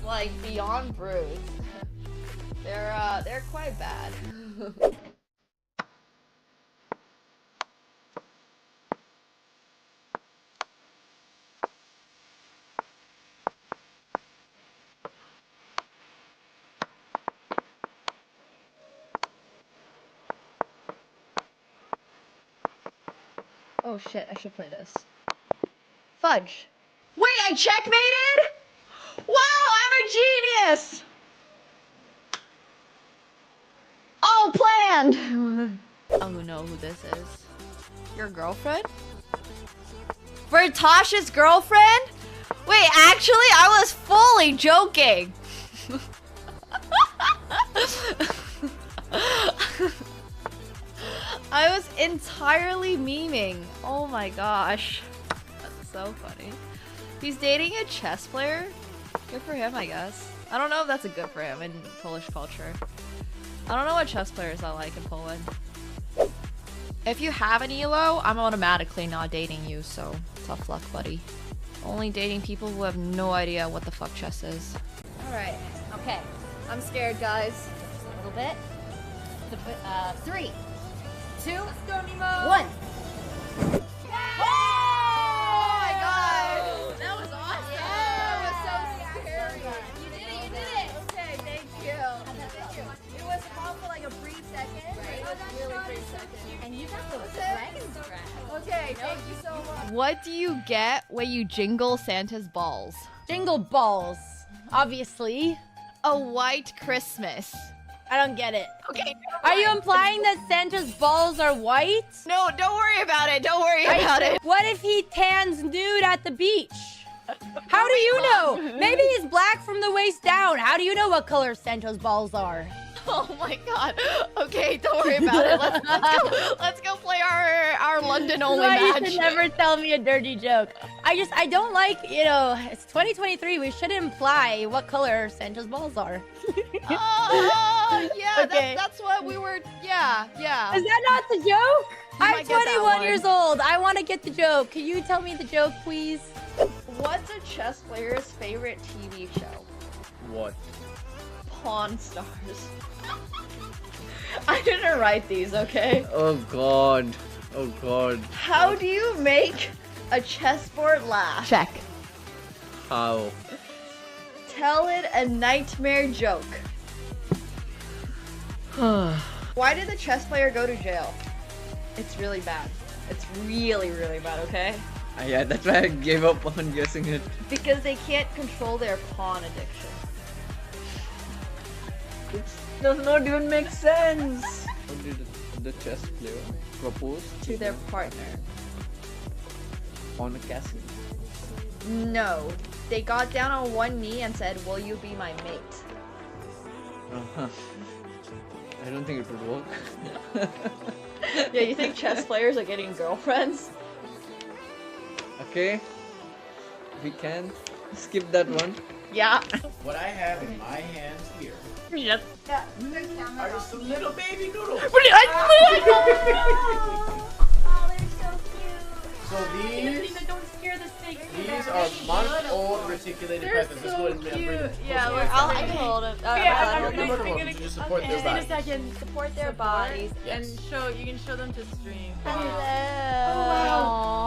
like beyond bruised. They're quite bad. Oh shit, I should play this. Fudge. Wait, I checkmated? Wow, I'm a genius! All planned! Oh, who know who this is? Your girlfriend? Bertosh's girlfriend? Wait, actually, I was fully joking. I was entirely memeing. Oh my gosh. That's so funny. He's dating a chess player? Good for him, I guess. I don't know if that's a good for him in Polish culture. I don't know what chess players are like in Poland. If you have an ELO, I'm automatically not dating you, so tough luck, buddy. Only dating people who have no idea what the fuck chess is. Alright, okay. I'm scared, guys. Just a little bit. 3, 2, let's go, Nemo. 1. Oh my god! That was awesome! Yeah. That was so scary! You did it! Okay, thank you. It was calm for like a brief second. Right. It was really brief second. And you got the dragon scratch. Okay, thank you so much. What do you get when you jingle Santa's balls? Jingle balls, obviously. A white Christmas. I don't get it. Okay. Are you implying that Santa's balls are white? No, don't worry about it. Don't worry about it. What if he tans nude at the beach? How do you know? Maybe he's black from the waist down. How do you know what color Santa's balls are? Oh my god. Okay, don't worry about it. Let's go play our London only match. You should never tell me a dirty joke. I don't like, you know, it's 2023. We shouldn't imply what color Santa's balls are. Yeah, okay. That's what we were, yeah. Is that not the joke? I'm might get that 21 one. years old. I want to get the joke. Can you tell me the joke, please? What's a chess player's favorite TV show? What? Pawn Stars. I didn't write these, okay? Oh god. Oh god. How do you make a chessboard laugh? Check. How? Tell it a nightmare joke. Why did the chess player go to jail? It's really bad. It's really, really bad, okay? Yeah, that's why I gave up on guessing it. Because they can't control their pawn addiction. It does not even make sense. How did the chess player propose To their partner. on a castle? No. They got down on one knee and said, "Will you be my mate?" Uh-huh. I don't think it would work. Yeah, you think chess players are getting girlfriends? Okay. We can skip that one. Yeah. What I have in my hands here Yep. are just some little baby noodles. Oh, they're so cute. So these Don't scare the snake. are month-old reticulated pythons. Let's go ahead and bring them. Yeah, I can hold it. To support their Just in a body. second. Support their bodies. Yes. You can show them to stream. Hello.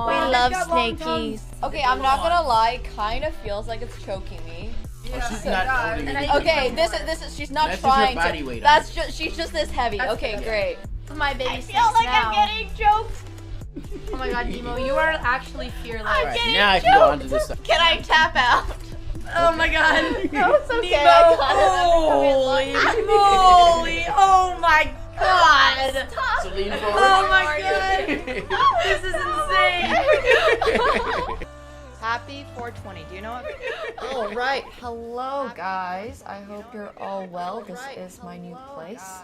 We Wow. love got long snakies. Okay, I'm not gonna lie. Kind of feels like it's choking me. Oh, she's not holding it. Okay, this is. She's not That's just her trying body to. weight on That's just. She's just this heavy. That's Okay, good. great. My baby I feel like I'm getting choked. Oh my god, Nemo, you are actually fearless. Alright, now I can go on to this side. Can I tap out? Oh my god. No, it's okay. Nemo, I got holy it. moly. Oh my god. So lean forward. Oh my god. This is insane. Happy 420. Do you know what? All right. Hello, guys. I hope you're all well. This is my new place.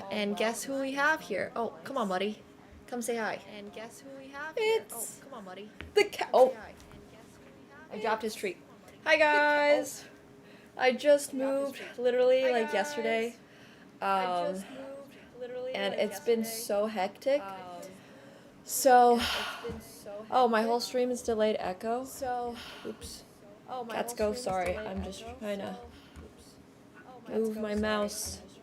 And guess who we have here? Oh, come on, buddy. Come say hi. And guess who we have here? Oh, come on, buddy. The cat. Oh, I dropped his treat. Hi, guys. I just moved literally like yesterday. And it's been so hectic. So, oh, my whole stream is delayed echo. So, oops. Oh, my Cats whole go, stream is sorry, delayed I'm just echo, trying to so- Oops. Oh, move go, my sorry, mouse. I'm just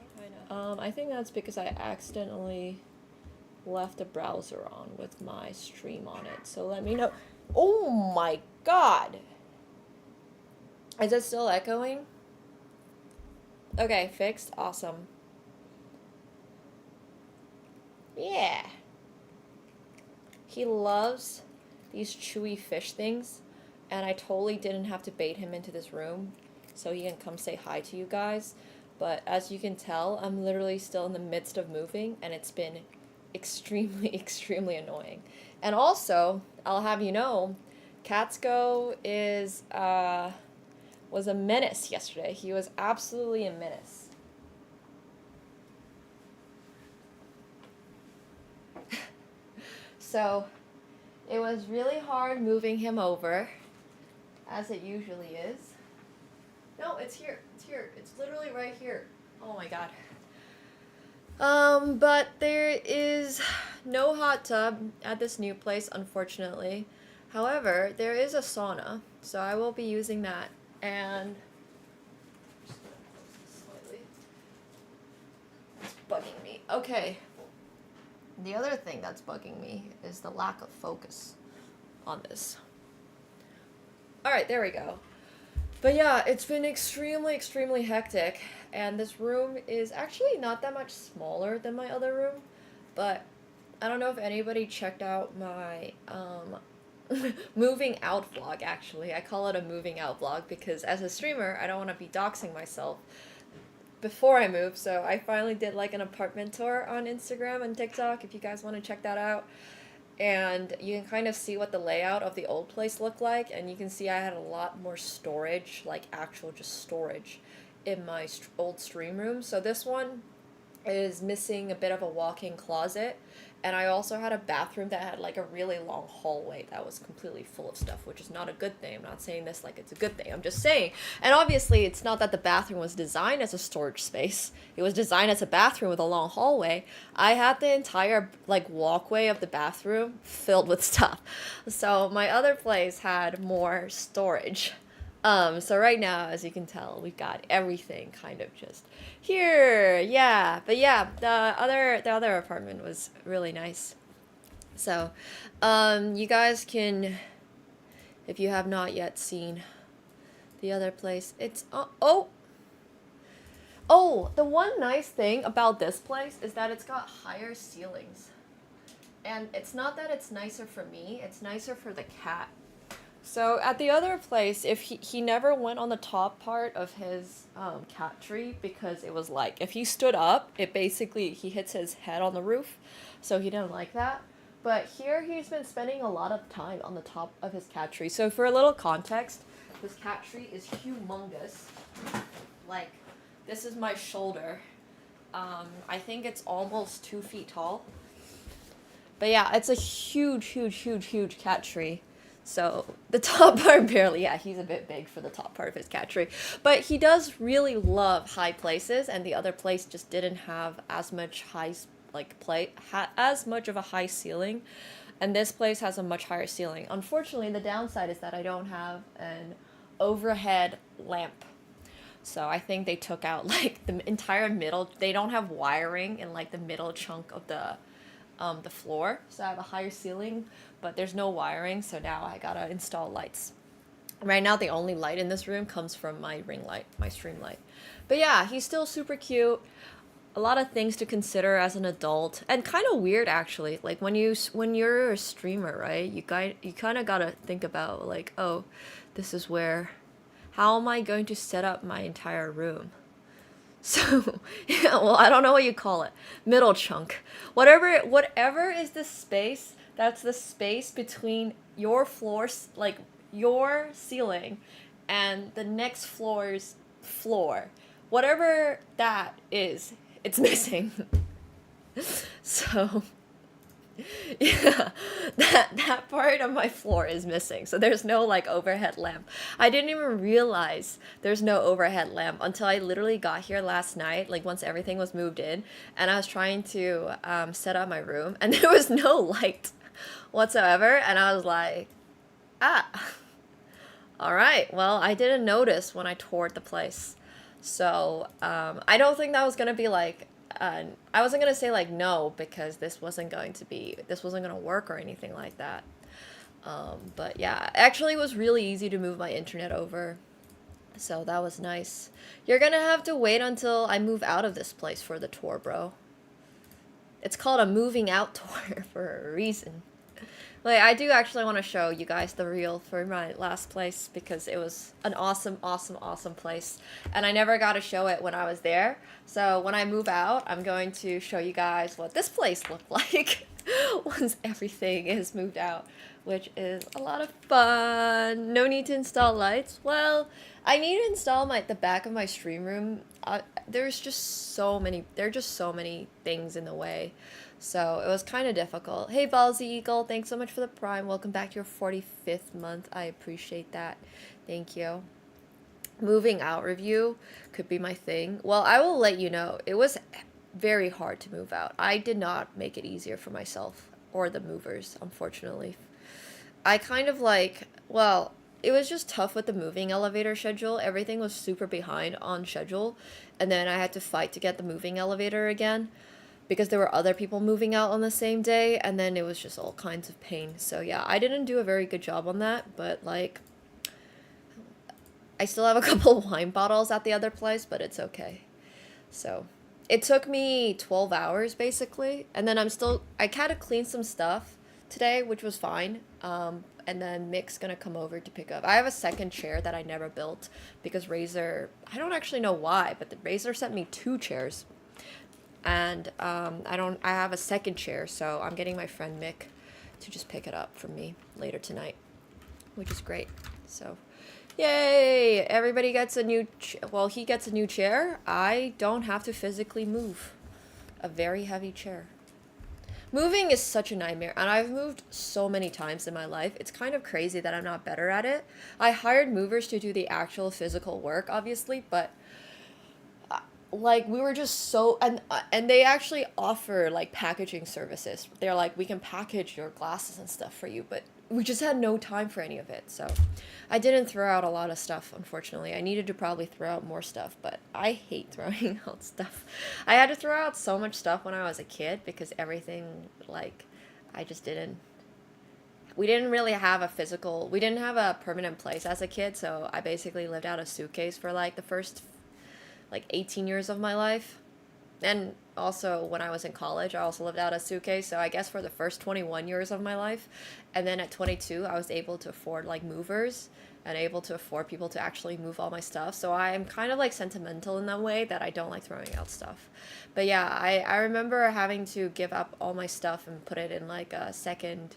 trying to- I think that's because I accidentally left the browser on with my stream on it. So let me know. Oh my god! Is it still echoing? Okay, fixed. Awesome. Yeah. He loves these chewy fish things, and I totally didn't have to bait him into this room so he can come say hi to you guys. But as you can tell, I'm literally still in the midst of moving, and it's been extremely, extremely annoying. And also, I'll have you know, Katsko was a menace yesterday. He was absolutely a menace. So, it was really hard moving him over, as it usually is. No, it's here. It's here. It's literally right here. Oh my god. But there is no hot tub at this new place, unfortunately. However, there is a sauna, so I will be using that. And it's bugging me. Okay. The other thing that's bugging me is the lack of focus on this. Alright, there we go. But yeah, it's been extremely, extremely hectic, and this room is actually not that much smaller than my other room, but I don't know if anybody checked out my moving out vlog, actually. I call it a moving out vlog because as a streamer, I don't want to be doxing myself before I move, so I finally did like an apartment tour on Instagram and TikTok if you guys want to check that out. And you can kind of see what the layout of the old place looked like, and you can see I had a lot more storage, like actual just storage, in my old stream room. So this one is missing a bit of a walk-in closet, and I also had a bathroom that had like a really long hallway that was completely full of stuff, which is not a good thing. I'm not saying this like it's a good thing, I'm just saying. And obviously it's not that the bathroom was designed as a storage space, it was designed as a bathroom with a long hallway. I had the entire like walkway of the bathroom filled with stuff. So my other place had more storage. So right now, as you can tell, we've got everything kind of just here, yeah. But yeah, the other apartment was really nice. So, you guys can, if you have not yet seen the other place, it's oh, the one nice thing about this place is that it's got higher ceilings, and it's not that it's nicer for me; it's nicer for the cat. So at the other place, if he never went on the top part of his cat tree because it was like if he stood up, it basically he hits his head on the roof, so he didn't like that. But here he's been spending a lot of time on the top of his cat tree. So for a little context, this cat tree is humongous. Like this is my shoulder. I think it's almost 2 feet tall. But yeah, it's a huge, huge, huge, huge cat tree. So the top part barely, yeah, he's a bit big for the top part of his cat tree. But he does really love high places, and the other place just didn't have as much as much of a high ceiling. And this place has a much higher ceiling. Unfortunately, the downside is that I don't have an overhead lamp. So I think they took out like the entire middle, they don't have wiring in like the middle chunk of the floor. So I have a higher ceiling, but there's no wiring, so now I gotta install lights. Right now the only light in this room comes from my ring light, my stream light. But yeah, he's still super cute. A lot of things to consider as an adult, and kind of weird actually. Like when you're a streamer, right? You kind of gotta think about like, oh, this is how am I going to set up my entire room? So, yeah, well, I don't know what you call it. Middle chunk. Whatever is the space, that's the space between your floors, like your ceiling, and the next floor's floor. Whatever that is, it's missing. So, yeah, that part of my floor is missing. So there's no like overhead lamp. I didn't even realize there's no overhead lamp until I literally got here last night, like once everything was moved in, and I was trying to set up my room, and there was no light whatsoever, and I was like, Alright, well, I didn't notice when I toured the place. So, I don't think that was gonna be like, I wasn't gonna say like no, because this wasn't gonna work or anything like that. But yeah, actually it was really easy to move my internet over. So that was nice. You're gonna have to wait until I move out of this place for the tour, bro. It's called a moving out tour for a reason. Like, I do actually want to show you guys the reel for my last place because it was an awesome, awesome, awesome place. And I never got to show it when I was there. So when I move out, I'm going to show you guys what this place looked like once everything is moved out, which is a lot of fun. No need to install lights. Well, I need to install the back of my stream room. There are just so many things in the way. So it was kind of difficult. Hey, Ballsy Eagle, thanks so much for the Prime. Welcome back to your 45th month. I appreciate that. Thank you. Moving out review could be my thing. Well, I will let you know. It was very hard to move out. I did not make it easier for myself or the movers, unfortunately. I kind of well, it was just tough with the moving elevator schedule. Everything was super behind on schedule. And then I had to fight to get the moving elevator again, because there were other people moving out on the same day, and then it was just all kinds of pain. So yeah, I didn't do a very good job on that, but like, I still have a couple wine bottles at the other place, but it's okay. So it took me 12 hours basically, and then I had to clean some stuff today, which was fine. And then Mick's gonna come over to pick up. I have a second chair that I never built because Razer, I don't actually know why, but the Razer sent me 2 chairs. And I have a second chair, so I'm getting my friend Mick to just pick it up for me later tonight, which is great. So, yay! Everybody gets a new, he gets a new chair. I don't have to physically move a very heavy chair. Moving is such a nightmare, and I've moved so many times in my life. It's kind of crazy that I'm not better at it. I hired movers to do the actual physical work, obviously, but like, we were just so, and they actually offer like packaging services. They're like, we can package your glasses and stuff for you, but we just had no time for any of it. So I didn't throw out a lot of stuff, unfortunately. I needed to probably throw out more stuff, but I hate throwing out stuff. I had to throw out so much stuff when I was a kid because everything, like, we didn't really have we didn't have a permanent place as a kid, so I basically lived out a suitcase for like the first 18 years of my life. And also when I was in college, I also lived out a suitcase, so I guess for the first 21 years of my life. And then at 22, I was able to afford like movers and able to afford people to actually move all my stuff. So I'm kind of like sentimental in that way, that I don't like throwing out stuff. But yeah, I remember having to give up all my stuff and put it in like a second,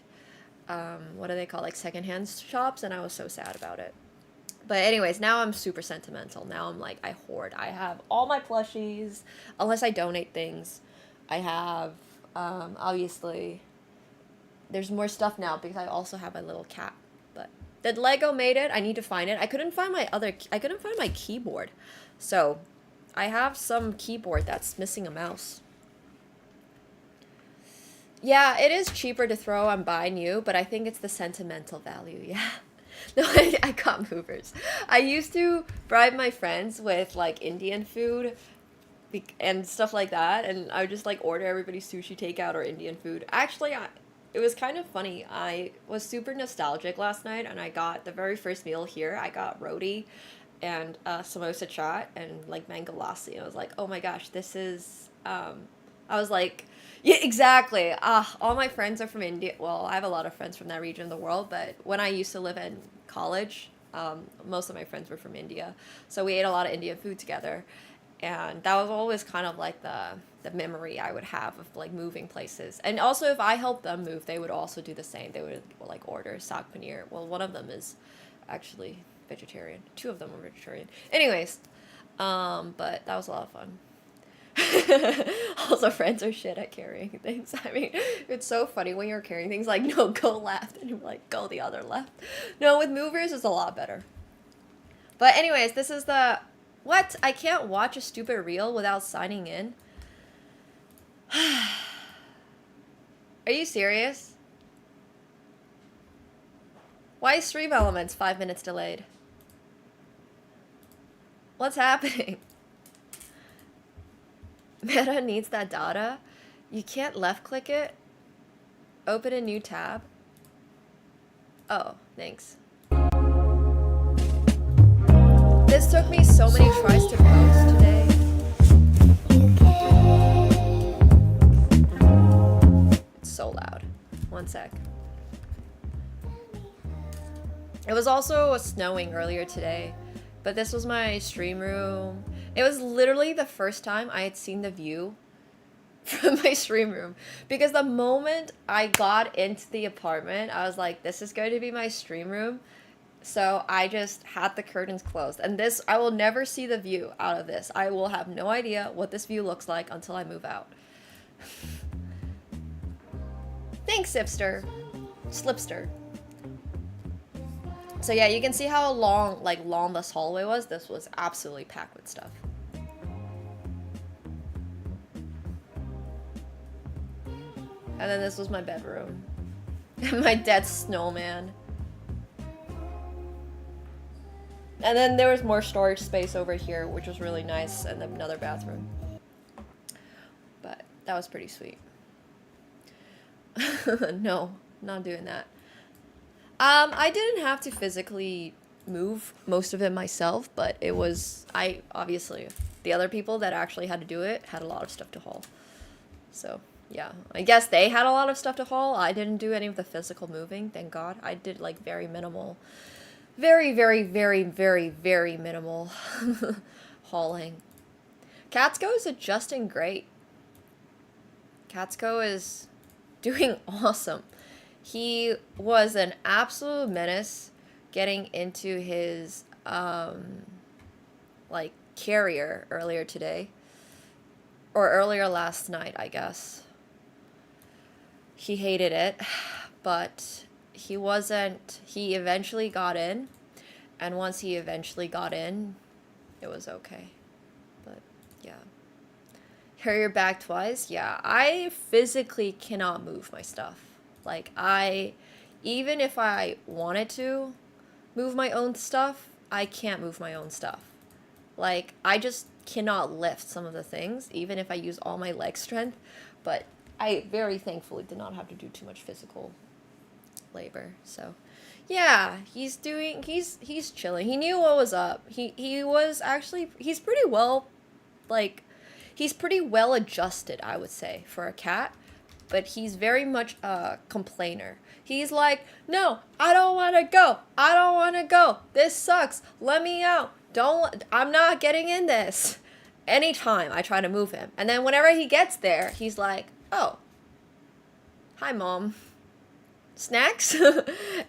what do they call, like secondhand shops, and I was so sad about it. But anyways, now I'm super sentimental. Now I'm like, I hoard. I have all my plushies, unless I donate things. I have, obviously, there's more stuff now because I also have my little cat. But the Lego made it. I need to find it. I couldn't find my keyboard. So I have some keyboard that's missing a mouse. Yeah, it is cheaper to throw and buy new, but I think it's the sentimental value, yeah. No, I got movers. I used to bribe my friends with like Indian food and stuff like that, and I would just like order everybody sushi takeout or Indian food. Actually, it was kind of funny. I was super nostalgic last night, and I got the very first meal here. I got roti and samosa chaat and like mango lassi. I was like, oh my gosh, this is. I was like, yeah, exactly. All my friends are from India. Well, I have a lot of friends from that region of the world, but when I used to live in college, most of my friends were from India. So we ate a lot of Indian food together. And that was always kind of like the memory I would have of like moving places. And also if I helped them move, they would also do the same. They would like order saag paneer. Well, one of them is actually vegetarian. 2 of them were vegetarian. Anyways, but that was a lot of fun. Also, friends are shit at carrying things. I mean, it's so funny when you're carrying things like, no, go left, and you're like, go the other left. No, with movers it's a lot better. But anyways, this is the, what? I can't watch a stupid reel without signing in? Are you serious? Why stream elements 5 minutes delayed? What's happening? Meta needs that data. You can't left click it. Open a new tab. Oh, thanks. This took me so many tries to post today. It's so loud. One sec. It was also snowing earlier today, but this was my stream room. It was literally the first time I had seen the view from my stream room, because the moment I got into the apartment, I was like, this is going to be my stream room. So I just had the curtains closed, and this, I will never see the view out of this. I will have no idea what this view looks like until I move out. Thanks, Sipster. Slipster. So yeah, you can see how long this hallway was. This was absolutely packed with stuff. And then this was my bedroom. And my dead snowman. And then there was more storage space over here, which was really nice, and another bathroom. But that was pretty sweet. No, not doing that. I didn't have to physically move most of it myself, but it was, obviously, the other people that actually had to do it had a lot of stuff to haul. So, yeah. I guess they had a lot of stuff to haul. I didn't do any of the physical moving, thank God. I did, like, very minimal. Very, very, very, very, very minimal hauling. Katsko is adjusting great. Katsko is doing awesome. He was an absolute menace getting into his, like, carrier earlier today. Or earlier last night, I guess. He hated it, but he eventually got in, and once he eventually got in, it was okay. But yeah. Carrier back twice? Yeah, I physically cannot move my stuff. Like, even if I wanted to move my own stuff, I can't move my own stuff. Like, I just cannot lift some of the things, even if I use all my leg strength, but I very thankfully did not have to do too much physical labor. So yeah, he's chilling. He knew what was up. He was actually, he's pretty well adjusted, I would say, for a cat, but he's very much a complainer. He's like, no, I don't want to go. I don't want to go. This sucks. Let me out. I'm not getting in this. Anytime I try to move him. And then whenever he gets there, he's like, oh, hi, Mom. Snacks?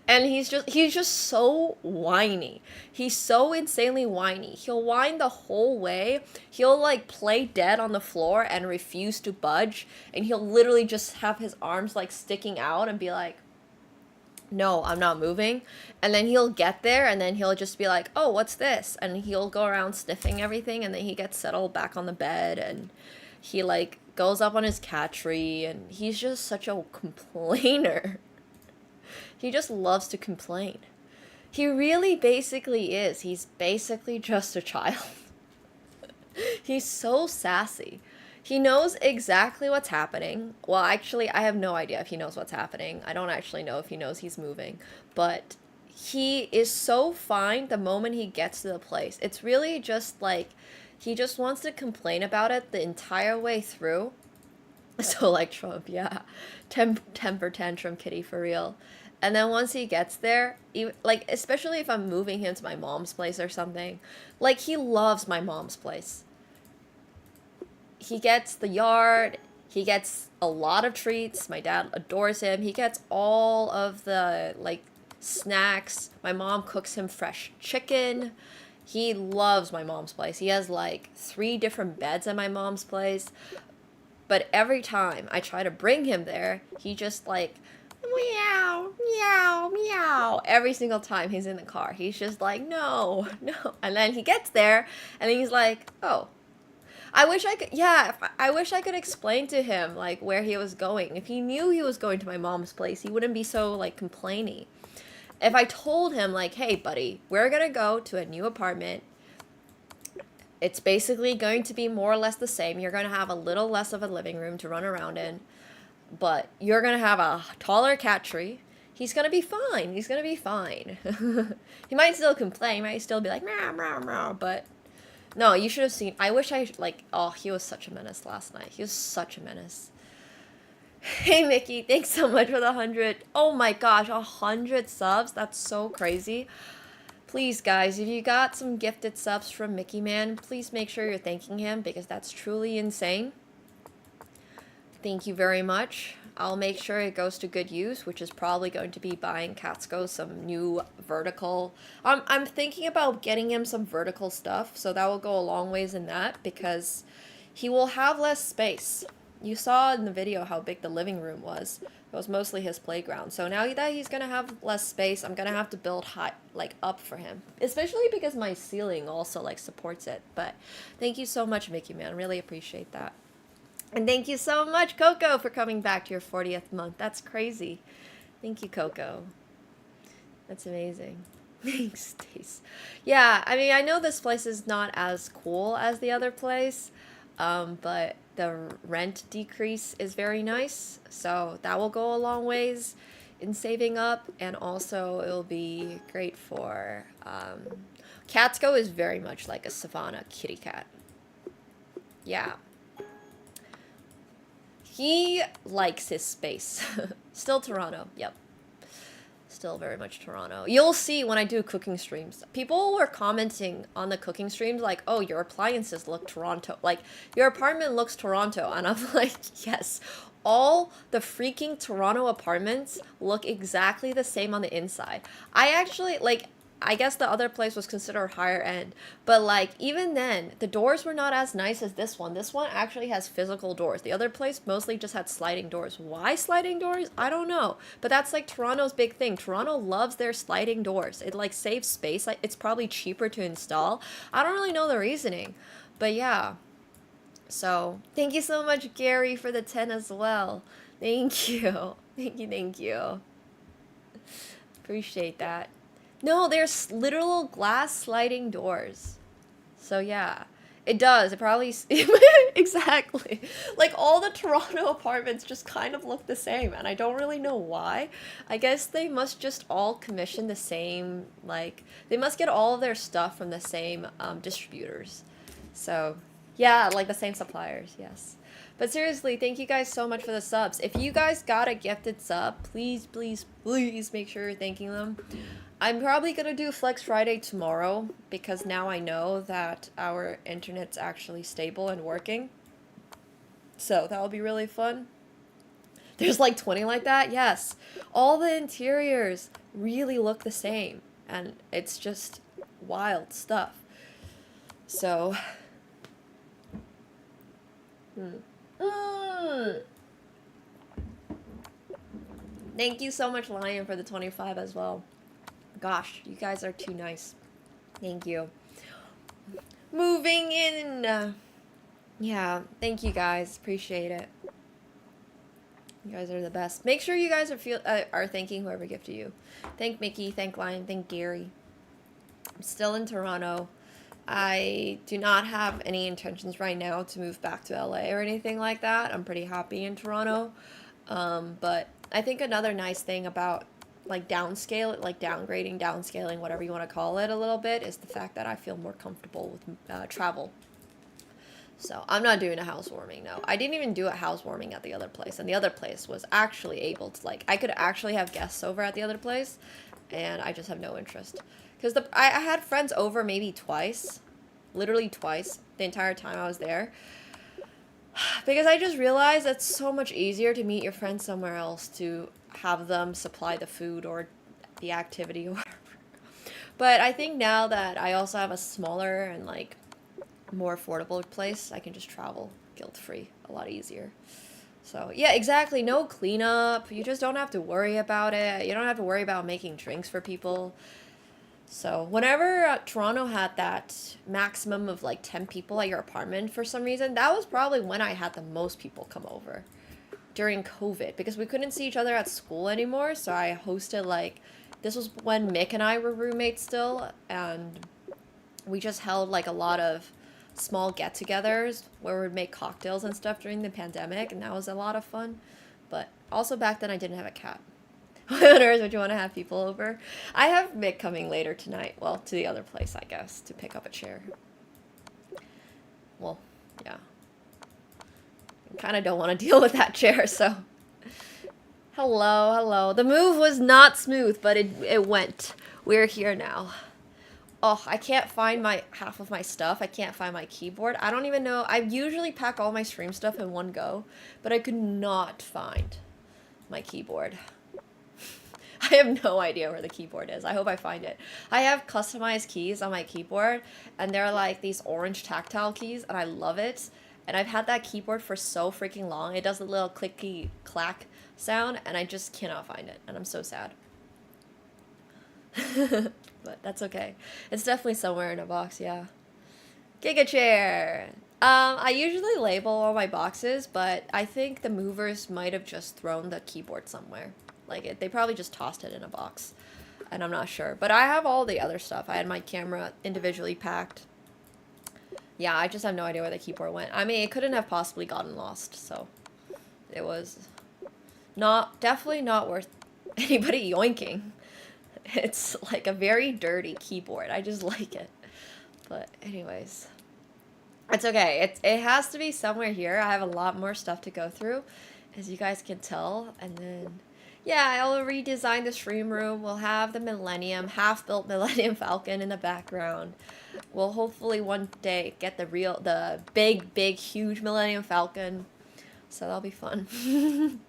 And he's just so whiny. He's so insanely whiny. He'll whine the whole way. He'll like play dead on the floor and refuse to budge, and he'll literally just have his arms like sticking out and be like, no, I'm not moving. And then he'll get there, and then he'll just be like, oh, what's this? And he'll go around sniffing everything, and then he gets settled back on the bed, and he like goes up on his cat tree, and he's just such a complainer. He just loves to complain. He really basically is. He's basically just a child. He's so sassy. He knows exactly what's happening. Well, actually, I have no idea if he knows what's happening. I don't actually know if he knows he's moving. But he is so fine the moment he gets to the place. It's really just like, he just wants to complain about it the entire way through. So like Trump, yeah. Temper tantrum kitty for real. And then once he gets there, like, especially if I'm moving him to my mom's place or something, like, he loves my mom's place. He gets the yard, he gets a lot of treats, my dad adores him, he gets all of the, like, snacks, my mom cooks him fresh chicken, he loves my mom's place. He has, like, 3 different beds at my mom's place, but every time I try to bring him there, he just, like, meow, meow, meow. Every single time he's in the car, he's just like, no, no. And then he gets there, and then he's like, oh. I wish I could explain to him, like, where he was going. If he knew he was going to my mom's place, he wouldn't be so, like, complainy. if I told him, like, hey, buddy, we're gonna go to a new apartment. It's basically going to be more or less the same. You're gonna have a little less of a living room to run around in, but you're gonna have a taller cat tree. He's gonna be fine. He's gonna be fine. He might still complain. He might still be like, meow, meow, meow, but no, you should have seen. I wish I, like, oh, he was such a menace last night. He was such a menace. Hey, Mickey, thanks so much for the 100. Oh my gosh, 100 subs? That's so crazy. Please, guys, if you got some gifted subs from Mickey Man, please make sure you're thanking him because that's truly insane. Thank you very much. I'll make sure it goes to good use, which is probably going to be buying AkaNemsko some new vertical. I'm thinking about getting him some vertical stuff, so that will go a long ways in that because he will have less space. You saw in the video how big the living room was. It was mostly his playground. So now that he's gonna have less space, I'm gonna have to build high, like, up for him. Especially because my ceiling also, like, supports it. But thank you so much, Mickey Man. Really appreciate that. And thank you so much, Coco, for coming back to your 40th month. That's crazy. Thank you, Coco. That's amazing. Thanks, Stace. Yeah, I mean, I know this place is not as cool as the other place, but the rent decrease is very nice, so that will go a long ways in saving up, and also it'll be great for Catsko is very much like a savannah kitty cat. Yeah, he likes his space. Still Toronto. Yep, still very much Toronto. You'll see when I do cooking streams. People were commenting on the cooking streams like, oh, your appliances look Toronto. Like, your apartment looks Toronto. And I'm like, yes. All the freaking Toronto apartments look exactly the same on the inside. I actually, like, I guess the other place was considered higher end. But, like, even then, the doors were not as nice as this one. This one actually has physical doors. The other place mostly just had sliding doors. Why sliding doors? I don't know. But that's, like, Toronto's big thing. Toronto loves their sliding doors. It, like, saves space. Like, it's probably cheaper to install. I don't really know the reasoning. But, yeah. So, thank you so much, Gary, for the 10 as well. Thank you. Thank you, thank you. Appreciate that. No, there's literal glass sliding doors. So yeah, it does. It probably exactly. Like, all the Toronto apartments just kind of look the same, and I don't really know why. I guess they must just all commission the same, like, they must get all of their stuff from the same distributors. So yeah, like the same suppliers, yes. But seriously, thank you guys so much for the subs. If you guys got a gifted sub, please, please, please make sure you're thanking them. I'm probably going to do Flex Friday tomorrow because now I know that our internet's actually stable and working. So that'll be really fun. There's like 20 like that? Yes. All the interiors really look the same. And it's just wild stuff. So... Thank you so much, Lion, for the 25 as well. Gosh, you guys are too nice. Thank you. Moving in. Yeah, thank you guys. Appreciate it. You guys are the best. Make sure you guys are thanking whoever gifted you. Thank Mickey, thank Lion, thank Gary. I'm still in Toronto. I do not have any intentions right now to move back to LA or anything like that. I'm pretty happy in Toronto. But I think another nice thing about like downscaling, whatever you want to call it a little bit, is the fact that I feel more comfortable with travel. So I'm not doing a housewarming, no. I didn't even do a housewarming at the other place, and the other place was actually able to, like, I could actually have guests over at the other place, and I just have no interest. Because I had friends over maybe twice, literally twice, the entire time I was there. Because I just realized it's so much easier to meet your friends somewhere else, to have them supply the food or the activity or whatever. But I think now that I also have a smaller and like more affordable place, I can just travel guilt-free a lot easier. So yeah, exactly. No cleanup. You just don't have to worry about it. You don't have to worry about making drinks for people. So whenever Toronto had that maximum of like 10 people at your apartment for some reason, that was probably when I had the most people come over during COVID, because we couldn't see each other at school anymore. So I hosted like this was when Mick and I were roommates still, and we just held like a lot of small get-togethers where we'd make cocktails and stuff during the pandemic, and that was a lot of fun. But also back then I didn't have a cat. What on earth would you want to have people over? I have Mick coming later tonight. Well, to the other place, I guess, to pick up a chair. Well, yeah. I kind of don't want to deal with that chair, so... Hello, hello. The move was not smooth, but it went. We're here now. Oh, I can't find half of my stuff. I can't find my keyboard. I don't even know. I usually pack all my stream stuff in one go, but I could not find my keyboard. I have no idea where the keyboard is. I hope I find it. I have customized keys on my keyboard, and they're like these orange tactile keys, and I love it. And I've had that keyboard for so freaking long. It does a little clicky clack sound, and I just cannot find it, and I'm so sad. But that's okay. It's definitely somewhere in a box, yeah. Giga Chair! I usually label all my boxes, but I think the movers might have just thrown the keyboard somewhere. Like, they probably just tossed it in a box, and I'm not sure. But I have all the other stuff. I had my camera individually packed. Yeah, I just have no idea where the keyboard went. I mean, it couldn't have possibly gotten lost, so it was definitely not worth anybody yoinking. It's like a very dirty keyboard. I just like it. But anyways, it's okay. It has to be somewhere here. I have a lot more stuff to go through, as you guys can tell. And then, yeah, I'll redesign the stream room. We'll have the half-built Millennium Falcon in the background. We'll hopefully one day get the big, huge Millennium Falcon. So that'll be fun.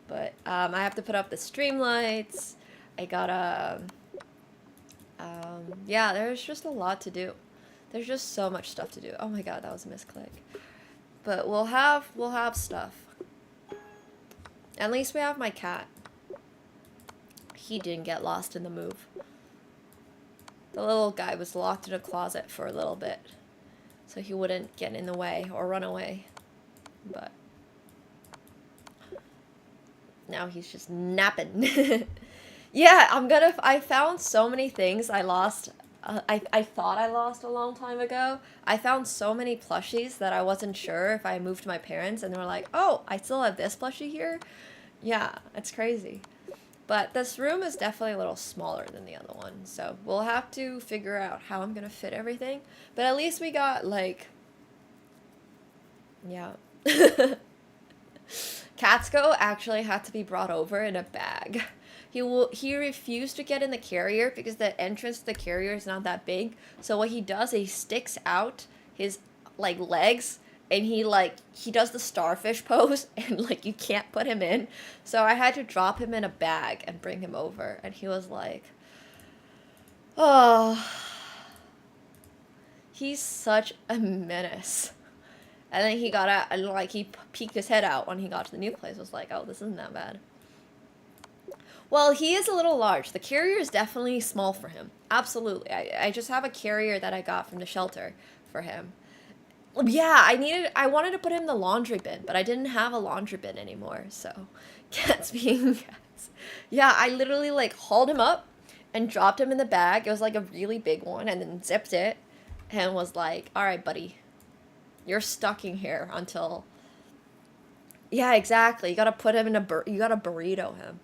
But I have to put up the streamlights. I gotta, yeah, there's just a lot to do. There's just so much stuff to do. Oh my god, that was a misclick. But we'll have stuff. At least we have my cat. He didn't get lost in the move. The little guy was locked in a closet for a little bit, so he wouldn't get in the way or run away. But now he's just napping. Yeah, I found so many things I lost. I thought I lost a long time ago. I found so many plushies that I wasn't sure if I moved to my parents, and they were like, oh, I still have this plushie here? Yeah, it's crazy. But this room is definitely a little smaller than the other one, so we'll have to figure out how I'm gonna fit everything. But at least we got, like, yeah. Katsko actually had to be brought over in a bag. He refused to get in the carrier because the entrance to the carrier is not that big. So what he does is he sticks out his like legs, and he does the starfish pose, and like you can't put him in. So I had to drop him in a bag and bring him over, and he was like, oh, he's such a menace. And then he got out, and like he peeked his head out when he got to the new place. Was like, oh, this isn't that bad. Well, he is a little large. The carrier is definitely small for him. Absolutely. I just have a carrier that I got from the shelter for him. Yeah, I wanted to put him in the laundry bin, but I didn't have a laundry bin anymore, so cats being cats. Yeah, I literally like hauled him up and dropped him in the bag. It was like a really big one, and then zipped it and was like, all right, buddy, you're stuck in here until... Yeah, exactly. You gotta put him in you gotta burrito him.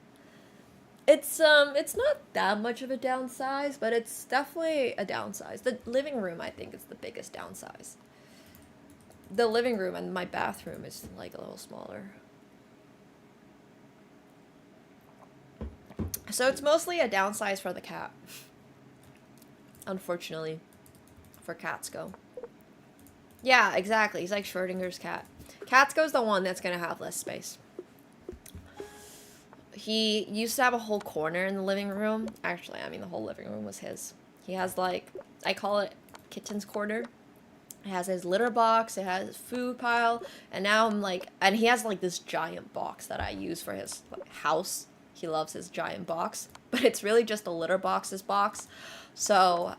It's not that much of a downsize, but it's definitely a downsize. The living room, I think, is the biggest downsize. The living room and my bathroom is, like, a little smaller. So it's mostly a downsize for the cat. Unfortunately. For Katsko. Yeah, exactly. He's like Schrodinger's cat. Katsko's the one that's gonna have less space. He used to have a whole corner in the living room. Actually, I mean, the whole living room was his. He has, like, I call it kitchen's corner. It has his litter box, it has his food pile, and now I'm, like, and he has, like, this giant box that I use for his like, house. He loves his giant box, but it's really just a litter box's box. So,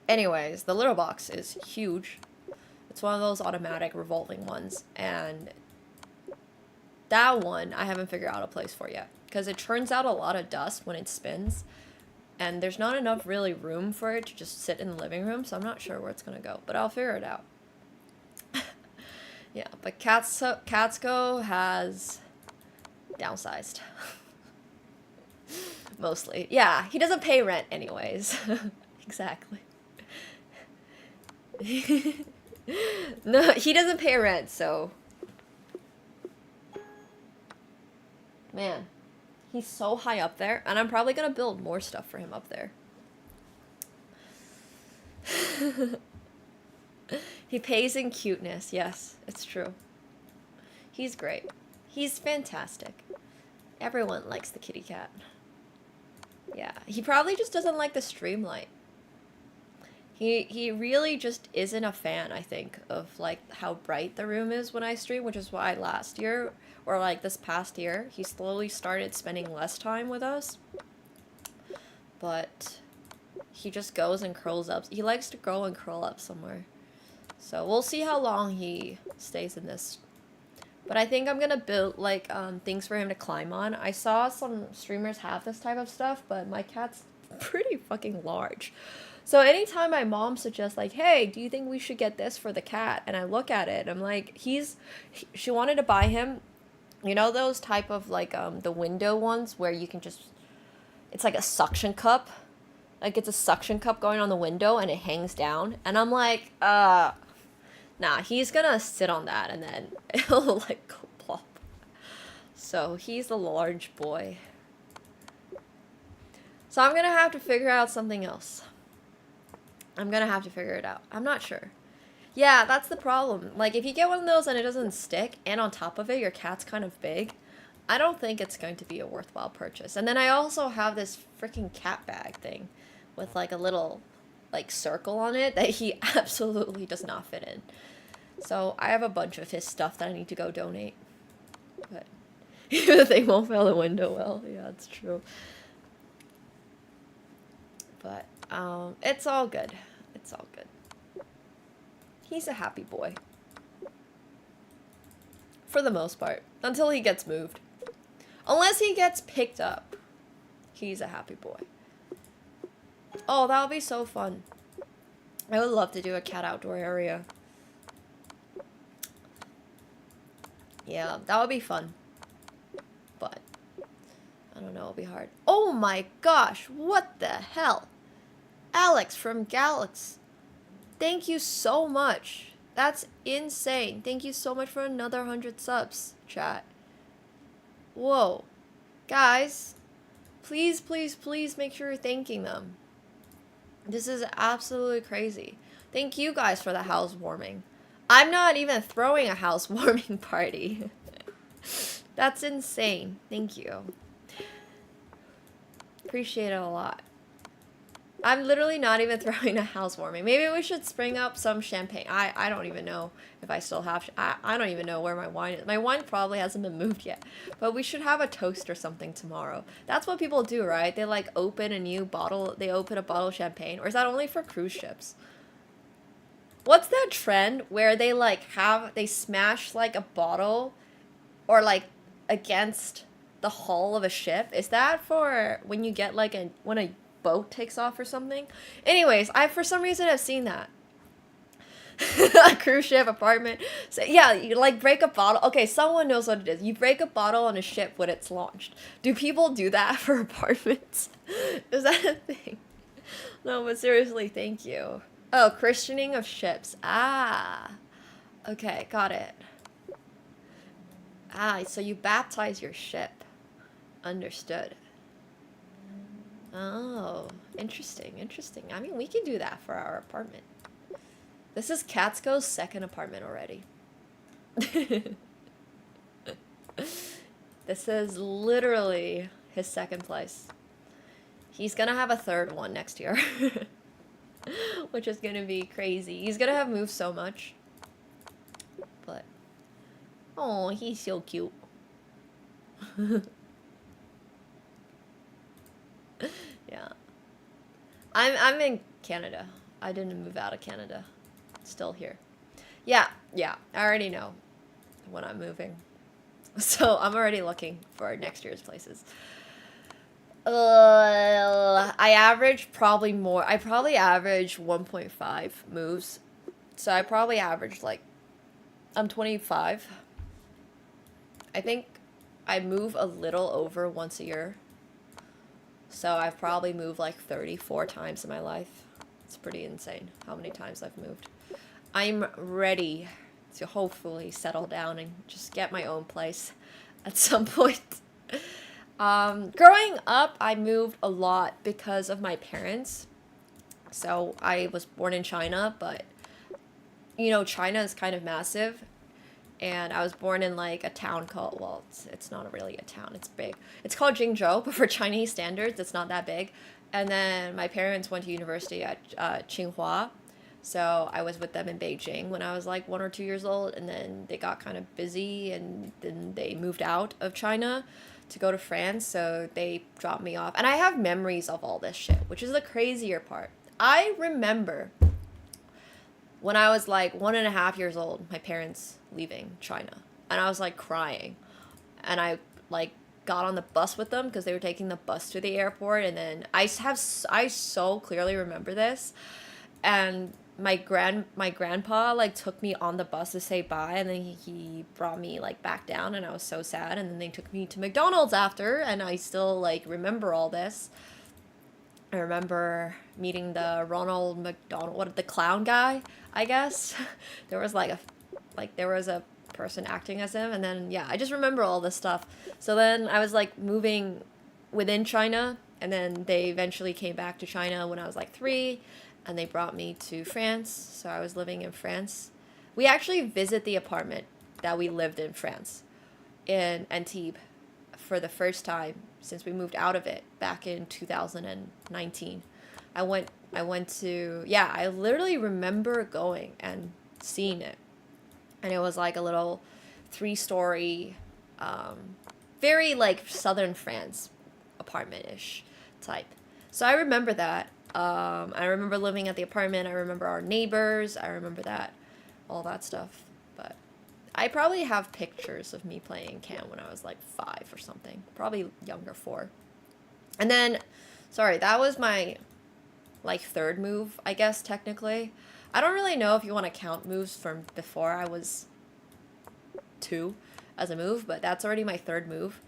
anyways, the litter box is huge. It's one of those automatic revolving ones, and that one I haven't figured out a place for yet. because it churns out a lot of dust when it spins, and there's not enough really room for it to just sit in the living room, so I'm not sure where it's gonna go, but I'll figure it out. Yeah, but Catsko has downsized. Mostly. Yeah, he doesn't pay rent anyways. Exactly. No, he doesn't pay rent, so... Man, he's so high up there, and I'm probably gonna build more stuff for him up there. He pays in cuteness. Yes, it's true. He's great. He's fantastic. Everyone likes the kitty cat. Yeah, he probably just doesn't like the stream light. He really just isn't a fan, I think, of like how bright the room is when I stream, which is why last year, or like this past year, he slowly started spending less time with us. But he just goes and curls up. He likes to go and curl up somewhere. So we'll see how long he stays in this. But I think I'm gonna build like things for him to climb on. I saw some streamers have this type of stuff, but my cat's pretty fucking large. So anytime my mom suggests like, hey, do you think we should get this for the cat? And I look at it, I'm like, she wanted to buy him, you know those type of like the window ones where you can just, it's like a suction cup. Like it's a suction cup going on the window and it hangs down. And I'm like, nah, he's gonna sit on that and then it'll like go plop. So he's a large boy. So I'm gonna have to figure out something else. I'm gonna have to figure it out. I'm not sure. Yeah, that's the problem. Like if you get one of those and it doesn't stick, and on top of it your cat's kind of big, I don't think it's going to be a worthwhile purchase. And then I also have this freaking cat bag thing with like a little like circle on it that he absolutely does not fit in. So I have a bunch of his stuff that I need to go donate. But they won't fill the window well. Yeah, it's true. But it's all good. It's all good. He's a happy boy. For the most part. Until he gets moved. Unless he gets picked up. He's a happy boy. Oh, that would be so fun. I would love to do a cat outdoor area. Yeah, that would be fun. But I don't know, it'll be hard. Oh my gosh, what the hell? Alex from Galax. Thank you so much. That's insane. Thank you so much for another 100 subs, chat. Whoa. Guys, please, please, please make sure you're thanking them. This is absolutely crazy. Thank you guys for the housewarming. I'm not even throwing a housewarming party. That's insane. Thank you. Appreciate it a lot. I'm literally not even throwing a housewarming. Maybe we should spring up some champagne. I don't even know if I still have... I don't even know where my wine is. My wine probably hasn't been moved yet. But we should have a toast or something tomorrow. That's what people do, right? They like open a new bottle. They open a bottle of champagne. Or is that only for cruise ships? What's that trend where they like they smash like a bottle or like against the hull of a ship? Is that for when you get like when a boat takes off or something? Anyways, for some reason I've seen that. A cruise ship, apartment. So yeah, you like break a bottle. Okay, someone knows what it is. You break a bottle on a ship when it's launched. Do people do that for apartments? Is that a thing? No, but seriously, thank you. Oh, christening of ships. Ah. Okay, got it. Ah, so you baptize your ship. Understood. Oh, interesting, interesting. I mean, we can do that for our apartment. This is Catsko's second apartment already. This is literally his second place. He's gonna have a third one next year. Which is gonna be crazy. He's gonna have moved so much. But oh, he's so cute. Yeah. I'm in Canada. I didn't move out of Canada. Still here. Yeah, I already know when I'm moving. So I'm already looking for next year's places. I average probably more. I probably average 1.5 moves. So I probably average like, I'm 25. I think I move a little over once a year. So I've probably moved like 34 times in my life. It's pretty insane how many times I've moved. I'm ready to hopefully settle down and just get my own place at some point. Growing up, I moved a lot because of my parents. So I was born in China, but you know, China is kind of massive. And I was born in like a town called, well, it's not really a town, it's big. It's called Jingzhou, but for Chinese standards, it's not that big. And then my parents went to university at Tsinghua. So I was with them in Beijing when I was like 1 or 2 years old. And then they got kind of busy and then they moved out of China to go to France. So they dropped me off. And I have memories of all this shit, which is the crazier part. I remember when I was like 1.5 years old, my parents leaving China. And I was like crying. And I like got on the bus with them because they were taking the bus to the airport. And then I so clearly remember this. And my grandpa like took me on the bus to say bye, and then he brought me like back down, and I was so sad. And then they took me to McDonald's after, and I still like remember all this. I remember meeting the Ronald McDonald, the clown guy, I guess. There was there was a person acting as him, and then yeah, I just remember all this stuff. So then I was like moving within China, and then they eventually came back to China when I was like 3, and they brought me to France. So I was living in France. We actually visit the apartment that we lived in France, in Antibes, for the first time since we moved out of it back in 2019. I went to, yeah, I literally remember going and seeing it. And it was like a little 3-story, very like southern France apartment-ish type. So I remember that. I remember living at the apartment. I remember our neighbors. I remember that, all that stuff. But I probably have pictures of me playing Can when I was like 5 or something. Probably younger, 4. And then, sorry, that was my like 3rd move, I guess, technically. I don't really know if you want to count moves from before I was 2 as a move, but that's already my 3rd move,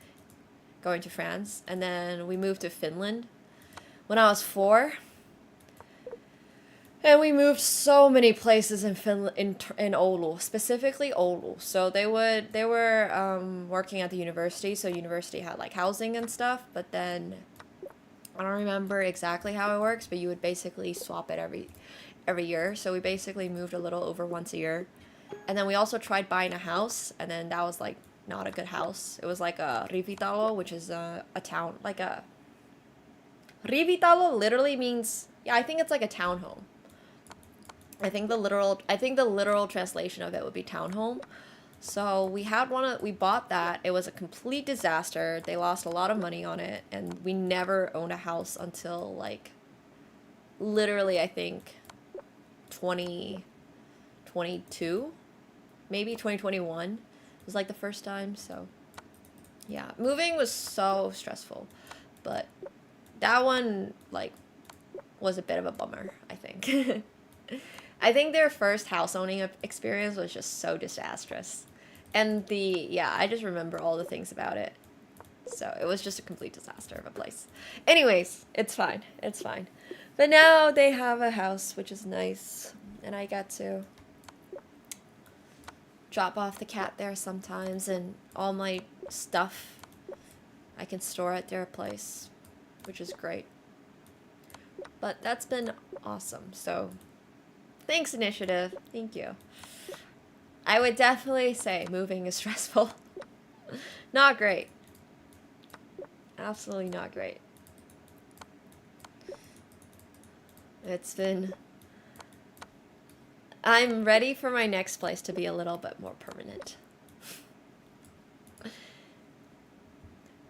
going to France. And then we moved to Finland when I was 4. And we moved so many places in Finland, in Oulu, specifically Oulu. So they were working at the university, so university had like housing and stuff. But then I don't remember exactly how it works, but you would basically swap it every year. So we basically moved a little over once a year. And then we also tried buying a house, and then that was like not a good house. It was like a rivitalo, which is a town, like a rivitalo literally means, yeah, I think it's like a townhome. I think the literal translation of it would be townhome. So we bought that. It was a complete disaster. They lost a lot of money on it, and we never owned a house until like literally I think 2022, maybe 2021 was like the first time. So yeah, moving was so stressful, but that one like was a bit of a bummer, I think. I think their first house owning experience was just so disastrous. And I just remember all the things about it. So it was just a complete disaster of a place. Anyways, it's fine. It's fine. But now they have a house, which is nice. And I get to drop off the cat there sometimes. And all my stuff I can store at their place, which is great. But that's been awesome. So thanks, Initiative. Thank you. I would definitely say moving is stressful. Not great. Absolutely not great. I'm ready for my next place to be a little bit more permanent.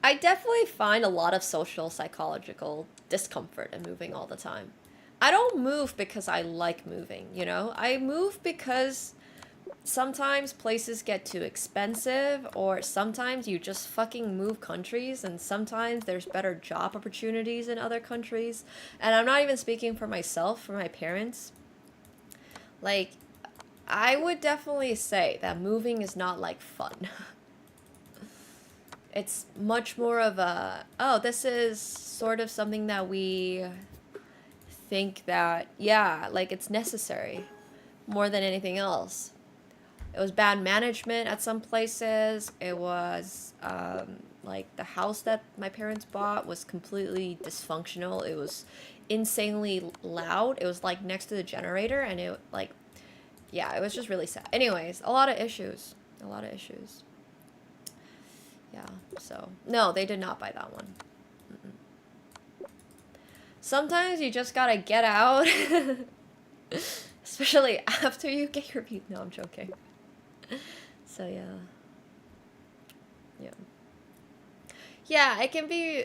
I definitely find a lot of social psychological discomfort in moving all the time. I don't move because I like moving, you know? I move because sometimes places get too expensive, or sometimes you just fucking move countries, and sometimes there's better job opportunities in other countries. And I'm not even speaking for myself, for my parents. Like, I would definitely say that moving is not like fun. It's much more of a, oh, this is sort of something that we think that, yeah, like it's necessary more than anything else. It was bad management at some places. It was, like, the house that my parents bought was completely dysfunctional. It was insanely loud. It was, like, next to the generator, and it, like, yeah, it was just really sad. Anyways, a lot of issues. A lot of issues. Yeah, so, no, they did not buy that one. Sometimes you just gotta get out. Especially after you get your beat. No, I'm joking. So, yeah. Yeah. Yeah, it can be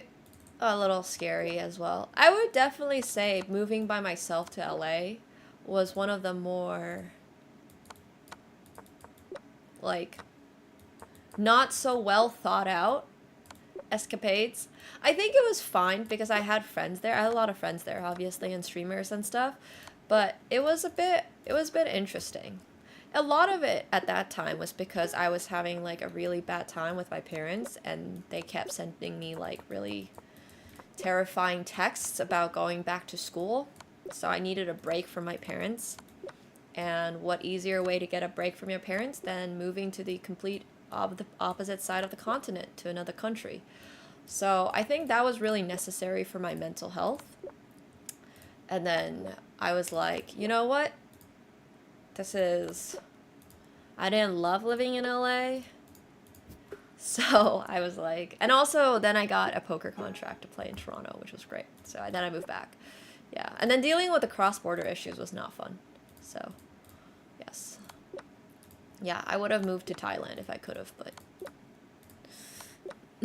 a little scary as well. I would definitely say moving by myself to LA was one of the more, like, not so well thought out escapades. I think it was fine because I had friends there. I had a lot of friends there, obviously, and streamers and stuff. But it was a bit interesting. A lot of it at that time was because I was having, like, a really bad time with my parents, and they kept sending me, like, really terrifying texts about going back to school. So I needed a break from my parents. And what easier way to get a break from your parents than moving to the complete opposite side of the continent, to another country. So I think that was really necessary for my mental health. And then I was like, you know what? I didn't love living in LA. So I was like, and also then I got a poker contract to play in Toronto, which was great. So then I moved back. Yeah. And then dealing with the cross-border issues was not fun. So, yes. Yeah, I would have moved to Thailand if I could have, but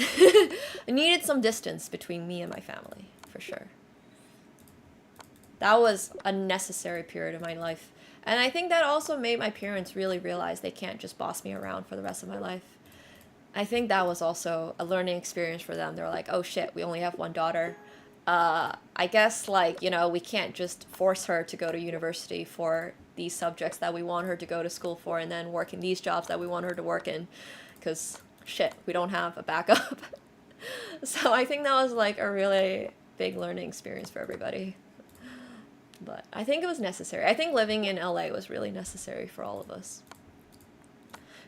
I needed some distance between me and my family, for sure. That was a necessary period of my life. And I think that also made my parents really realize they can't just boss me around for the rest of my life. I think that was also a learning experience for them. They're like, oh shit, we only have one daughter. I guess, like, you know, we can't just force her to go to university for these subjects that we want her to go to school for, and then work in these jobs that we want her to work in, because shit, we don't have a backup. So I think that was, like, a really big learning experience for everybody. But I think it was necessary. I think living in LA was really necessary for all of us.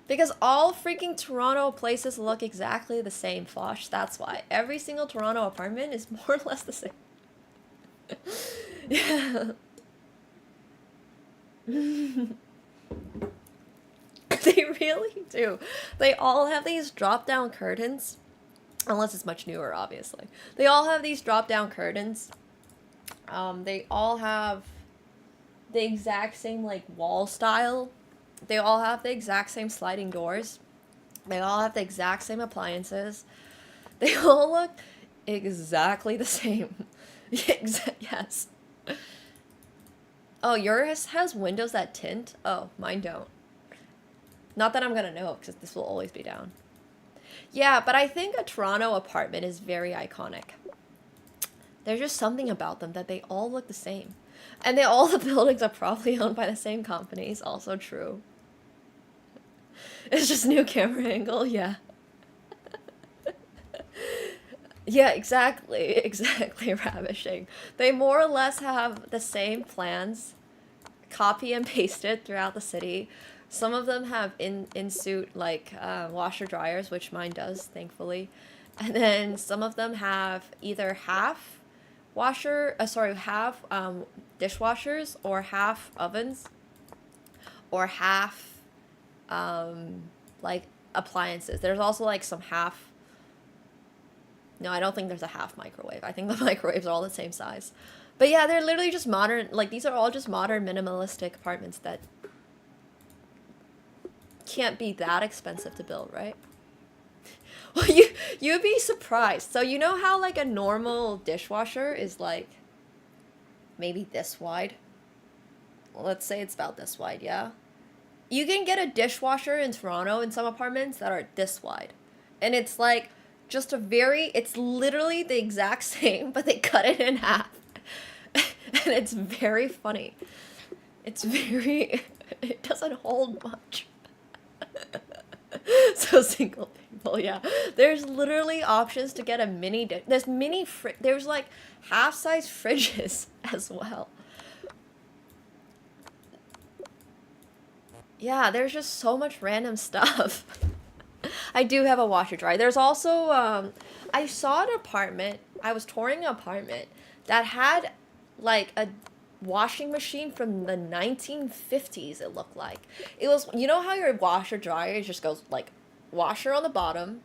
Because all freaking Toronto places look exactly the same, Fosh. That's why. Every single Toronto apartment is more or less the same. Yeah. They really do. They all have these drop-down curtains. Unless it's much newer, obviously. They all have these drop-down curtains. They all have the exact same, like, wall style. They all have the exact same sliding doors. They all have the exact same appliances. They all look exactly the same. Yes. Oh, yours has windows that tint? Oh, mine don't. Not that I'm gonna know, because this will always be down. Yeah, but I think a Toronto apartment is very iconic. There's just something about them that they all look the same. And all the buildings are probably owned by the same companies, also true. It's just new camera angle, yeah. Yeah, exactly, ravishing. They more or less have the same plans, copy and pasted throughout the city. Some of them have in-suit, like, washer dryers, which mine does, thankfully. And then some of them have either half dishwashers, or half ovens, or half, like, appliances. There's also, like, some half. No, I don't think there's a half microwave. I think the microwaves are all the same size. But yeah, they're literally just modern, like, these are all just modern minimalistic apartments that can't be that expensive to build, right? Well, you'd be surprised. So you know how, like, a normal dishwasher is, like, maybe this wide? Well, let's say it's about this wide, yeah? you can get a dishwasher in Toronto in some apartments that are this wide. And it's like just it's literally the exact same, but they cut it in half. And it's very funny. It doesn't hold much. So single people, yeah. There's literally options to get a there's like half-size fridges as well. Yeah, there's just so much random stuff. I do have a washer dryer. There's also I saw an apartment. I was touring an apartment that had like a washing machine from the 1950s. It looked like it was, you know how your washer dryer just goes like washer on the bottom,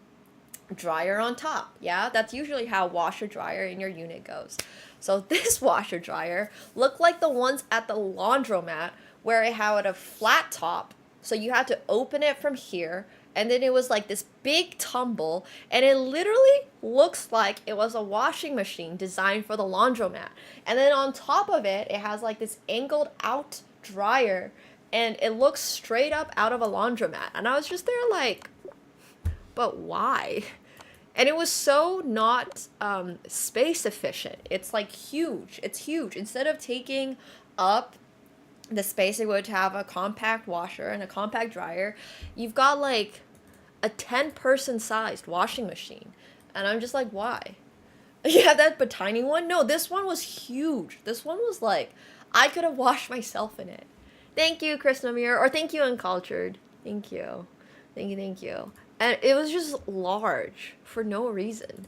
dryer on top. Yeah, that's usually how washer dryer in your unit goes. So this washer dryer looked like the ones at the laundromat where it had a flat top, so you had to open it from here, and then it was like this big tumble, and it literally looks like it was a washing machine designed for the laundromat. And then on top of it, it has like this angled out dryer, and it looks straight up out of a laundromat. And I was just there like, but why? And it was so not space efficient. It's like huge. It's huge. Instead of taking up the space it would have a compact washer and a compact dryer, you've got like a 10-person sized washing machine. And I'm just like, why? You have that but tiny one? No, this one was huge. This one was like, I could have washed myself in it. Thank you, Chris Namir, or thank you, Uncultured. Thank you. Thank you. And it was just large for no reason.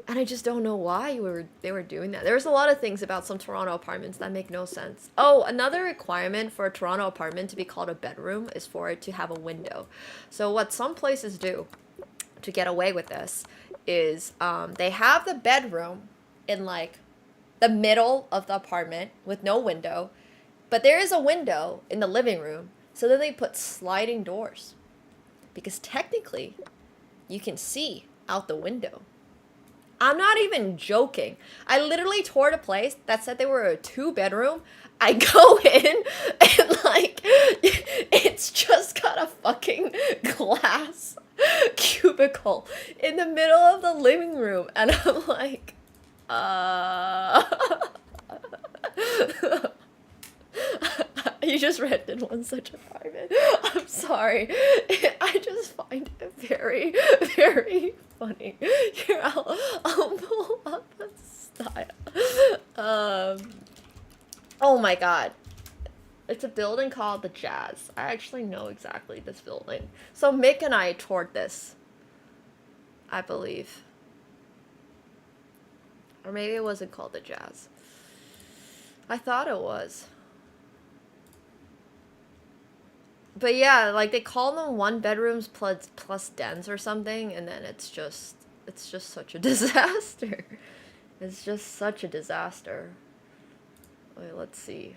And I just don't know why they were doing that. There's a lot of things about some Toronto apartments that make no sense. Oh, another requirement for a Toronto apartment to be called a bedroom is for it to have a window. So what some places do to get away with this is they have the bedroom in like the middle of the apartment with no window, but there is a window in the living room. So then they put sliding doors, because technically you can see out the window. I'm not even joking. I literally toured a place that said they were a 2-bedroom. I go in and like, it's just got a fucking glass cubicle in the middle of the living room. And I'm like, you just rented one such apartment. I'm sorry. I just find it very, very funny. Here, I'll pull up the style. Oh my god. It's a building called the Jazz. I actually know exactly this building. So Mick and I toured this, I believe. Or maybe it wasn't called the Jazz. I thought it was. But yeah, like they call them 1-bedrooms plus dens or something, and then it's just such a disaster. It's just such a disaster. Wait, let's see.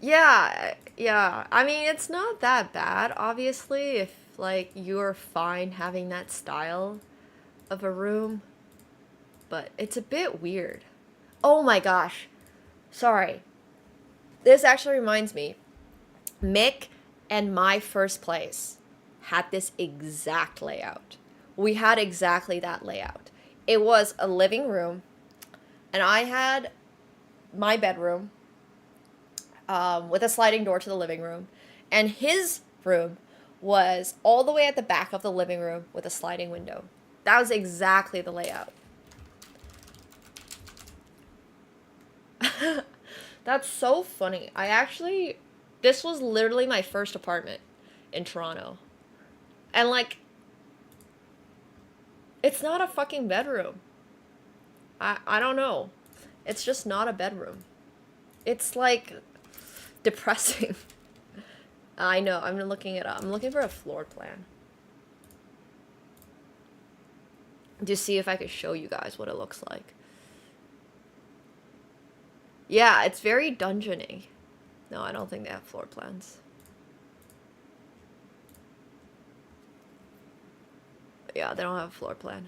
Yeah. I mean, it's not that bad, obviously, if like you're fine having that style of a room, but it's a bit weird. Oh my gosh. Sorry. This actually reminds me. Mick and my first place had this exact layout. We had exactly that layout. It was a living room, and I had my bedroom with a sliding door to the living room, and his room was all the way at the back of the living room with a sliding window. That was exactly the layout. That's so funny. This was literally my first apartment in Toronto. And like, it's not a fucking bedroom. I don't know. It's just not a bedroom. It's like depressing. I know, I'm looking it up. I'm looking for a floor plan. To see if I could show you guys what it looks like. Yeah, it's very dungeon-y. No, I don't think they have floor plans. Yeah, they don't have a floor plan.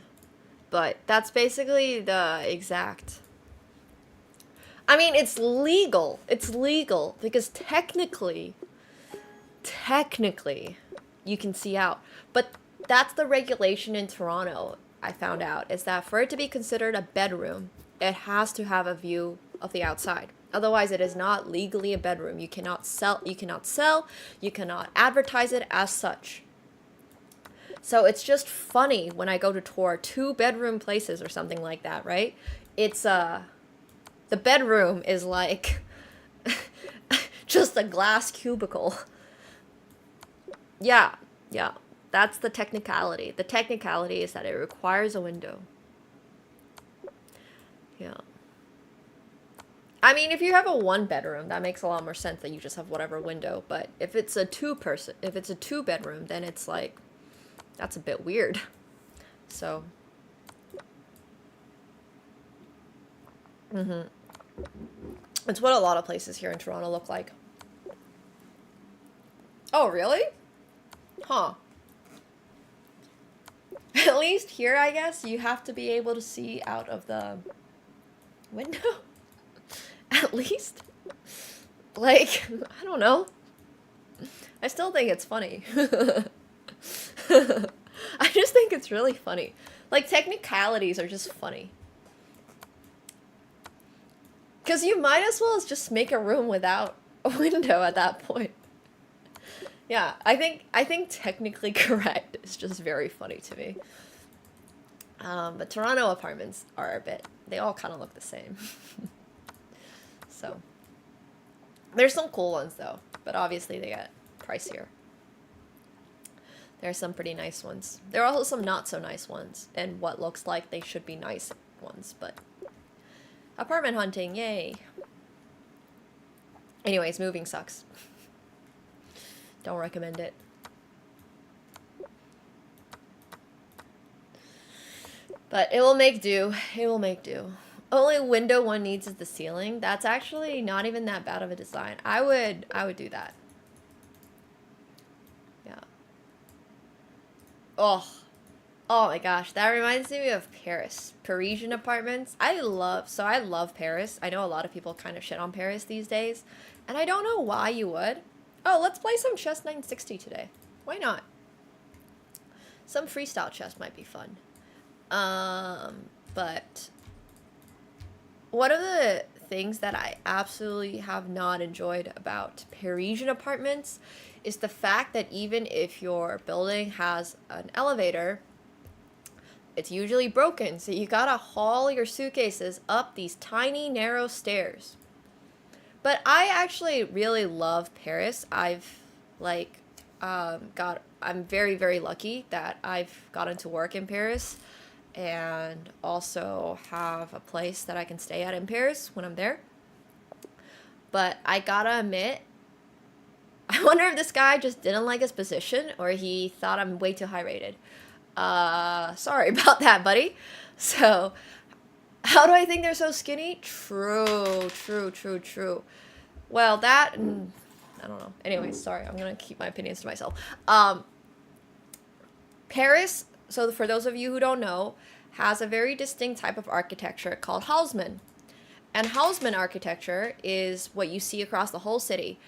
But that's basically the exact... I mean, it's legal. It's legal because technically technically you can see out, but that's the regulation in Toronto. I found out is that for it to be considered a bedroom, it has to have a view of the outside. Otherwise, it is not legally a bedroom. You cannot sell, you cannot advertise it as such. So it's just funny when I go to tour 2-bedroom places or something like that, right? It's the bedroom is like just a glass cubicle. Yeah. That's the technicality. The technicality is that it requires a window. Yeah. I mean, if you have a 1-bedroom, that makes a lot more sense that you just have whatever window. But if it's a 2-bedroom, then it's like, that's a bit weird. So. It's what a lot of places here in Toronto look like. Oh, really? Huh. At least here, I guess, you have to be able to see out of the window. At least. Like, I don't know. I still think it's funny. I just think it's really funny. Like, technicalities are just funny. Because you might as well just make a room without a window at that point. Yeah, I think technically correct is just very funny to me. But Toronto apartments are a bit, they all kind of look the same. So, there's some cool ones though, but obviously they get pricier. There are some pretty nice ones. There are also some not so nice ones, and what looks like they should be nice ones, but apartment hunting, yay. Anyways, moving sucks. Don't recommend it. But it will make do. It will make do. Only window one needs is the ceiling. That's actually not even that bad of a design. I would do that. Yeah. Oh my gosh, that reminds me of Paris. Parisian apartments. I love Paris. I know a lot of people kind of shit on Paris these days, and I don't know why you would. Oh, let's play some chess 960 today. Why not? Some freestyle chess might be fun. But one of the things that I absolutely have not enjoyed about Parisian apartments is the fact that even if your building has an elevator, it's usually broken, so you gotta haul your suitcases up these tiny, narrow stairs. But I actually really love Paris. I'm very, very lucky that I've gotten to work in Paris and also have a place that I can stay at in Paris when I'm there. But I gotta admit, I wonder if this guy just didn't like his position or he thought I'm way too high rated. Sorry about that, buddy. So, how do I think they're so skinny? True. Well, that, I don't know. Anyways, sorry, I'm gonna keep my opinions to myself. Paris, so for those of you who don't know, has a very distinct type of architecture called Haussmann. And Haussmann architecture is what you see across the whole city.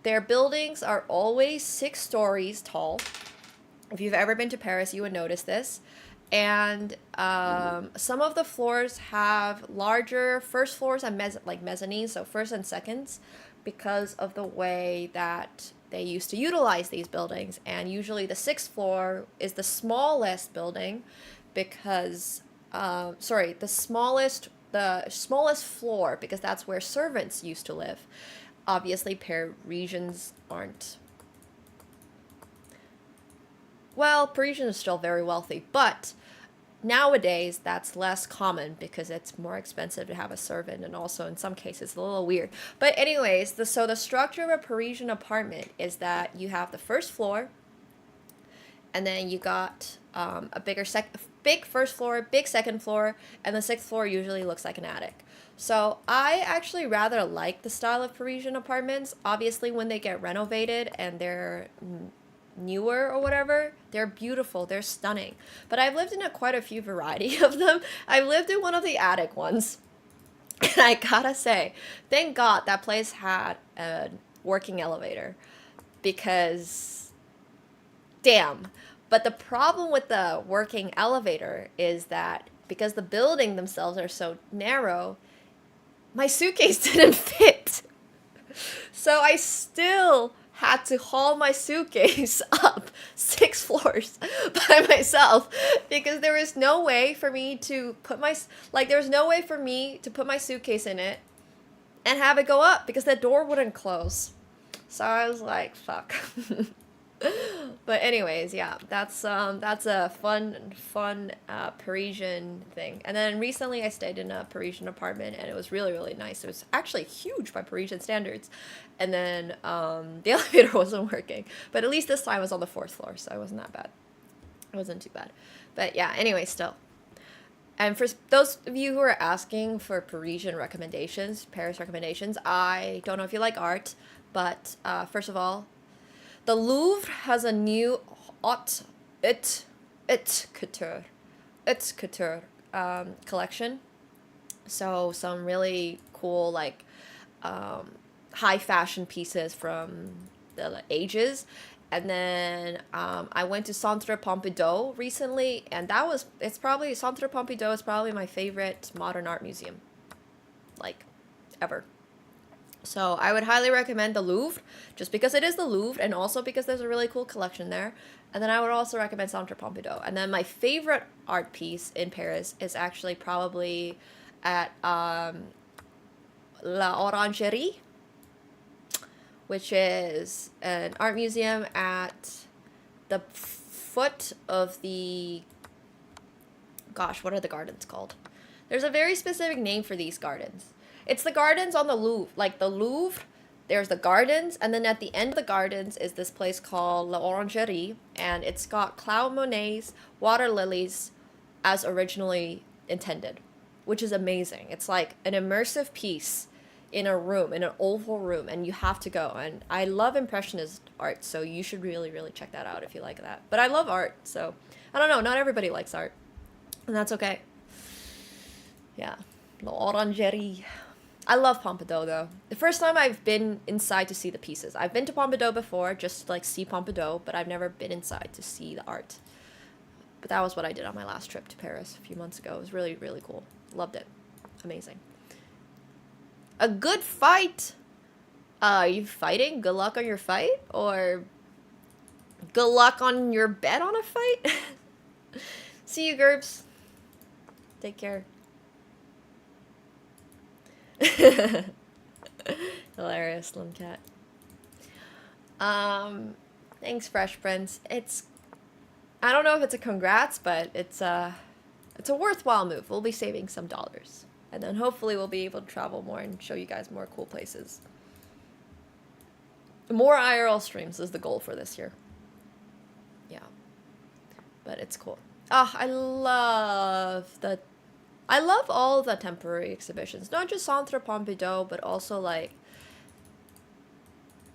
Their buildings are always 6 stories tall. If you've ever been to Paris, you would notice this. And some of the floors have larger first floors and mezzanines, so first and seconds, because of the way that they used to utilize these buildings. And usually the 6th floor is the smallest building because, the smallest floor, because that's where servants used to live. Obviously, Parisians aren't. Well, Parisians are still very wealthy, but nowadays that's less common because it's more expensive to have a servant, and also in some cases a little weird. But anyways, so the structure of a Parisian apartment is that you have the first floor, and then you got a big first floor, big second floor, and the 6th floor usually looks like an attic. So I actually rather like the style of Parisian apartments. Obviously, when they get renovated and they're newer or whatever, they're beautiful, they're stunning. But I've lived in quite a few variety of them. I've lived in one of the attic ones, and I gotta say, thank God that place had a working elevator. because damn. But the problem with the working elevator is that because the building themselves are so narrow, my suitcase didn't fit. So I still had to haul my suitcase up 6 floors by myself because there was no way for me to put my suitcase in it and have it go up because the door wouldn't close. So I was like, fuck. But anyways, yeah, that's a fun Parisian thing. And then recently I stayed in a Parisian apartment and it was really, really nice. It was actually huge by Parisian standards. And then the elevator wasn't working. But at least this time I was on the 4th floor, so it wasn't that bad. It wasn't too bad. But yeah, anyway, still. And for those of you who are asking for Parisian recommendations, Paris recommendations, I don't know if you like art, but first of all, the Louvre has a new haute couture collection. So some really cool, like, high fashion pieces from the ages. And then I went to Centre Pompidou recently, and Centre Pompidou is probably my favorite modern art museum, like, ever. So I would highly recommend the Louvre, just because it is the Louvre, and also because there's a really cool collection there. And then I would also recommend Centre Pompidou. And then my favorite art piece in Paris is actually probably at La Orangerie, which is an art museum at the foot of the... Gosh, what are the gardens called? There's a very specific name for these gardens. It's the gardens on the Louvre. Like the Louvre, there's the gardens, and then at the end of the gardens is this place called La Orangerie, and it's got Claude Monet's water lilies as originally intended, which is amazing. It's like an immersive piece in a room, in an oval room, and you have to go. And I love Impressionist art, so you should really, really check that out if you like that. But I love art, so I don't know, not everybody likes art, and that's okay. Yeah, La Orangerie. I love Pompidou, though. The first time I've been inside to see the pieces. I've been to Pompidou before, just to, like, see Pompidou, but I've never been inside to see the art. But that was what I did on my last trip to Paris a few months ago. It was really, really cool. Loved it. Amazing. A good fight! Are you fighting? Good luck on your fight? Or good luck on your bet on a fight? See you, Gerbs. Take care. Hilarious, Slim Cat. Thanks, Fresh Prince. I don't know if it's a congrats, but it's a worthwhile move. We'll be saving some dollars, and then hopefully we'll be able to travel more and show you guys more cool places. More IRL streams is the goal for this year. Yeah, but it's cool. I love all the temporary exhibitions, not just Centre Pompidou, but also, like,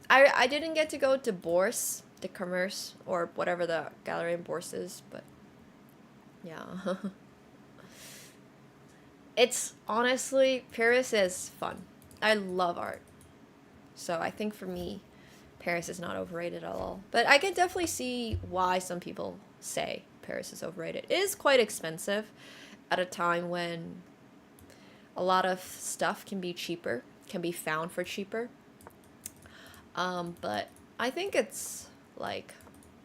I didn't get to go to Bourse, the Commerce, or whatever the gallery in Bourse is, but yeah. It's honestly, Paris is fun. I love art. So I think for me, Paris is not overrated at all. But I can definitely see why some people say Paris is overrated. It is quite expensive at a time when a lot of stuff can be cheaper, can be found for cheaper. But I think it's, like,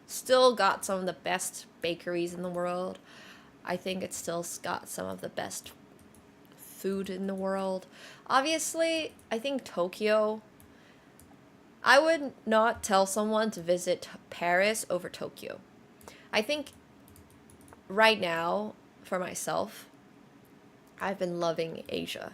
still got some of the best bakeries in the world. I think it's still got some of the best food in the world. Obviously, I think Tokyo... I would not tell someone to visit Paris over Tokyo. I think right now, for myself, I've been loving Asia.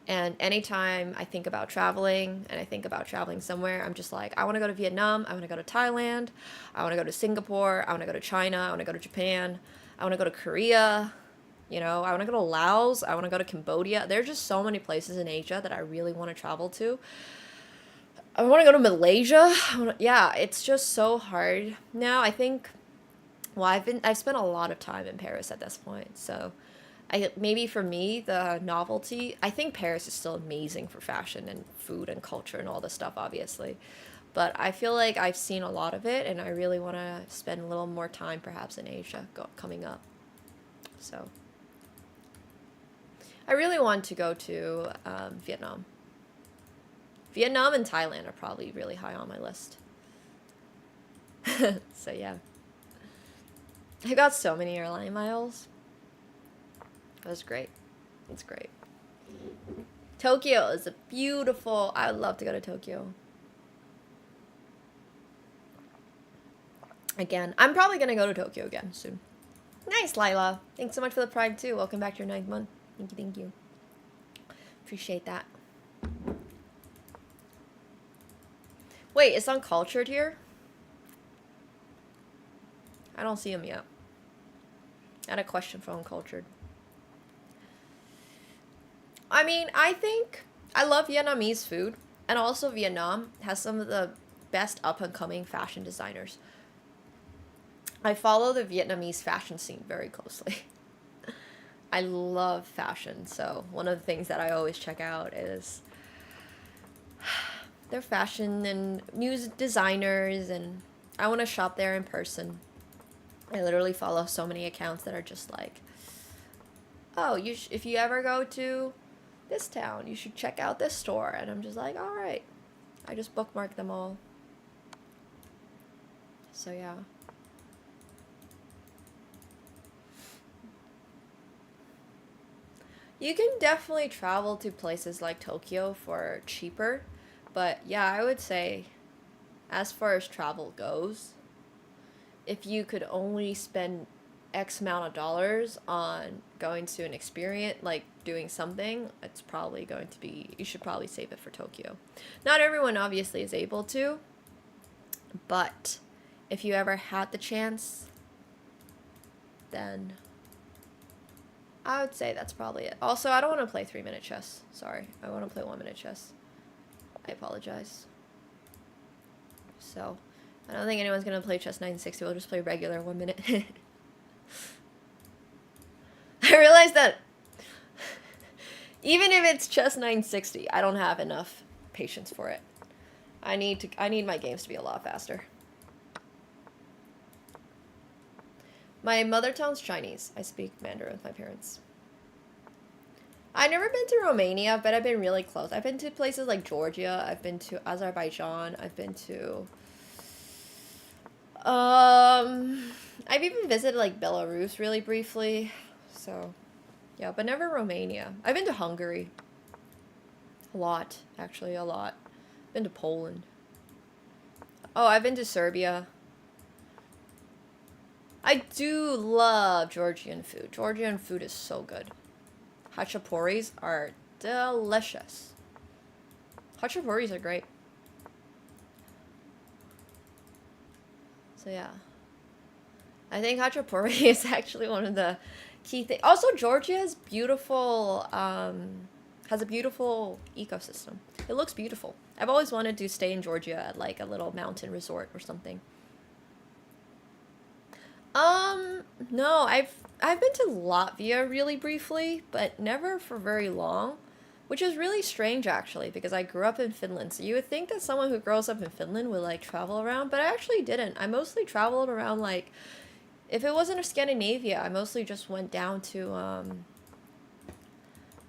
And anytime I think about traveling, and I think about traveling somewhere, I'm just like, I want to go to Vietnam, I want to go to Thailand, I want to go to Singapore, I want to go to China, I want to go to Japan, I want to go to Korea, you know, I want to go to Laos, I want to go to Cambodia. There are just so many places in Asia that I really want to travel to. I want to go to Malaysia. Yeah, it's just so hard now. I think, well, I've spent a lot of time in Paris at this point, so maybe for me, the novelty, I think Paris is still amazing for fashion and food and culture and all this stuff, obviously, But I feel like I've seen a lot of it, and I really want to spend a little more time perhaps in Asia coming up. So I really want to go to Vietnam. Vietnam and Thailand are probably really high on my list. So yeah. I got so many airline miles. It was great. It's great. Tokyo is a beautiful... I would love to go to Tokyo. Again, I'm probably gonna go to Tokyo again soon. Nice, Lila. Thanks so much for the Prime too. Welcome back to your 9th month. Thank you, thank you. Appreciate that. Wait, is Uncultured here? I don't see him yet. I had a question for Uncultured. I mean, I think I love Vietnamese food, and also Vietnam has some of the best up-and-coming fashion designers. I follow the Vietnamese fashion scene very closely. I love fashion, so one of the things that I always check out is their fashion and music designers, and I want to shop there in person. I literally follow so many accounts that are just like, oh, if you ever go to this town, you should check out this store. And I'm just like, all right. I just bookmark them all. So yeah. You can definitely travel to places like Tokyo for cheaper, but yeah, I would say as far as travel goes, if you could only spend X amount of dollars on going to an experience, like doing something, it's probably going to be, you should probably save it for Tokyo. Not everyone obviously is able to, but if you ever had the chance, then I would say that's probably it. Also, I don't want to play 3-minute chess. Sorry. I want to play 1-minute chess. I apologize. So, I don't think anyone's going to play chess 960. We'll just play regular 1 minute. I realized that even if it's chess 960, I don't have enough patience for it. I need my games to be a lot faster. My mother tongue's Chinese. I speak Mandarin with my parents. I've never been to Romania, but I've been really close. I've been to places like Georgia. I've been to Azerbaijan. I've been to... I've even visited like Belarus really briefly. So, yeah, but never Romania. I've been to Hungary. A lot, actually, a lot. Been to Poland. Oh, I've been to Serbia. I do love Georgian food. Georgian food is so good. Hachaporis are delicious. Hachaporis are great. So yeah. I think hachapuri is actually one of the key things. Also, Georgia is beautiful, has a beautiful ecosystem. It looks beautiful. I've always wanted to stay in Georgia at like a little mountain resort or something. No, I've been to Latvia really briefly, but never for very long, which is really strange actually, because I grew up in Finland. So you would think that someone who grows up in Finland would like travel around, but I actually didn't. I mostly traveled around like, if it wasn't Scandinavia, I mostly just went down to,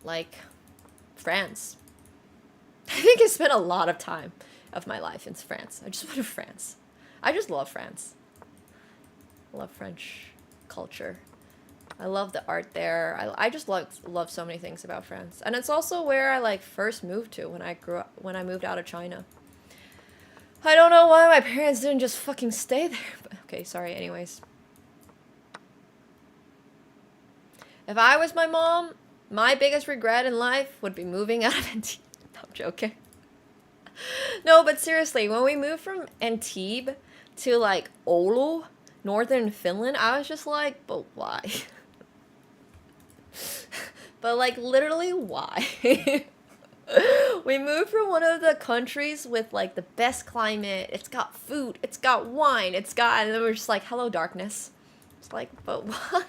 like, France. I think I spent a lot of time of my life in France. I just went to France. I just love France. I love French culture. I love the art there. I just love so many things about France. And it's also where I like first moved to when I moved out of China. I don't know why my parents didn't just fucking stay there. But okay, sorry, anyways. If I was my mom, my biggest regret in life would be moving out of Antibes. No, I'm joking. No, but seriously, when we moved from Antibes to like Oulu, northern Finland, I was just like, but why? But like literally why? We moved from one of the countries with like the best climate. It's got food, it's got wine, and then we're just like, hello darkness. It's like, but why?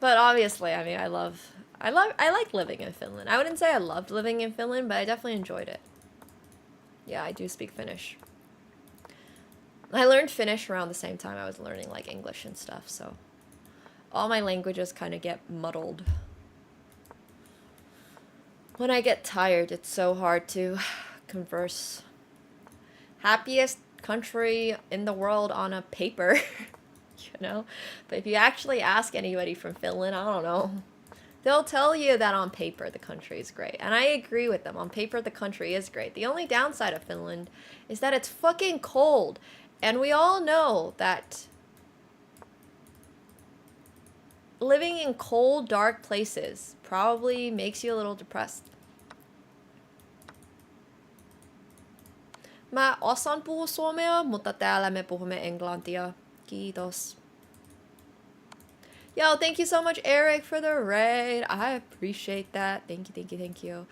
But obviously, I mean, I like living in Finland. I wouldn't say I loved living in Finland, but I definitely enjoyed it. Yeah, I do speak Finnish. I learned Finnish around the same time I was learning like English and stuff, so all my languages kind of get muddled. When I get tired, it's so hard to converse. Happiest country in the world on a paper, you know? But if you actually ask anybody from Finland, I don't know. They'll tell you that on paper the country is great. And I agree with them. On paper the country is great. The only downside of Finland is that it's fucking cold. And we all know that living in cold, dark places probably makes you a little depressed. Mä osaan puhua suomea, mutta täällä me puhumme englantia. Kiitos. Yo, thank you so much, Eric, for the raid. I appreciate that. Thank you, thank you, thank you.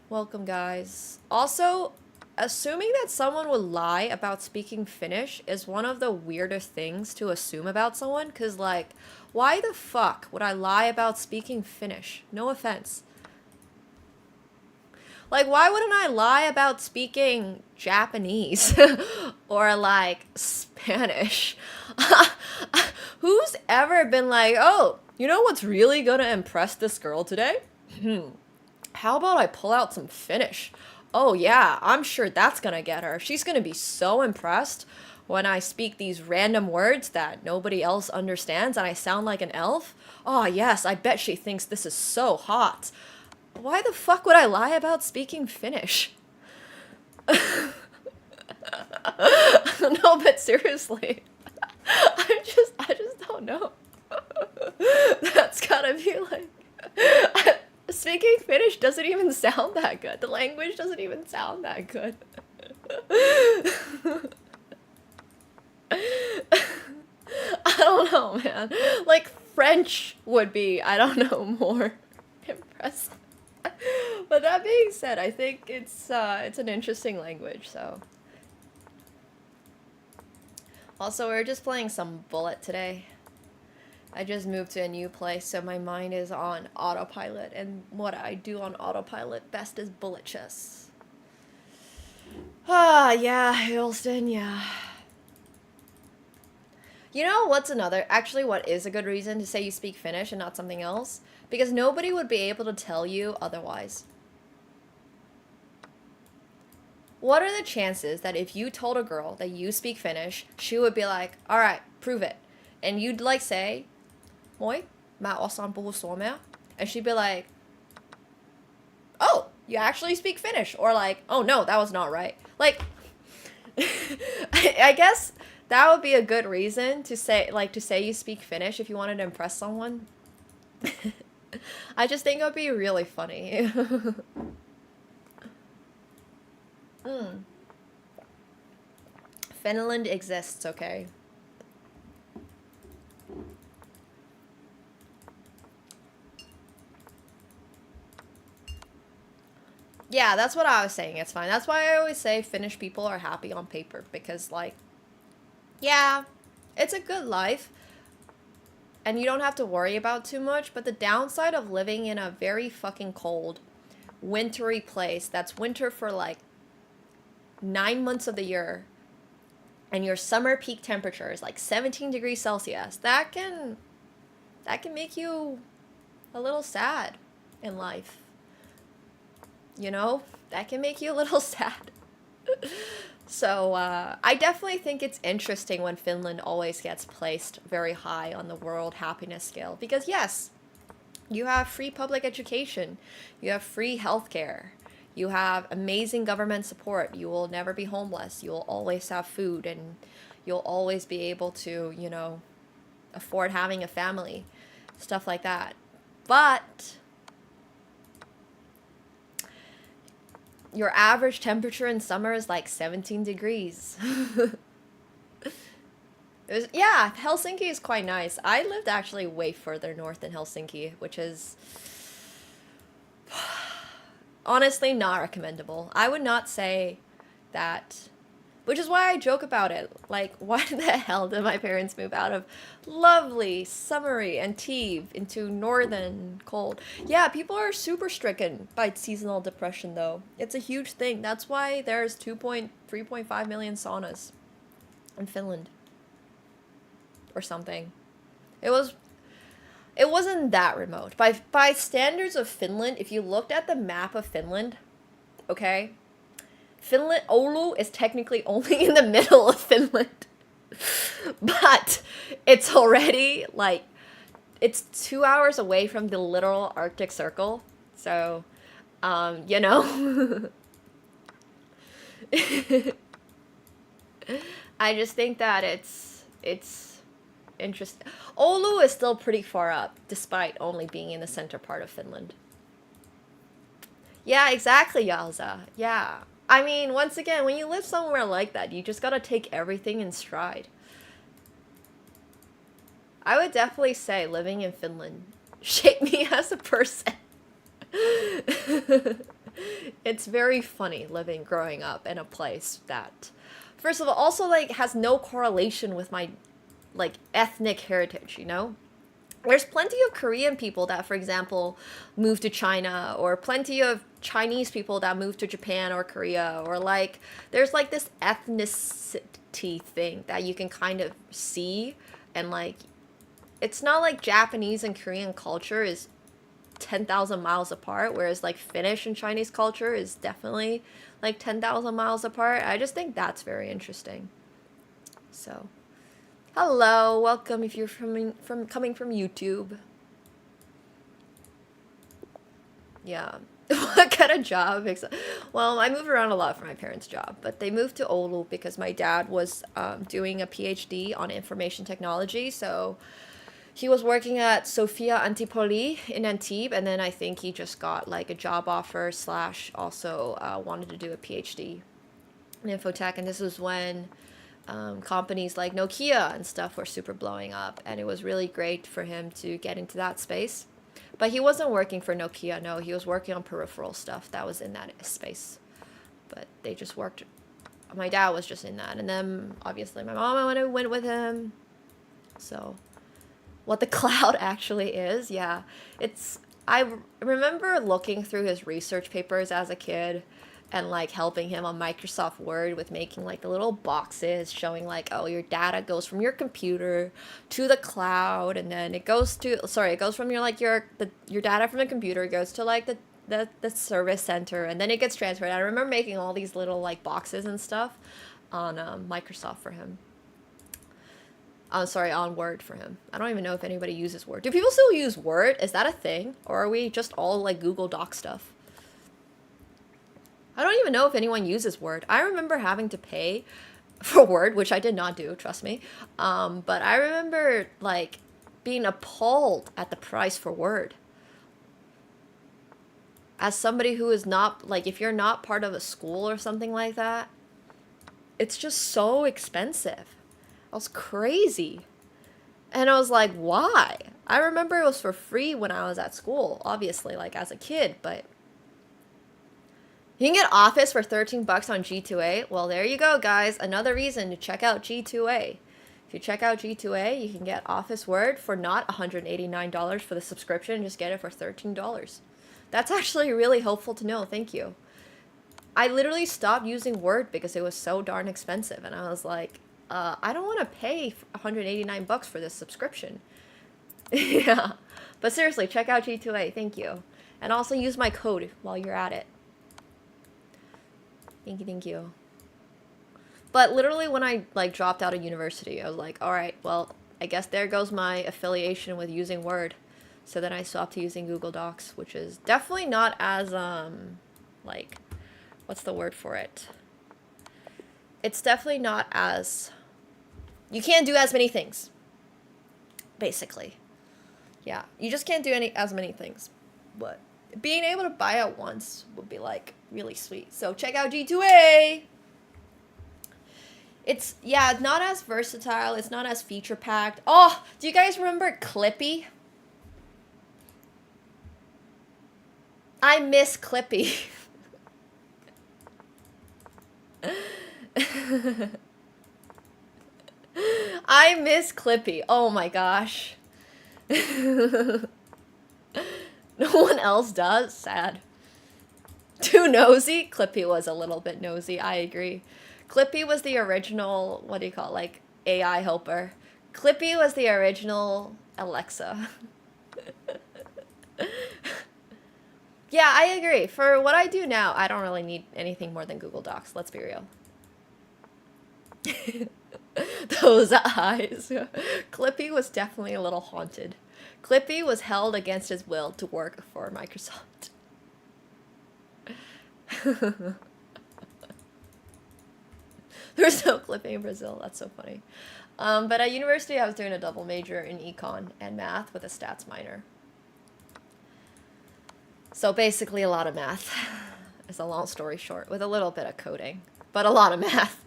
Welcome, guys. Also, assuming that someone would lie about speaking Finnish is one of the weirdest things to assume about someone, because, like, why the fuck would I lie about speaking Finnish? No offense. Like, why wouldn't I lie about speaking Japanese or, like, Spanish? Who's ever been like, oh, you know what's really gonna impress this girl today? How about I pull out some Finnish? Oh, yeah, I'm sure that's gonna get her. She's gonna be so impressed when I speak these random words that nobody else understands and I sound like an elf. Oh, yes, I bet she thinks this is so hot. Why the fuck would I lie about speaking Finnish? No, but seriously. I just don't know. That's gotta be like... Speaking Finnish doesn't even sound that good. The language doesn't even sound that good. I don't know, man. Like, French would be, I don't know, more impressive. But that being said, I think it's an interesting language, so. Also, we're just playing some Bullet today. I just moved to a new place, so my mind is on autopilot, and what I do on autopilot best is bullet chess. Ah, yeah, Hailston, yeah. You know what's another, actually what is a good reason to say you speak Finnish and not something else? Because nobody would be able to tell you otherwise. What are the chances that if you told a girl that you speak Finnish, she would be like, alright, prove it. And you'd like say, moi, mä osaan puhua suomea. And she'd be like, oh, you actually speak Finnish. Or like, oh no, that was not right. Like, I guess that would be a good reason to say, you speak Finnish if you wanted to impress someone. I just think it would be really funny. Finland exists, okay? Yeah, that's what I was saying. It's fine. That's why I always say Finnish people are happy on paper. Because, like, yeah, it's a good life. And you don't have to worry about too much. But the downside of living in a very fucking cold, wintry place that's winter for, like, 9 months of the year. And your summer peak temperature is, like, 17 degrees Celsius. That can make you a little sad in life. You know, that can make you a little sad. So, I definitely think it's interesting when Finland always gets placed very high on the world happiness scale. Because, yes, you have free public education. You have free healthcare. You have amazing government support. You will never be homeless. You will always have food. And you'll always be able to, you know, afford having a family. Stuff like that. But your average temperature in summer is like 17 degrees. Yeah, Helsinki is quite nice. I lived actually way further north than Helsinki, which is honestly not recommendable. I would not say that Which is why I joke about it. Like, why the hell did my parents move out of lovely, summery Antibes into northern cold? Yeah, people are super stricken by seasonal depression, though. It's a huge thing. That's why there's 3.5 million saunas in Finland. Or something. It wasn't that remote. By standards of Finland, if you looked at the map of Finland, okay? Oulu is technically only in the middle of Finland. But it's already, like, it's 2 hours away from the literal Arctic Circle. So, you know. I just think that it's interesting. Oulu is still pretty far up, despite only being in the center part of Finland. Yeah, exactly, Yalza. Yeah. I mean, once again, when you live somewhere like that, you just gotta take everything in stride. I would definitely say living in Finland shaped me as a person. It's very funny growing up in a place that, first of all, also, like, has no correlation with my, like, ethnic heritage, you know? There's plenty of Korean people that, for example, move to China, or plenty of Chinese people that move to Japan or Korea, or, like, there's, like, this ethnicity thing that you can kind of see, and, like, it's not like Japanese and Korean culture is 10,000 miles apart, whereas, like, Finnish and Chinese culture is definitely, like, 10,000 miles apart. I just think that's very interesting. So... hello, welcome if you're coming from YouTube. Yeah. What kind of job? Well, I moved around a lot for my parents' job, but they moved to Oulu because my dad was doing a PhD on information technology, so he was working at Sophia Antipoli in Antibes, and then I think he just got like a job offer / also wanted to do a PhD in infotech, and this was when companies like Nokia and stuff were super blowing up, and it was really great for him to get into that space. But he wasn't working for Nokia, no, he was working on peripheral stuff that was in that space. But they just worked, my dad was just in that, and then obviously my mom went with him. So, what the cloud actually is, yeah. I remember looking through his research papers as a kid, and like helping him on Microsoft Word with making like the little boxes showing like, oh, your data goes from your computer to the cloud, and then it goes from your data from the computer goes to like the service center, and then it gets transferred. I remember making all these little like boxes and stuff on Microsoft for him. On Word for him. I don't even know if anybody uses Word. Do people still use Word? Is that a thing? Or are we just all like Google Doc stuff? I don't even know if anyone uses Word. I remember having to pay for Word, which I did not do, trust me. But I remember, like, being appalled at the price for Word. As somebody who is not, like, if you're not part of a school or something like that, it's just so expensive. I was crazy. And I was like, why? I remember it was for free when I was at school, obviously, like, as a kid, but... you can get Office for $13 on G2A. Well, there you go, guys. Another reason to check out G2A. If you check out G2A, you can get Office Word for not $189 for the subscription. Just get it for $13. That's actually really helpful to know. Thank you. I literally stopped using Word because it was so darn expensive. And I was like, I don't want to pay $189 for this subscription. Yeah. But seriously, check out G2A. Thank you. And also use my code while you're at it. Thank you. But literally when I like dropped out of university, I was like, all right, well, I guess there goes my affiliation with using Word. So then I stopped using Google Docs, which is definitely not as, like, what's the word for it? It's definitely not as, you can't do as many things, basically. Yeah, you just can't do as many things, but being able to buy it once would be, like, really sweet. So check out G2A! It's, yeah, not as versatile. It's not as feature-packed. Oh, do you guys remember Clippy? I miss Clippy. I miss Clippy. Oh my gosh. No one else does? Sad. Too nosy? Clippy was a little bit nosy, I agree. Clippy was the original, what do you call it, like, AI helper. Clippy was the original Alexa. Yeah, I agree. For what I do now, I don't really need anything more than Google Docs, let's be real. Those eyes. Clippy was definitely a little haunted. Clippy was held against his will to work for Microsoft. There's no Clippy in Brazil. That's so funny. But at university, I was doing a double major in econ and math with a stats minor. So basically a lot of math. It's a long story short, with a little bit of coding, but a lot of math.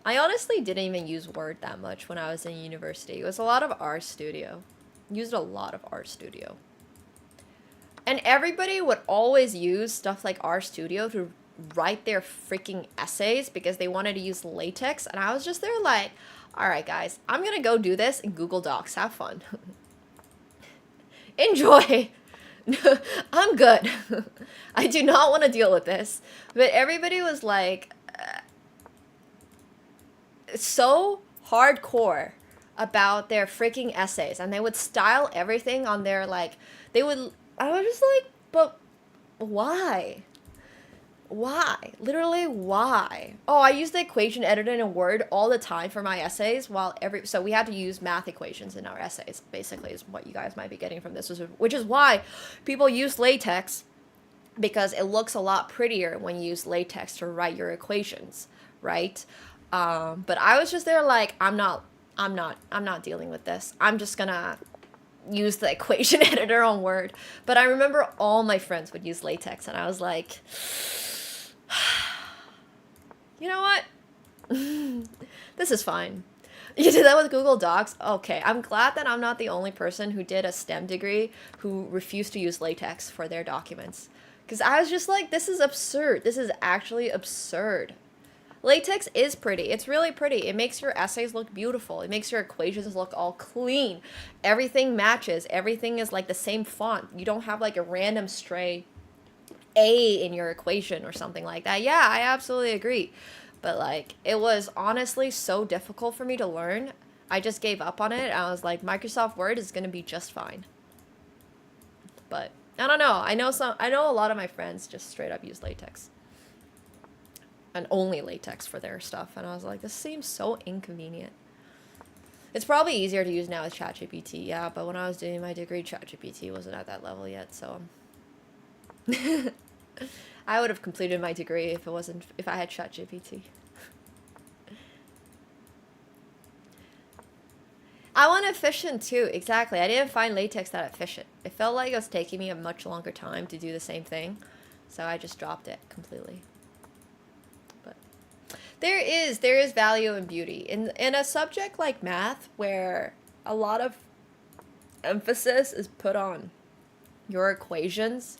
I honestly didn't even use Word that much when I was in university. It was a lot of RStudio. Used a lot of RStudio. And everybody would always use stuff like RStudio to write their freaking essays because they wanted to use LaTeX. And I was just there like, all right, guys, I'm going to go do this in Google Docs. Have fun. Enjoy. I'm good. I do not want to deal with this. But everybody was like so hardcore about their freaking essays. And they would style everything on their like, I was just like, but why? Why? Literally, why? Oh, I use the equation editor in Word all the time for my essays so we had to use math equations in our essays, basically, is what you guys might be getting from this, which is why people use LaTeX, because it looks a lot prettier when you use LaTeX to write your equations, right? But I was just there like, I'm not dealing with this. I'm just gonna use the equation editor on Word. But I remember all my friends would use LaTeX, and I was like, you know what? This is fine. You did that with Google Docs? Okay, I'm glad that I'm not the only person who did a STEM degree who refused to use LaTeX for their documents. Because I was just like, this is absurd. This is actually absurd. LaTeX is pretty. It's really pretty. It makes your essays look beautiful. It makes your equations look all clean. Everything matches. Everything is like the same font. You don't have like a random stray A in your equation or something like that. Yeah, I absolutely agree. But like, it was honestly so difficult for me to learn. I just gave up on it. I was like, Microsoft Word is going to be just fine. But I don't know. I know a lot of my friends just straight up use LaTeX. And only LaTeX for their stuff. And I was like, this seems so inconvenient. It's probably easier to use now with ChatGPT, yeah, but when I was doing my degree, ChatGPT wasn't at that level yet, so I would have completed my degree if I had ChatGPT. I want efficient too, exactly. I didn't find LaTeX that efficient. It felt like it was taking me a much longer time to do the same thing, so I just dropped it completely. There is value and beauty in a subject like math where a lot of emphasis is put on your equations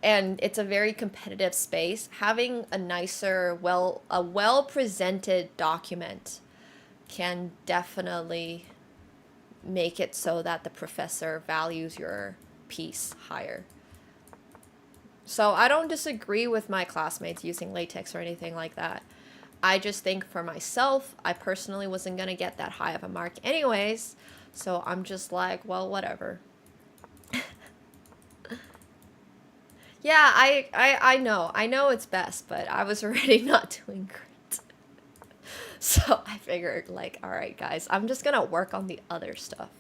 and it's a very competitive space. Having a nicer, well-presented document can definitely make it so that the professor values your piece higher. So I don't disagree with my classmates using LaTeX or anything like that. I just think for myself, I personally wasn't going to get that high of a mark anyways. So I'm just like, well, whatever. Yeah, I know it's best, but I was already not doing great. So I figured like, all right, guys, I'm just going to work on the other stuff.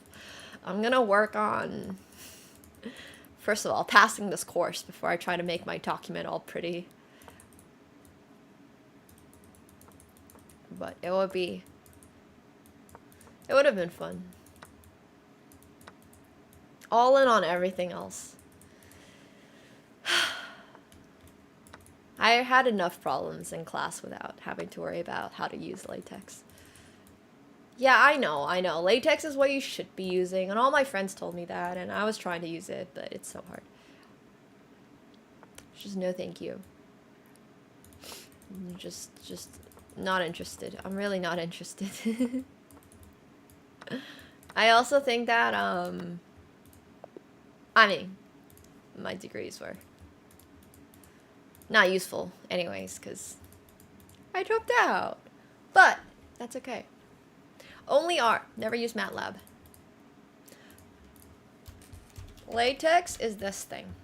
I'm going to work on, first of all, passing this course before I try to make my document all pretty. But it would have been fun. All in on everything else. I had enough problems in class without having to worry about how to use LaTeX. Yeah, I know. LaTeX is what you should be using, and all my friends told me that, and I was trying to use it, but it's so hard. Just no thank you. Just not interested. I'm really not interested. I also think that, I mean, my degrees were not useful anyways, because I dropped out. But that's okay. Only art. Never use MATLAB. LaTeX is this thing.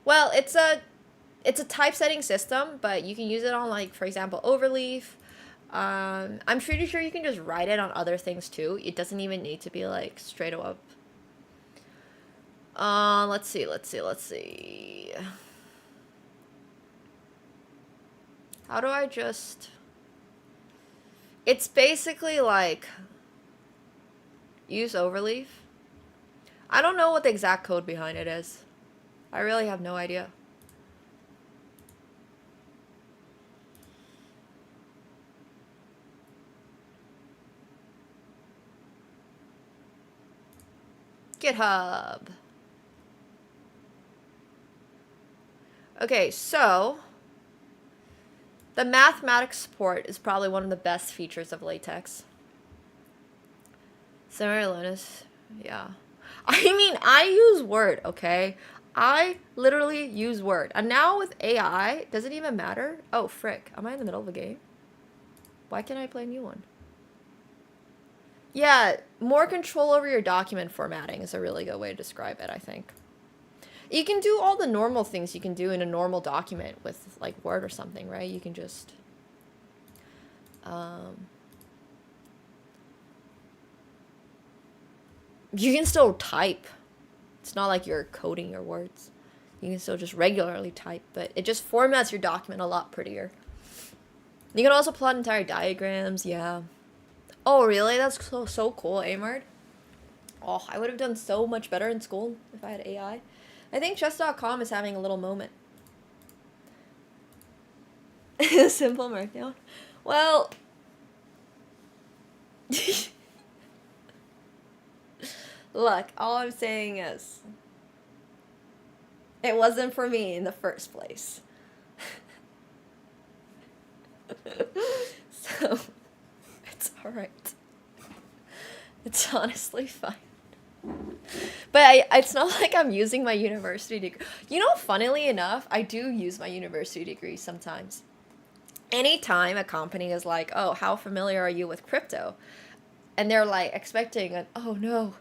Well, it's a typesetting system, but you can use it on, like, for example, Overleaf. I'm pretty sure you can just write it on other things too. It doesn't even need to be like straight up. Let's see. How do I just... It's basically like use Overleaf. I don't know what the exact code behind it is. I really have no idea. GitHub. Okay, so the mathematics support is probably one of the best features of LaTeX. Semi-Linus, yeah. I mean, I use Word, okay? I literally use Word. And now with AI, does it even matter? Oh, frick. Am I in the middle of a game? Why can't I play a new one? Yeah, more control over your document formatting is a really good way to describe it, I think. You can do all the normal things you can do in a normal document with, like, Word or something, right? You can just... You can still type. It's not like you're coding your words. You can still just regularly type, but it just formats your document a lot prettier. You can also plot entire diagrams, yeah. Oh, really? That's so cool, Amard. Oh, I would have done so much better in school if I had AI. I think chess.com is having a little moment. Simple markdown. Well... Look, all I'm saying is... It wasn't for me in the first place. So... It's alright. It's honestly fine. But it's not like I'm using my university degree. You know, funnily enough, I do use my university degree sometimes. Anytime a company is like, oh, how familiar are you with crypto? And they're like expecting an, oh no,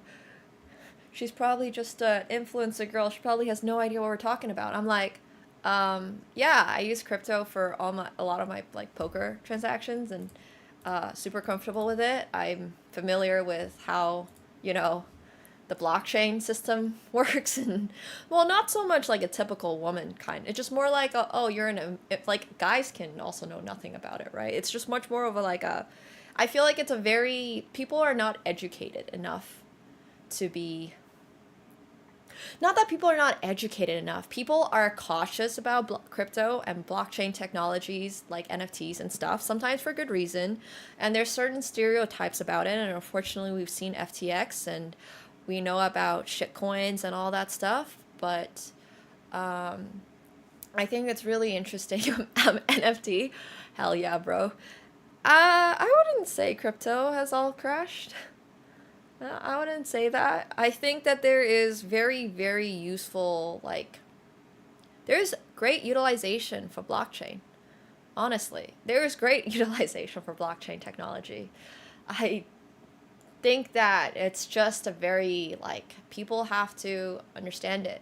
she's probably just an influencer girl. She probably has no idea what we're talking about. I'm like, yeah, I use crypto for a lot of my like poker transactions and super comfortable with it. I'm familiar with how, you know, the blockchain system works, and well, not so much like a typical woman kind. It's just more like oh, you're like guys can also know nothing about it, right? It's just much more of a like a, I feel like it's a very, people are not educated enough to be, not that people are not educated enough. People are cautious about crypto and blockchain technologies like NFTs and stuff, sometimes for good reason. And there's certain stereotypes about it. And unfortunately, we've seen FTX and we know about shitcoins and all that stuff. But I think it's really interesting. NFT, hell yeah, bro. I wouldn't say crypto has all crashed. I wouldn't say that. I think that there is very, very useful, like, there's great utilization for blockchain. Honestly, there is great utilization for blockchain technology. I think that it's just a very, like, people have to understand it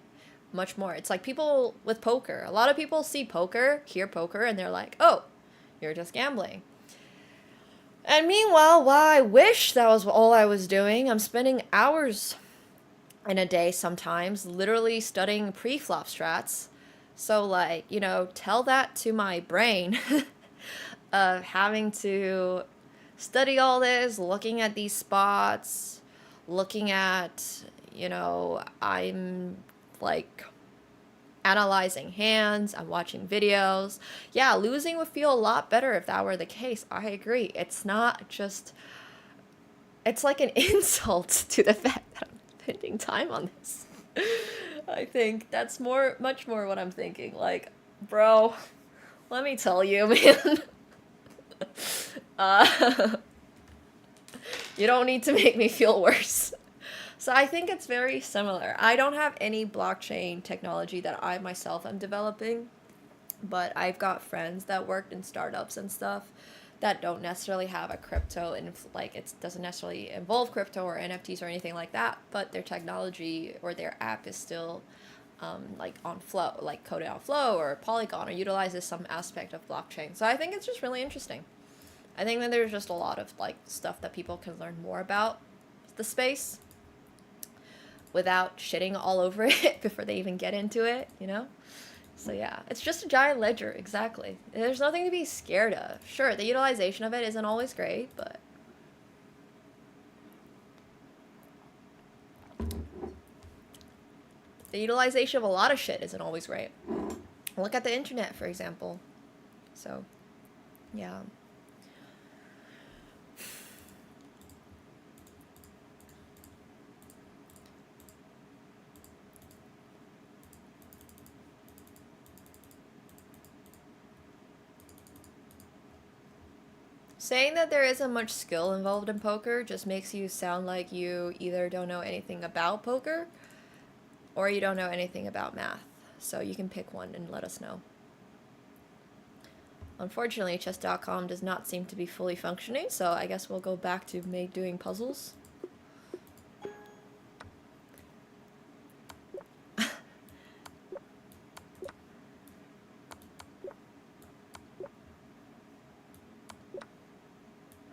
much more. It's like people with poker. A lot of people see poker, hear poker, and they're like, oh, you're just gambling. And meanwhile, while I wish that was all I was doing, I'm spending hours in a day sometimes literally studying pre-flop strats. So, like, you know, tell that to my brain of having to study all this, looking at these spots, looking at, you know, I'm like analyzing hands, I'm watching videos. Yeah, losing would feel a lot better if that were the case. I agree. It's not just, it's like an insult to the fact that I'm spending time on this. I think that's much more what I'm thinking. Like, bro, let me tell you, man. You don't need to make me feel worse. So I think it's very similar. I don't have any blockchain technology that I myself am developing, but I've got friends that worked in startups and stuff that don't necessarily have a crypto, and like it doesn't necessarily involve crypto or NFTs or anything like that, but their technology or their app is still like on Flow, like coded on Flow or Polygon, or utilizes some aspect of blockchain. So I think it's just really interesting. I think that there's just a lot of like stuff that people can learn more about the space without shitting all over it before they even get into it, you know? So yeah, it's just a giant ledger, exactly. There's nothing to be scared of. Sure, the utilization of it isn't always great, but... the utilization of a lot of shit isn't always great. Look at the internet, for example. So, yeah. Saying that there isn't much skill involved in poker just makes you sound like you either don't know anything about poker or you don't know anything about math. So you can pick one and let us know. Unfortunately, chess.com does not seem to be fully functioning, so I guess we'll go back to doing puzzles.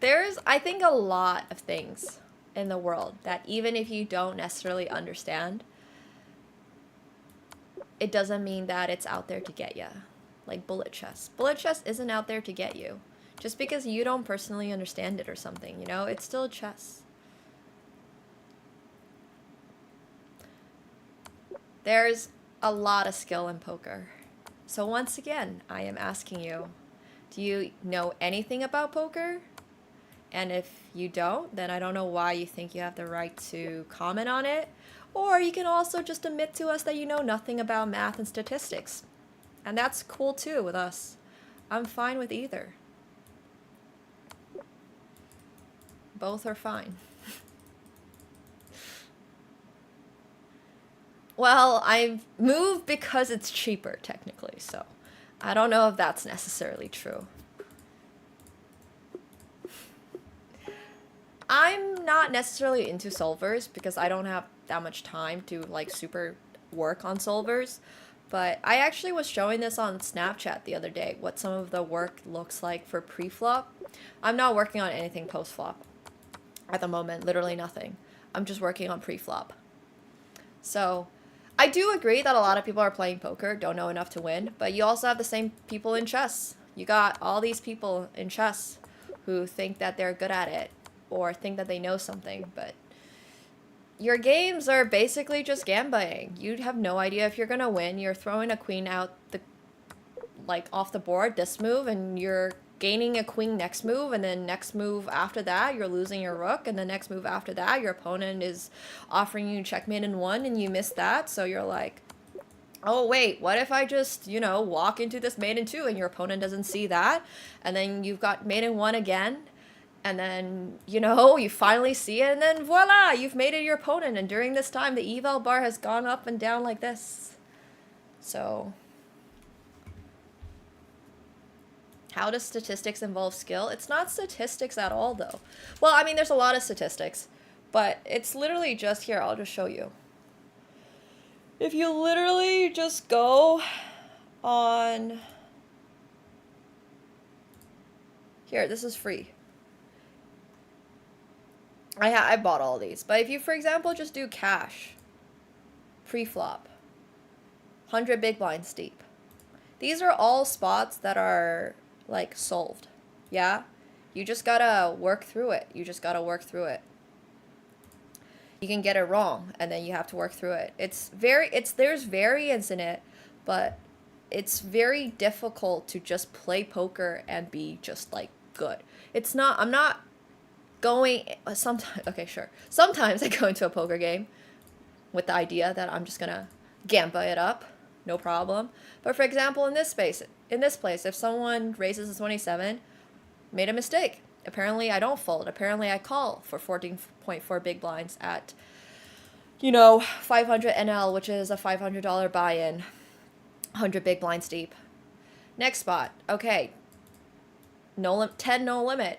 There's, I think, a lot of things in the world that even if you don't necessarily understand, it doesn't mean that it's out there to get you. Like bullet chess. Bullet chess isn't out there to get you. Just because you don't personally understand it or something, you know? It's still chess. There's a lot of skill in poker. So once again, I am asking you, do you know anything about poker? And if you don't, then I don't know why you think you have the right to comment on it. Or you can also just admit to us that you know nothing about math and statistics. And that's cool too with us. I'm fine with either. Both are fine. Well, I've moved because it's cheaper, technically, so I don't know if that's necessarily true. I'm not necessarily into solvers because I don't have that much time to like super work on solvers, but I actually was showing this on Snapchat the other day, what some of the work looks like for pre-flop. I'm not working on anything post-flop at the moment, literally nothing. I'm just working on pre-flop. So I do agree that a lot of people are playing poker, don't know enough to win, but you also have the same people in chess. You got all these people in chess who think that they're good at it, or think that they know something, but your games are basically just gambling. You have no idea if you're gonna win. You're throwing a queen out the, like, off the board this move, and you're gaining a queen next move, and then next move after that, you're losing your rook, and the next move after that, your opponent is offering you checkmate in one, and you miss that, so you're like, oh wait, what if I just, you know, walk into this mate in two, and your opponent doesn't see that, and then you've got mate in one again, and then, you know, you finally see it, and then voila, you've mated your opponent. And during this time, the eval bar has gone up and down like this. So, how does statistics involve skill? It's not statistics at all, though. Well, I mean, there's a lot of statistics, but it's literally just here. I'll just show you. If you literally just go on... Here, this is free. I bought all these, but if you, for example, just do cash, pre-flop, 100 big blind steep, these are all spots that are, like, solved, yeah? You just gotta work through it. You just gotta work through it. You can get it wrong, and then you have to work through it. There's variance in it, but it's very difficult to just play poker and be just, like, good. It's not, I'm not going, sometimes, okay, sure. Sometimes I go into a poker game with the idea that I'm just gonna gamba it up, no problem. But for example, in this place, if someone raises a 27, made a mistake. Apparently I don't fold. Apparently I call for 14.4 big blinds at, 500 NL, which is a $500 buy-in, 100 big blinds deep. Next spot, okay, 10 no limit,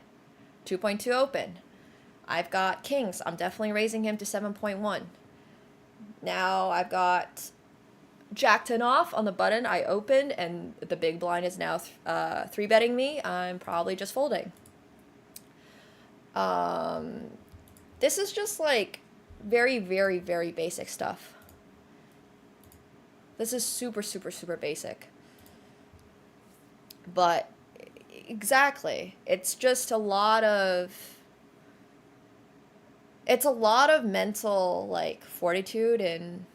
2.2 open. I've got kings. I'm definitely raising him to 7.1. Now I've got Jack 10 off on the button. I opened and the big blind is now 3-betting me. I'm probably just folding. This is just like very, very, very basic stuff. This is super, super, super basic. But exactly, it's just a lot of mental like fortitude and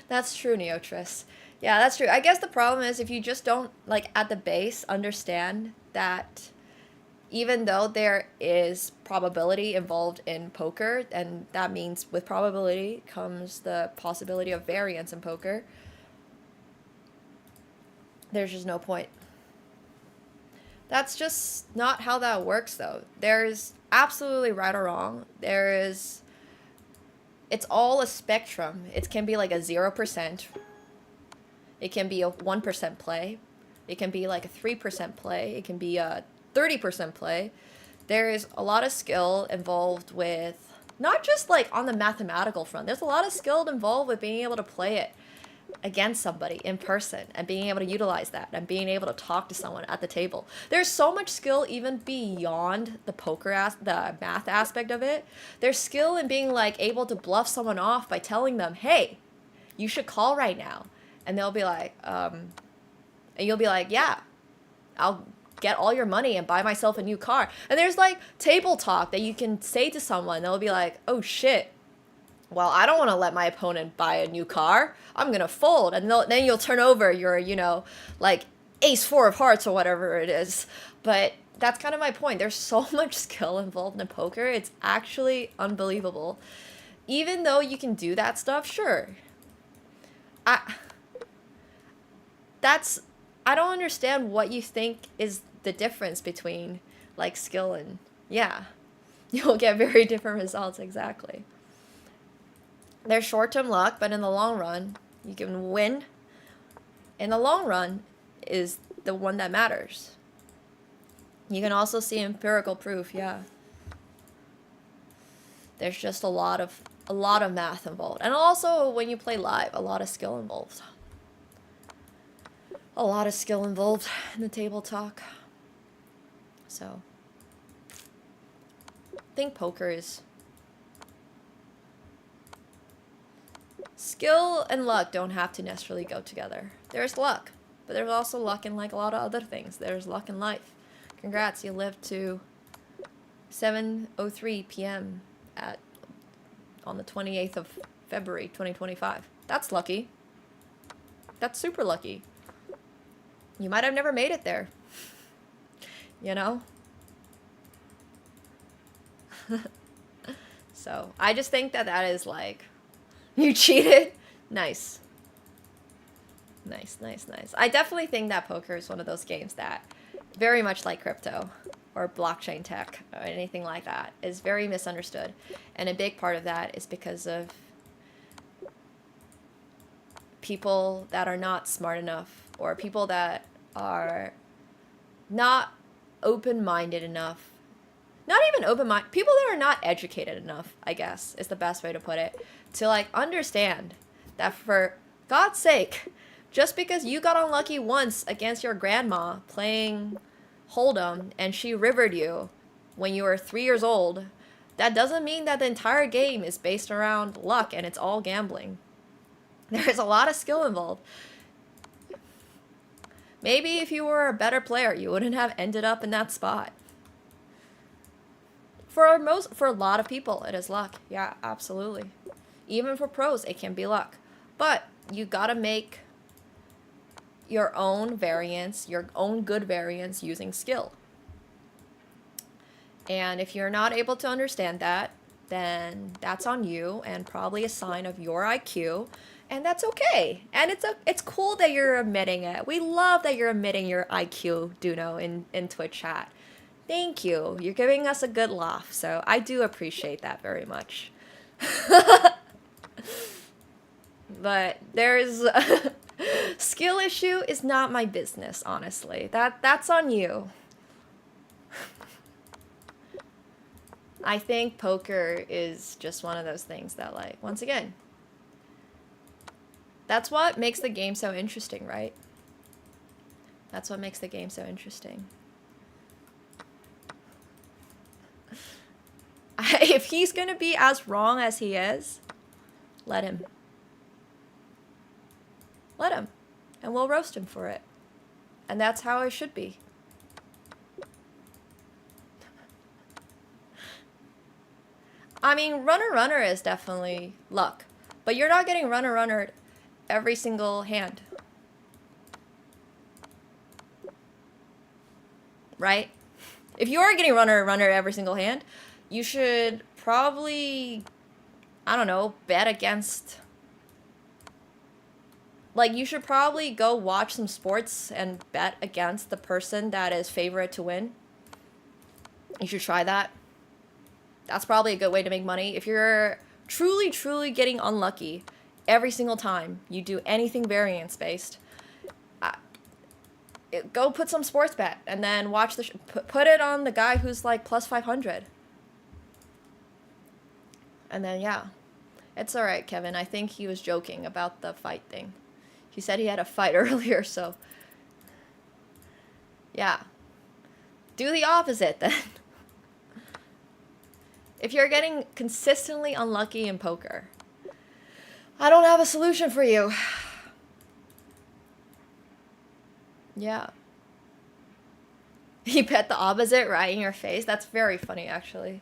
that's true, Neotris. Yeah, that's true. I guess the problem is if you just don't like at the base understand that even though there is probability involved in poker, and that means with probability comes the possibility of variance in poker, there's just no point. That's just not how that works, though. There's absolutely right or wrong. It's all a spectrum. It can be like a 0%. It can be a 1% play. It can be like a 3% play. It can be a 30% play. There is a lot of skill involved with, not just like on the mathematical front, there's a lot of skill involved with being able to play it against somebody in person and being able to utilize that and being able to talk to someone at the table. There's so much skill even beyond the the math aspect of it. There's skill in being like able to bluff someone off by telling them, hey, you should call right now. And they'll be like, and you'll be like, yeah, I'll get all your money and buy myself a new car. And there's like table talk that you can say to someone. They'll be like, oh shit, well, I don't want to let my opponent buy a new car. I'm going to fold. And then you'll turn over your, like ace 4 of hearts or whatever it is. But that's kind of my point. There's so much skill involved in poker. It's actually unbelievable. Even though you can do that stuff, sure. I don't understand what you think is the difference between like skill and, yeah, you'll get very different results. Exactly. There's short-term luck, but in the long run, you can win. In the long run is the one that matters. You can also see empirical proof, yeah. There's just a lot of math involved. And also when you play live, a lot of skill involved. A lot of skill involved in the table talk. So, I think poker is... Skill and luck don't have to necessarily go together. There's luck, but there's also luck in like a lot of other things. There's luck in life. Congrats, you lived to 7:03 p.m. on the 28th of February 2025. That's lucky. That's super lucky. You might have never made it there. You know? So, I just think that is like, you cheated? Nice. Nice, nice, nice. I definitely think that poker is one of those games that, very much like crypto or blockchain tech or anything like that, is very misunderstood. And a big part of that is because of people that are not smart enough, or people that are not open-minded enough. Not even open-minded. People that are not educated enough, I guess, is the best way to put it. To, like, understand that for God's sake, just because you got unlucky once against your grandma playing Hold'em and she rivered you when you were 3 years old, that doesn't mean that the entire game is based around luck and it's all gambling. There's a lot of skill involved. Maybe if you were a better player, you wouldn't have ended up in that spot. For a lot of people, it is luck. Yeah, absolutely. Even for pros, it can be luck. But you gotta make your own variance, your own good variance using skill. And if you're not able to understand that, then that's on you and probably a sign of your IQ, and that's okay. And it's cool that you're admitting it. We love that you're admitting your IQ, Duno, in Twitch chat. Thank you. You're giving us a good laugh, so I do appreciate that very much. But there's skill issue is not my business, honestly. That's on you. I think poker is just one of those things that, like, once again, that's what makes the game so interesting, right? That's what makes the game so interesting. If he's gonna be as wrong as he is, let him. Let him. And we'll roast him for it. And that's how it should be. I mean, runner is definitely luck. But you're not getting runner every single hand. Right? If you are getting runner every single hand, you should probably, I don't know, bet against... Like, you should probably go watch some sports and bet against the person that is favorite to win. You should try that. That's probably a good way to make money. If you're truly getting unlucky every single time you do anything variance-based, go put some sports bet and then watch the put it on the guy who's like plus 500. And then, yeah. It's alright, Kevin. I think he was joking about the fight thing. He said he had a fight earlier, so... Yeah. Do the opposite, then. If you're getting consistently unlucky in poker, I don't have a solution for you. Yeah. He bet the opposite right in your face. That's very funny, actually.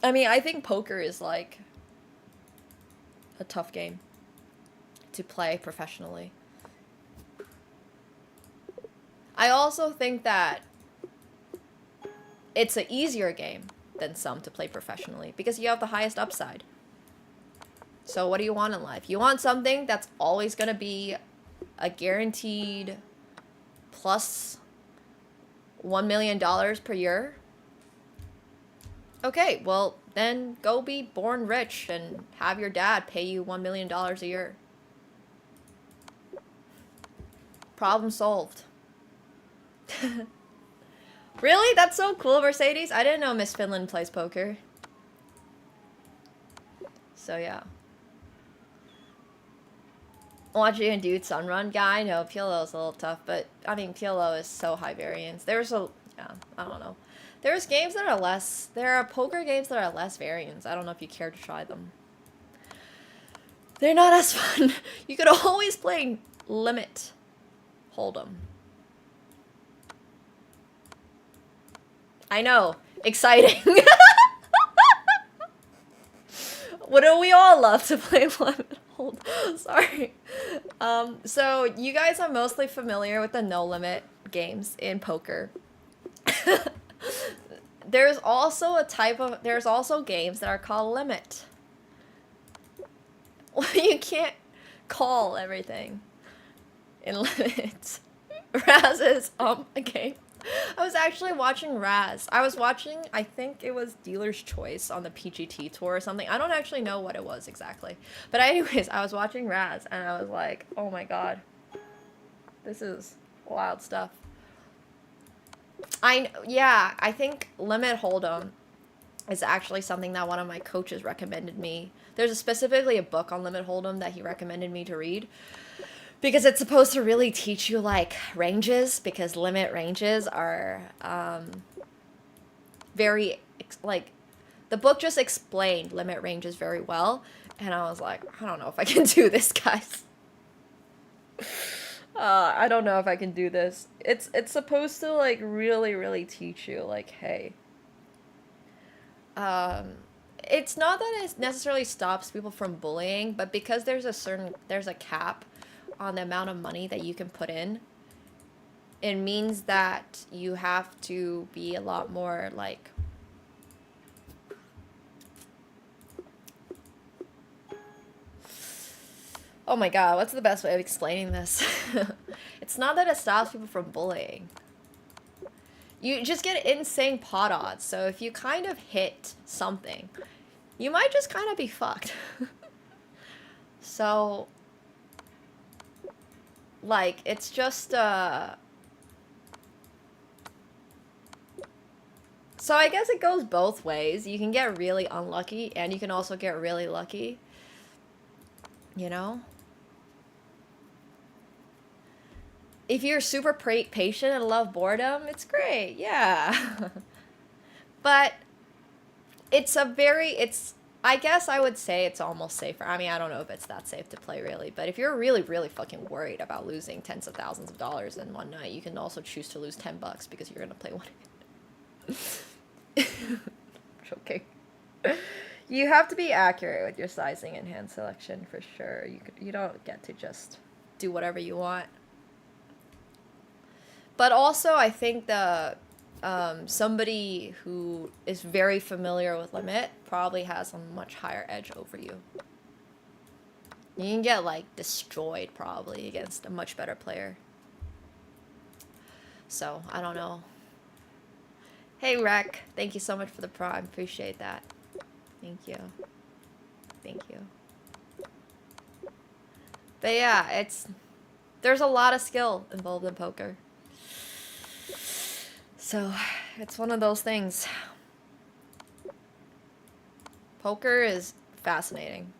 I mean, I think poker is, like, a tough game to play professionally. I also think that it's an easier game than some to play professionally because you have the highest upside. So what do you want in life? You want something that's always going to be a guaranteed plus $1 million per year? Okay, well, then go be born rich and have your dad pay you $1 million a year. Problem solved. Really? That's so cool, Mercedes. I didn't know Miss Finland plays poker. So, yeah. Watching a dude Sunrun guy? No, PLO's a little tough, but, I mean, PLO is so high variance. There's a... Yeah, I don't know. There's games that are less... There are poker games that are less variance. I don't know if you care to try them. They're not as fun. You could always play Limit Hold'em. I know. Exciting. Wouldn't we all love to play Limit Hold'em? Sorry. So you guys are mostly familiar with the no limit games in poker. There's also games that are called limit. You can't call everything in limit. Raz is a game. I was actually watching Raz. I was watching, I think it was Dealer's Choice on the PGT tour or something. I don't actually know what it was exactly. But anyways, I was watching Raz and I was like, oh my god. This is wild stuff. I think Limit Hold'em is actually something that one of my coaches recommended me. There's specifically a book on Limit Hold'em that he recommended me to read. Because it's supposed to really teach you, like, ranges, because limit ranges are, very, like, the book just explained limit ranges very well, and I was like, I don't know if I can do this, guys. I don't know if I can do this. It's supposed to, like, really teach you, like, hey. It's not that it necessarily stops people from bullying, but because there's a cap on the amount of money that you can put in, it means that you have to be a lot more, like, Oh my god, what's the best way of explaining this? It's not that it stops people from bullying. You just get insane pot odds, so if you kind of hit something, you might just kind of be fucked. So, like, it's just, so I guess it goes both ways. You can get really unlucky, and you can also get really lucky. You know? If you're super patient and love boredom, it's great, yeah. But it's I guess I would say it's almost safer. I mean, I don't know if it's that safe to play, really. But if you're really, really fucking worried about losing tens of thousands of dollars in one night, you can also choose to lose $10 because you're going to play one hand. Joking. You have to be accurate with your sizing and hand selection for sure. You don't get to just do whatever you want. But also, I think somebody who is very familiar with Limit probably has a much higher edge over you. You can get, like, destroyed, probably, against a much better player. So, I don't know. Hey, Rec. Thank you so much for the prime. Appreciate that. Thank you. Thank you. But yeah, there's a lot of skill involved in poker. So, it's one of those things. Poker is fascinating.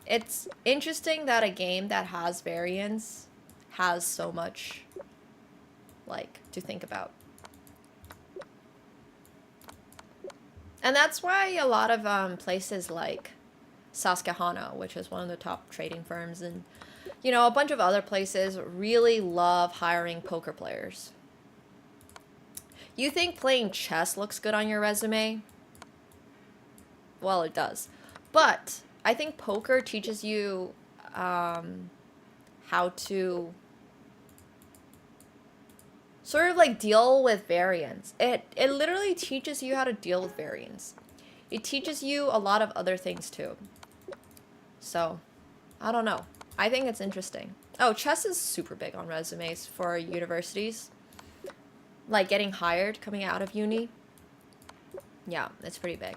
It's interesting that a game that has variance has so much, like, to think about. And that's why a lot of places like Susquehanna, which is one of the top trading firms, and you know, a bunch of other places really love hiring poker players. You think playing chess looks good on your resume? Well, it does. But I think poker teaches you how to sort of like deal with variance. It literally teaches you how to deal with variance. It teaches you a lot of other things too. So, I don't know. I think it's interesting. Oh, chess is super big on resumes for universities. Like getting hired coming out of uni. Yeah, it's pretty big.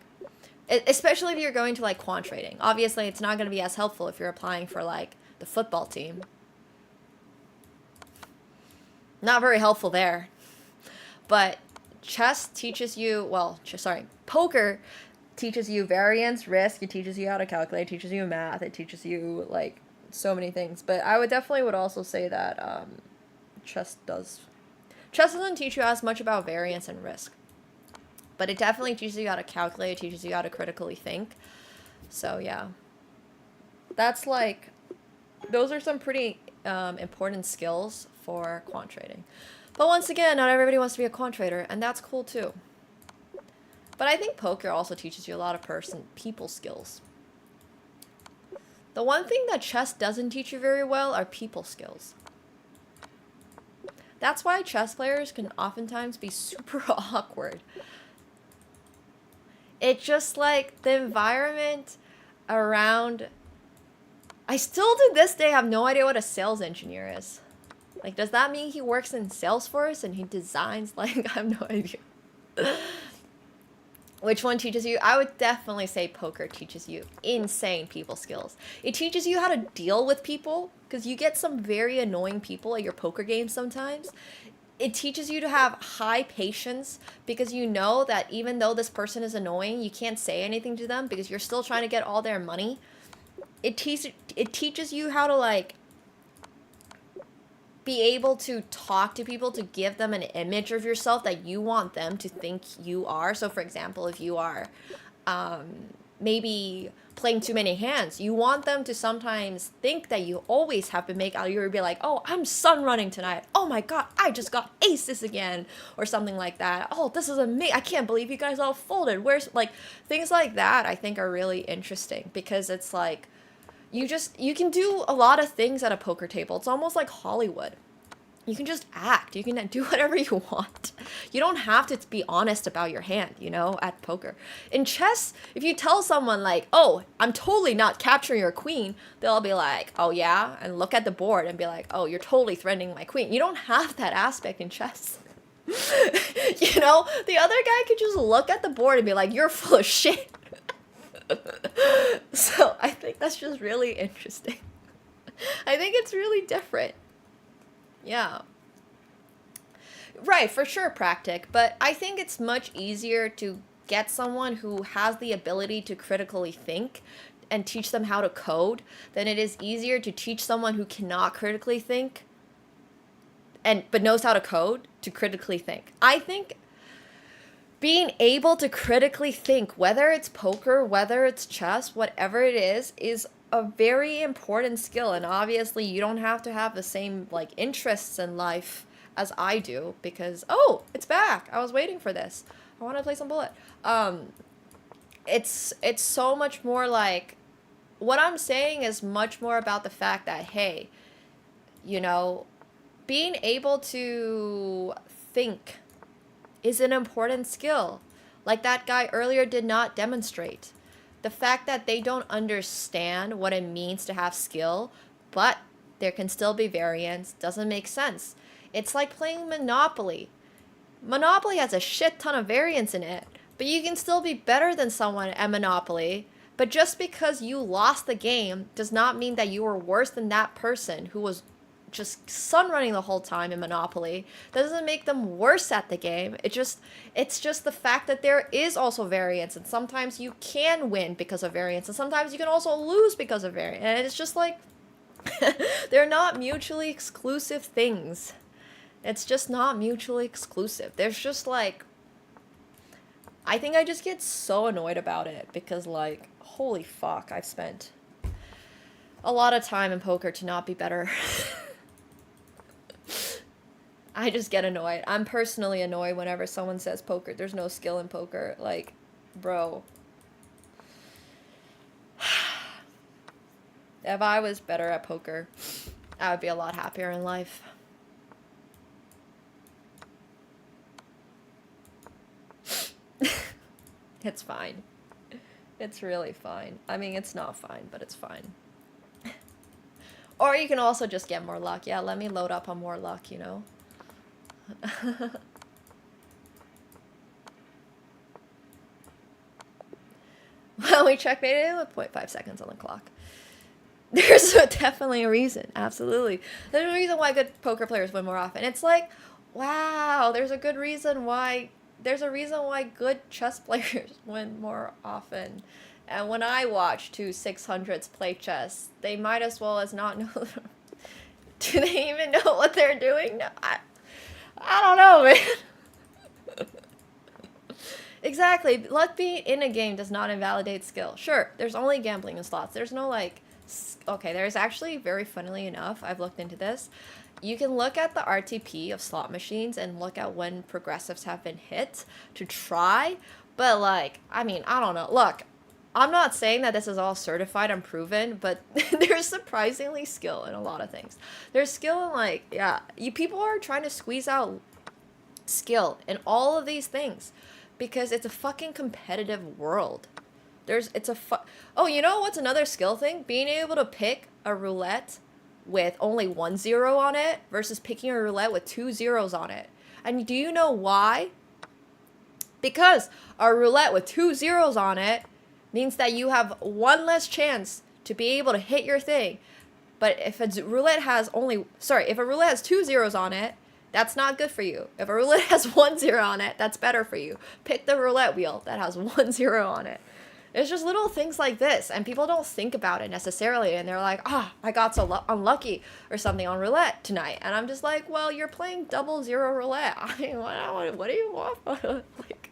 Especially if you're going to like quant trading. Obviously, it's not going to be as helpful if you're applying for like the football team. Not very helpful there. But chess teaches you, poker teaches you variance, risk, it teaches you how to calculate, it teaches you math, it teaches you like so many things. But I would also say that chess doesn't teach you as much about variance and risk. But it definitely teaches you how to calculate, it teaches you how to critically think. So yeah. That's like, those are some pretty important skills for quant trading. But once again, not everybody wants to be a quant trader, and that's cool too. But I think poker also teaches you a lot of people skills. The one thing that chess doesn't teach you very well are people skills. That's why chess players can oftentimes be super awkward. It's just like the environment around... I still to this day have no idea what a sales engineer is. Like, does that mean he works in Salesforce and he designs? Like, I have no idea. Which one teaches you? I would definitely say poker teaches you insane people skills. It teaches you how to deal with people, because you get some very annoying people at your poker games sometimes. It teaches you to have high patience, because you know that even though this person is annoying, you can't say anything to them because you're still trying to get all their money. It teaches you how to, like, be able to talk to people, to give them an image of yourself that you want them to think you are. So, for example, if you are maybe playing too many hands, you want them to sometimes think that you always have to make out. You would be like, oh, I'm sun running tonight. Oh my god, I just got aces again, or something like that. Oh, this is amazing. I can't believe you guys all folded. Where's, like, things like that I think are really interesting, because it's like, you can do a lot of things at a poker table. It's almost like Hollywood. you can just act. You can do whatever you want. You don't have to be honest about your hand, you know, at poker. In chess, if you tell someone like, oh, I'm totally not capturing your queen, they'll be like, oh yeah, and look at the board and be like, oh, you're totally threatening my queen. You don't have that aspect in chess. You know, the other guy could just look at the board and be like, you're full of shit. So I think that's just really interesting. I think it's really different. Yeah. Right, for sure, practic, but I think it's much easier to get someone who has the ability to critically think and teach them how to code than it is easier to teach someone who cannot critically think but knows how to code to critically think. I think being able to critically think, whether it's poker, whether it's chess, whatever it is a very important skill. And obviously you don't have to have the same like interests in life as I do, because oh, it's back. I was waiting for this. I want to play some bullet. It's so much more like, what I'm saying is much more about the fact that, hey, you know, being able to think is an important skill. Like that guy earlier did not demonstrate. The fact that they don't understand what it means to have skill, but there can still be variance, doesn't make sense. It's like playing Monopoly. Monopoly has a shit ton of variance in it, but you can still be better than someone at Monopoly. But just because you lost the game does not mean that you were worse than that person who was just sun running the whole time in Monopoly. That doesn't make them worse at the game. It's just the fact that there is also variance, and sometimes you can win because of variance, and sometimes you can also lose because of variance. And it's just like they're not mutually exclusive things. It's just not mutually exclusive. There's just like, I think I just get so annoyed about it because like, holy fuck, I've spent a lot of time in poker to not be better. I just get annoyed. I'm personally annoyed whenever someone says poker. There's no skill in poker. Like, bro. If I was better at poker, I would be a lot happier in life. It's fine. It's really fine. I mean, it's not fine, but it's fine. Or you can also just get more luck. Yeah, let me load up on more luck, you know? Well, we checkmated it with 0.5 seconds on the clock. There's definitely a reason. Absolutely. There's a reason why good poker players win more often. It's like, wow, there's a reason why good chess players win more often. And when I watch two 600s play chess, they might as well as not know. Do they even know what they're doing? No, I don't know, man. Exactly. Luck being in a game does not invalidate skill. Sure, there's only gambling in slots. There's no like, okay, there's actually, very funnily enough, I've looked into this. You can look at the RTP of slot machines and look at when progressives have been hit to try. But like, I mean, I don't know. Look, I'm not saying that this is all certified and proven, but there's surprisingly skill in a lot of things. There's skill in like, yeah, people are trying to squeeze out skill in all of these things because it's a fucking competitive world. Oh, you know what's another skill thing? Being able to pick a roulette with only 1 0 on it versus picking a roulette with 2 zeros on it. And do you know why? Because a roulette with 2 zeros on it means that you have one less chance to be able to hit your thing. But if a roulette has 2 zeros on it, that's not good for you. If a roulette has 1 0 on it, that's better for you. Pick the roulette wheel that has 1 0 on it. It's just little things like this, and people don't think about it necessarily, and they're like, I got so unlucky or something on roulette tonight. And I'm just like, well, you're playing 0-0 roulette. I mean, what do you want? Like...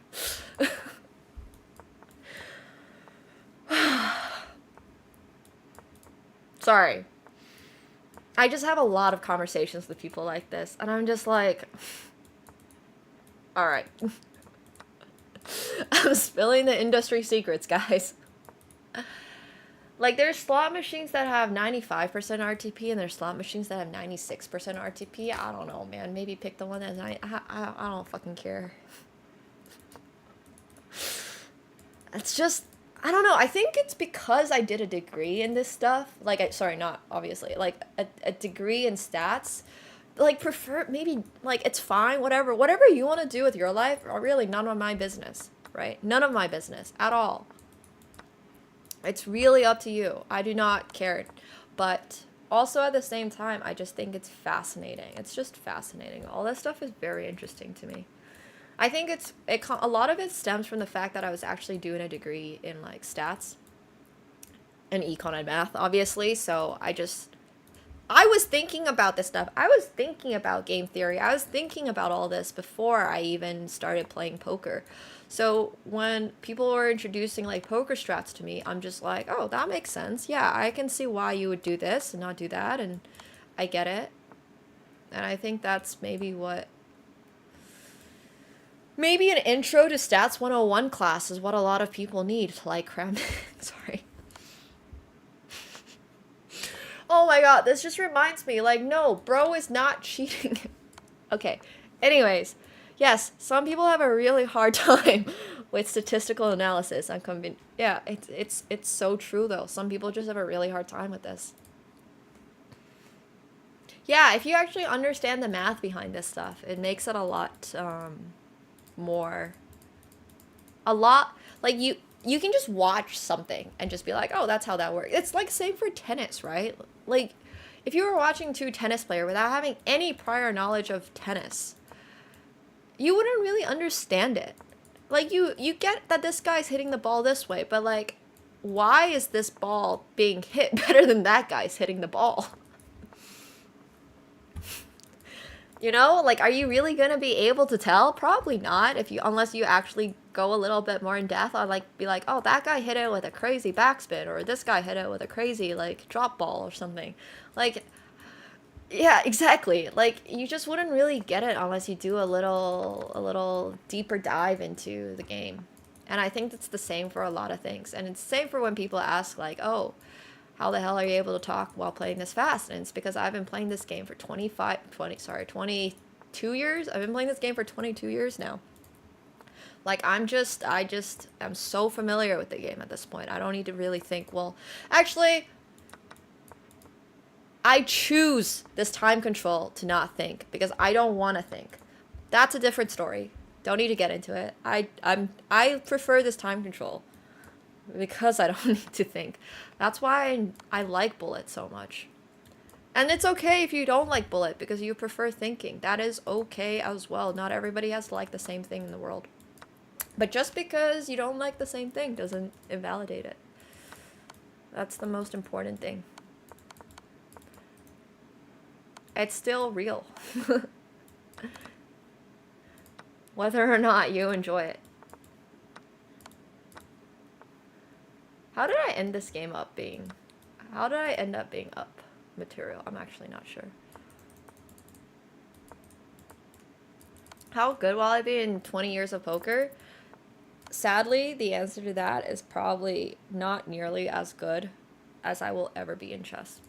Sorry. I just have a lot of conversations with people like this, and I'm just like, all right. I'm spilling the industry secrets, guys. Like, there's slot machines that have 95% RTP, and there's slot machines that have 96% RTP. I don't know, man. Maybe pick the one that's I don't fucking care. It's just, I don't know. I think it's because I did a degree in this stuff. Like, sorry, not obviously. Like, a degree in stats. Like, prefer, maybe, like, it's fine, whatever. Whatever you want to do with your life are really none of my business, right? None of my business at all. It's really up to you. I do not care. But also at the same time, I just think it's fascinating. It's just fascinating. All this stuff is very interesting to me. I think a lot of it stems from the fact that I was actually doing a degree in like stats and econ and math, obviously. So I was thinking about this stuff. I was thinking about game theory. I was thinking about all this before I even started playing poker. So when people were introducing like poker strats to me, I'm just like, oh, that makes sense. Yeah, I can see why you would do this and not do that, and I get it. And I think that's maybe an intro to Stats 101 class is what a lot of people need to like cram. Sorry. Oh my god, this just reminds me, like, no, bro is not cheating. Okay, anyways. Yes, some people have a really hard time with statistical analysis. I'm convinced. Yeah, it's so true though. Some people just have a really hard time with this. Yeah, if you actually understand the math behind this stuff, it makes it a lot like you can just watch something and just be like, oh, that's how that works. It's like same for tennis, right? Like if you were watching two tennis players without having any prior knowledge of tennis, you wouldn't really understand it. Like, you get that this guy's hitting the ball this way, but, like, why is this ball being hit better than that guy's hitting the ball? You know? Like, are you really gonna be able to tell? Probably not, unless you actually go a little bit more in depth. I'd, like, be like, oh, that guy hit it with a crazy backspin, or this guy hit it with a crazy, like, drop ball or something. Like, yeah, exactly. Like, you just wouldn't really get it unless you do a little deeper dive into the game. And I think that's the same for a lot of things. And it's the same for when people ask, like, oh, how the hell are you able to talk while playing this fast? And it's because I've been playing this game for 22 years? I've been playing this game for 22 years now. Like, I'm so familiar with the game at this point. I don't need to really think, well, actually, I choose this time control to not think because I don't want to think. That's a different story. Don't need to get into it. I prefer this time control because I don't need to think. That's why I like Bullet so much. And it's okay if you don't like Bullet because you prefer thinking. That is okay as well. Not everybody has to like the same thing in the world. But just because you don't like the same thing doesn't invalidate it. That's the most important thing. It's still real. Whether or not you enjoy it. How did I end this game up being? How did I end up being up material? I'm actually not sure. How good will I be in 20 years of poker? Sadly, the answer to that is probably not nearly as good as I will ever be in chess.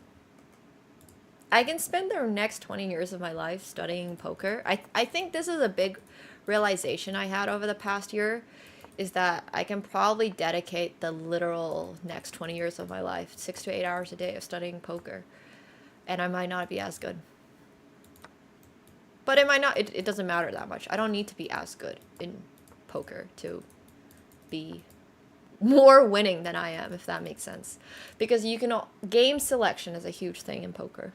I can spend the next 20 years of my life studying poker. I think this is a big realization I had over the past year, is that I can probably dedicate the literal next 20 years of my life, 6 to 8 hours a day of studying poker. And I might not be as good. But it might not, it doesn't matter that much. I don't need to be as good in poker to be more winning than I am, if that makes sense. Because game selection is a huge thing in poker.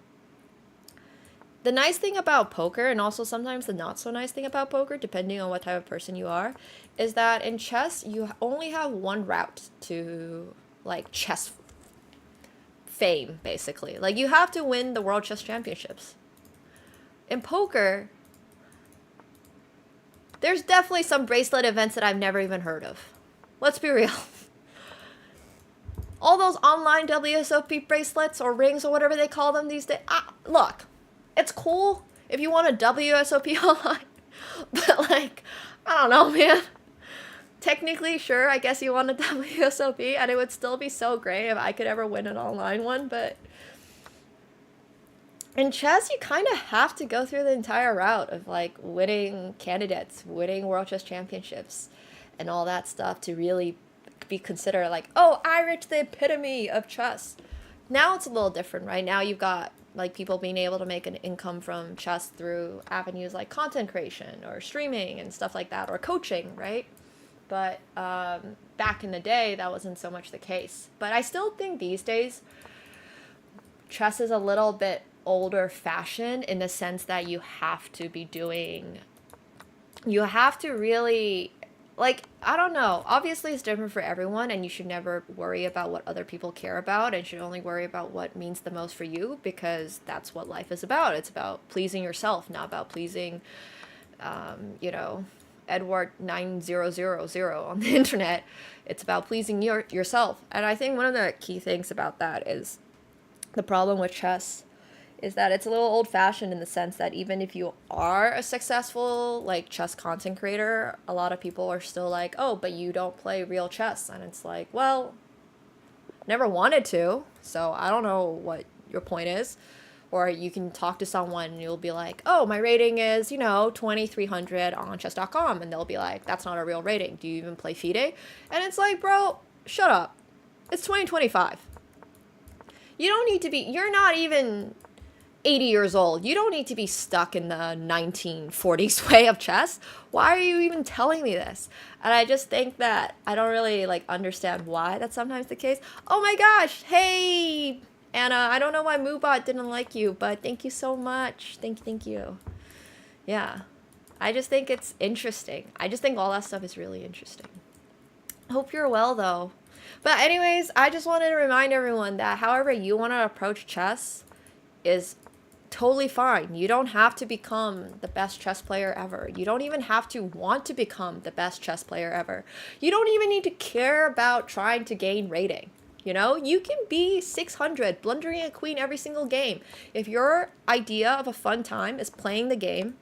The nice thing about poker, and also sometimes the not so nice thing about poker, depending on what type of person you are, is that in chess, you only have one route to, like, chess fame, basically. Like, you have to win the World Chess Championships. In poker, there's definitely some bracelet events that I've never even heard of. Let's be real. All those online WSOP bracelets or rings or whatever they call them these days. Look, it's cool if you want a WSOP online. But, like, I don't know, man. technically, sure, I guess you want a WSOP, and it would still be so great if I could ever win an online one, but in chess, you kind of have to go through the entire route of, like, winning candidates, winning World Chess Championships, and all that stuff to really be considered like, oh, I reached the epitome of chess. Now it's a little different, right? Now you've got, like, people being able to make an income from chess through avenues like content creation or streaming and stuff like that, or coaching, right? But back in the day, that wasn't so much the case. But I still think these days, chess is a little bit older fashioned in the sense that you have to really, like, I don't know, obviously it's different for everyone, and you should never worry about what other people care about, and should only worry about what means the most for you, because that's what life is about. It's about pleasing yourself, not about pleasing you know, Edward 9000 on the internet. It's about pleasing yourself. And I think one of the key things about that is the problem with chess is that it's a little old-fashioned in the sense that even if you are a successful, like, chess content creator, a lot of people are still like, oh, but you don't play real chess. And it's like, well, never wanted to, so I don't know what your point is. Or you can talk to someone and you'll be like, oh, my rating is, you know, 2300 on chess.com. And they'll be like, that's not a real rating. Do you even play FIDE? And it's like, bro, shut up. It's 2025. You don't need to be, you're not even 80 years old. You don't need to be stuck in the 1940s way of chess. Why are you even telling me this? And I just think that I don't really, like, understand why that's sometimes the case. Oh my gosh, hey, Anna, I don't know why Moobot didn't like you, but thank you so much. Thank you. Yeah, I just think it's interesting. I just think all that stuff is really interesting. Hope you're well, though. But anyways, I just wanted to remind everyone that however you want to approach chess is totally fine. You don't have to become the best chess player ever. You don't even have to want to become the best chess player ever. You don't even need to care about trying to gain rating. You know, you can be 600, blundering a queen every single game. If your idea of a fun time is playing the game,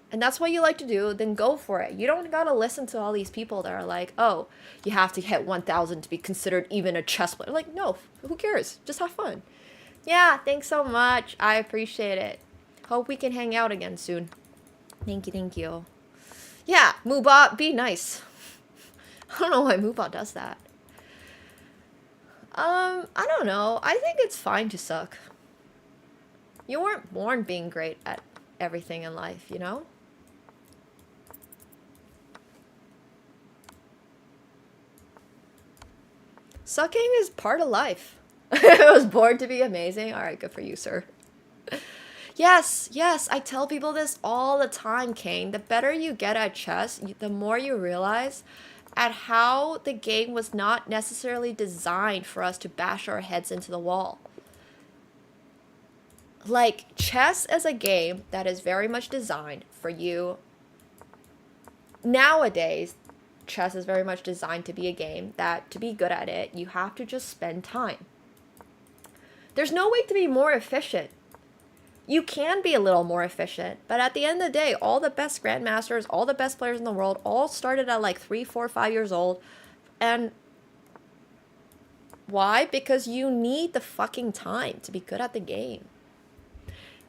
and that's what you like to do, then go for it. You don't gotta listen to all these people that are like, oh, you have to hit 1000 to be considered even a chess player. Like, no, who cares? Just have fun. Yeah, thanks so much. I appreciate it. Hope we can hang out again soon. Thank you. Yeah, Moobot, be nice. I don't know why Moobot does that. I don't know. I think it's fine to suck. You weren't born being great at everything in life, you know? Sucking is part of life. I was born to be amazing. All right, good for you, sir. Yes, I tell people this all the time, Kane. The better you get at chess, the more you realize at how the game was not necessarily designed for us to bash our heads into the wall. Like, chess is a game that is very much designed for you. Nowadays, chess is very much designed to be a game that, to be good at it, you have to just spend time. There's no way to be more efficient. You can be a little more efficient, but at the end of the day, all the best grandmasters, all the best players in the world, all started at like 3, 4, 5 years old. And why? Because you need the fucking time to be good at the game.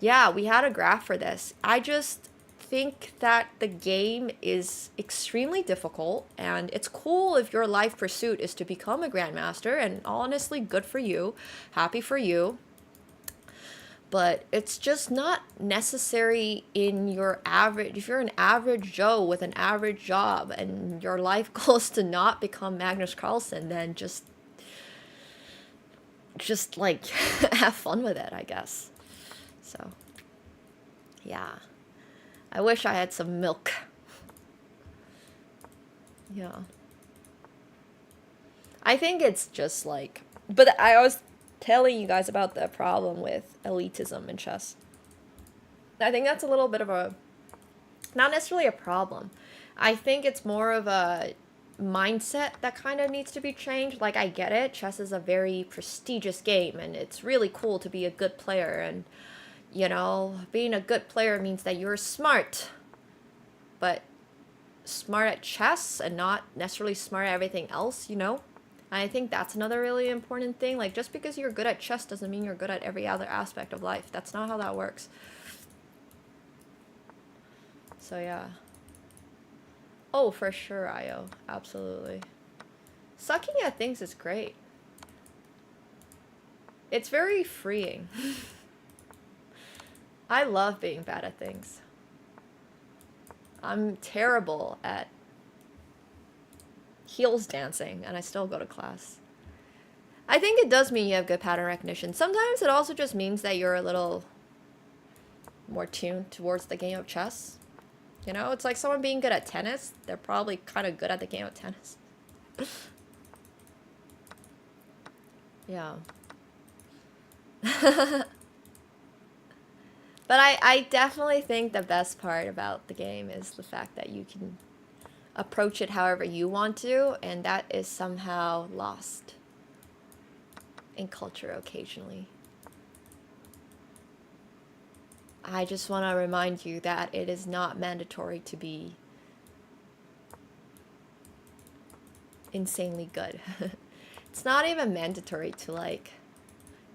Yeah, we had a graph for this. I just think that the game is extremely difficult, and it's cool if your life pursuit is to become a grandmaster, and honestly, good for you. Happy for you. But it's just not necessary in your average. If you're an average Joe with an average job and your life goal is to not become Magnus Carlsen, then just like have fun with it, I guess. So, yeah. I wish I had some milk. Yeah. I think it's just like, but I was telling you guys about the problem with elitism in chess. I think that's a little bit of a, not necessarily a problem. I think it's more of a mindset that kind of needs to be changed. Like, I get it. Chess is a very prestigious game, and it's really cool to be a good player. And, you know, being a good player means that you're smart. But smart at chess and not necessarily smart at everything else, you know? And I think that's another really important thing. Like, just because you're good at chess doesn't mean you're good at every other aspect of life. That's not how that works. So, yeah. Oh, for sure, Io. Absolutely. Sucking at things is great. It's very freeing. I love being bad at things. I'm terrible at heels dancing, and I still go to class. I think it does mean you have good pattern recognition. Sometimes it also just means that you're a little more tuned towards the game of chess. You know, it's like someone being good at tennis. They're probably kind of good at the game of tennis. Yeah. But I definitely think the best part about the game is the fact that you can approach it however you want to, and that is somehow lost in culture occasionally. I just want to remind you that it is not mandatory to be insanely good. It's not even mandatory to, like,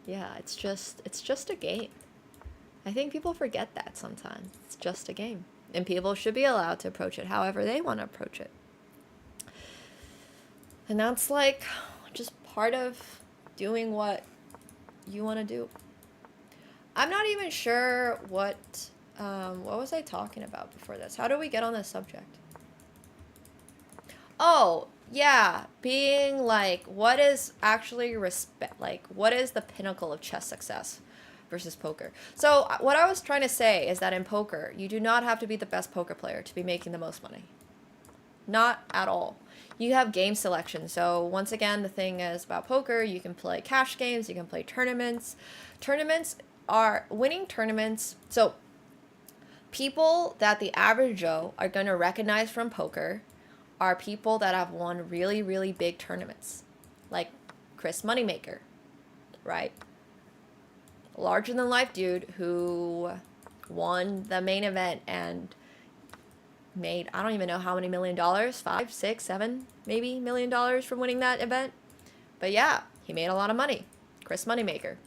yeah, it's just a game. I think people forget that sometimes. It's just a game. And people should be allowed to approach it however they want to approach it. And that's, like, just part of doing what you want to do. I'm not even sure what was I talking about before this? How do we get on this subject? Oh, yeah, being like, what is actually what is the pinnacle of chess success versus poker? So what I was trying to say is that in poker, you do not have to be the best poker player to be making the most money. Not at all. You have game selection. So once again, the thing is about poker, you can play cash games, you can play tournaments. Tournaments are winning tournaments. So people that the average Joe are going to recognize from poker are people that have won really, really big tournaments. Like Chris Moneymaker, right? Larger than life dude who won the main event and made, I don't even know how many $1 million, $5, $6, $7 maybe $1 million from winning that event. But yeah, he made a lot of money. Chris Moneymaker.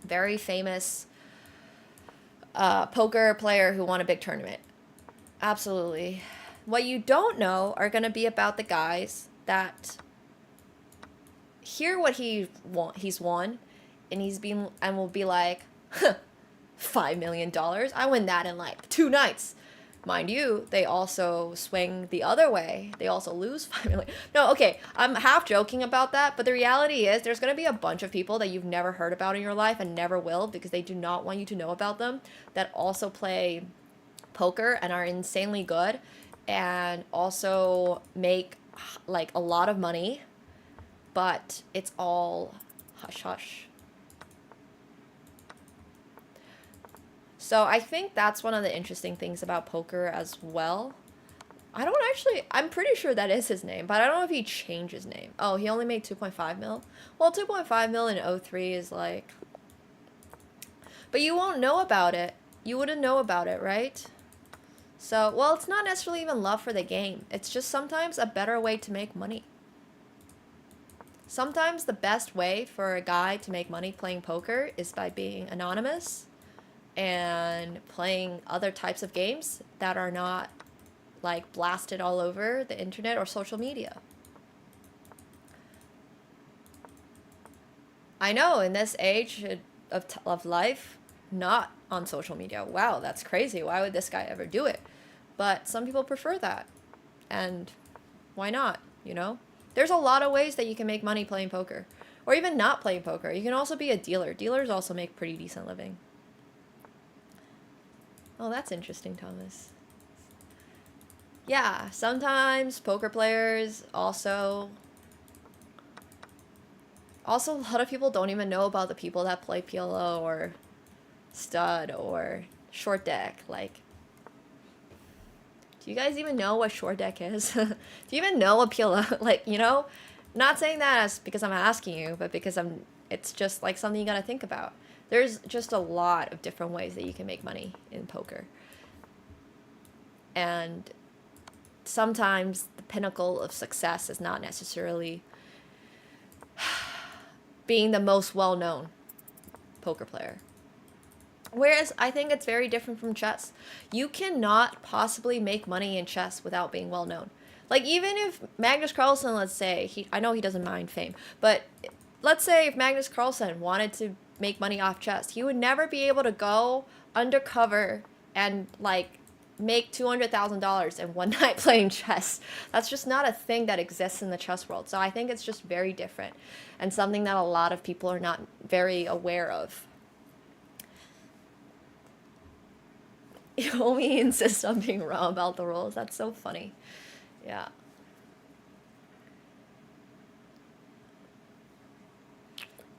Very famous poker player who won a big tournament. Absolutely. What you don't know are going to be about the guys that hear what he's won, and will be like, huh, $5 million. I win that in like 2 nights. Mind you, they also swing the other way. They also lose $5 million. No, okay, I'm half joking about that, but the reality is there's going to be a bunch of people that you've never heard about in your life and never will because they do not want you to know about them that also play poker and are insanely good and also make like a lot of money, but it's all hush hush. So I think that's one of the interesting things about poker as well. I'm pretty sure that is his name, but I don't know if he changed his name. Oh, he only made 2.5 mil? Well, 2.5 mil in 03 is like... But you won't know about it. You wouldn't know about it, right? So, well, it's not necessarily even love for the game. It's just sometimes a better way to make money. Sometimes the best way for a guy to make money playing poker is by being anonymous and playing other types of games that are not like blasted all over the internet or social media. I know in this age of life, not on social media. Wow, that's crazy. Why would this guy ever do it? But some people prefer that. And why not, you know? There's a lot of ways that you can make money playing poker. Or even not playing poker. You can also be a dealer. Dealers also make pretty decent living. Oh, that's interesting, Thomas. Yeah, sometimes poker players also a lot of people don't even know about the people that play PLO or stud or short deck. Like, do you guys even know what short deck is? Do you even know what PLO, like, you know? Not saying that as because I'm asking you, but because it's just like something you gotta think about. There's just a lot of different ways that you can make money in poker. And sometimes the pinnacle of success is not necessarily being the most well-known poker player. Whereas I think it's very different from chess. You cannot possibly make money in chess without being well-known. Like, even if Magnus Carlsen, let's say, I know he doesn't mind fame, but let's say if Magnus Carlsen wanted to make money off chess, he would never be able to go undercover and, like, make $200,000 in one night playing chess. That's just not a thing that exists in the chess world. So I think it's just very different and something that a lot of people are not very aware of. Yomi insists on being wrong about the rules. That's so funny. Yeah.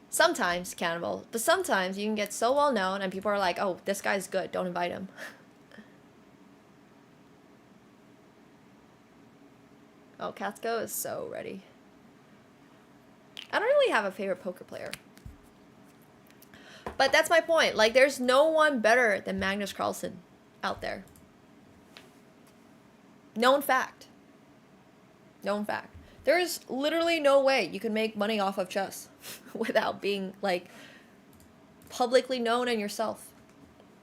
Sometimes, Cannibal, but sometimes you can get so well known and people are like, oh, this guy's good, don't invite him. Oh, Katsko is so ready. I don't really have a favorite poker player. But that's my point. Like, there's no one better than Magnus Carlsen out there. Known fact. Known fact. There's literally no way you can make money off of chess without being, like, publicly known and yourself.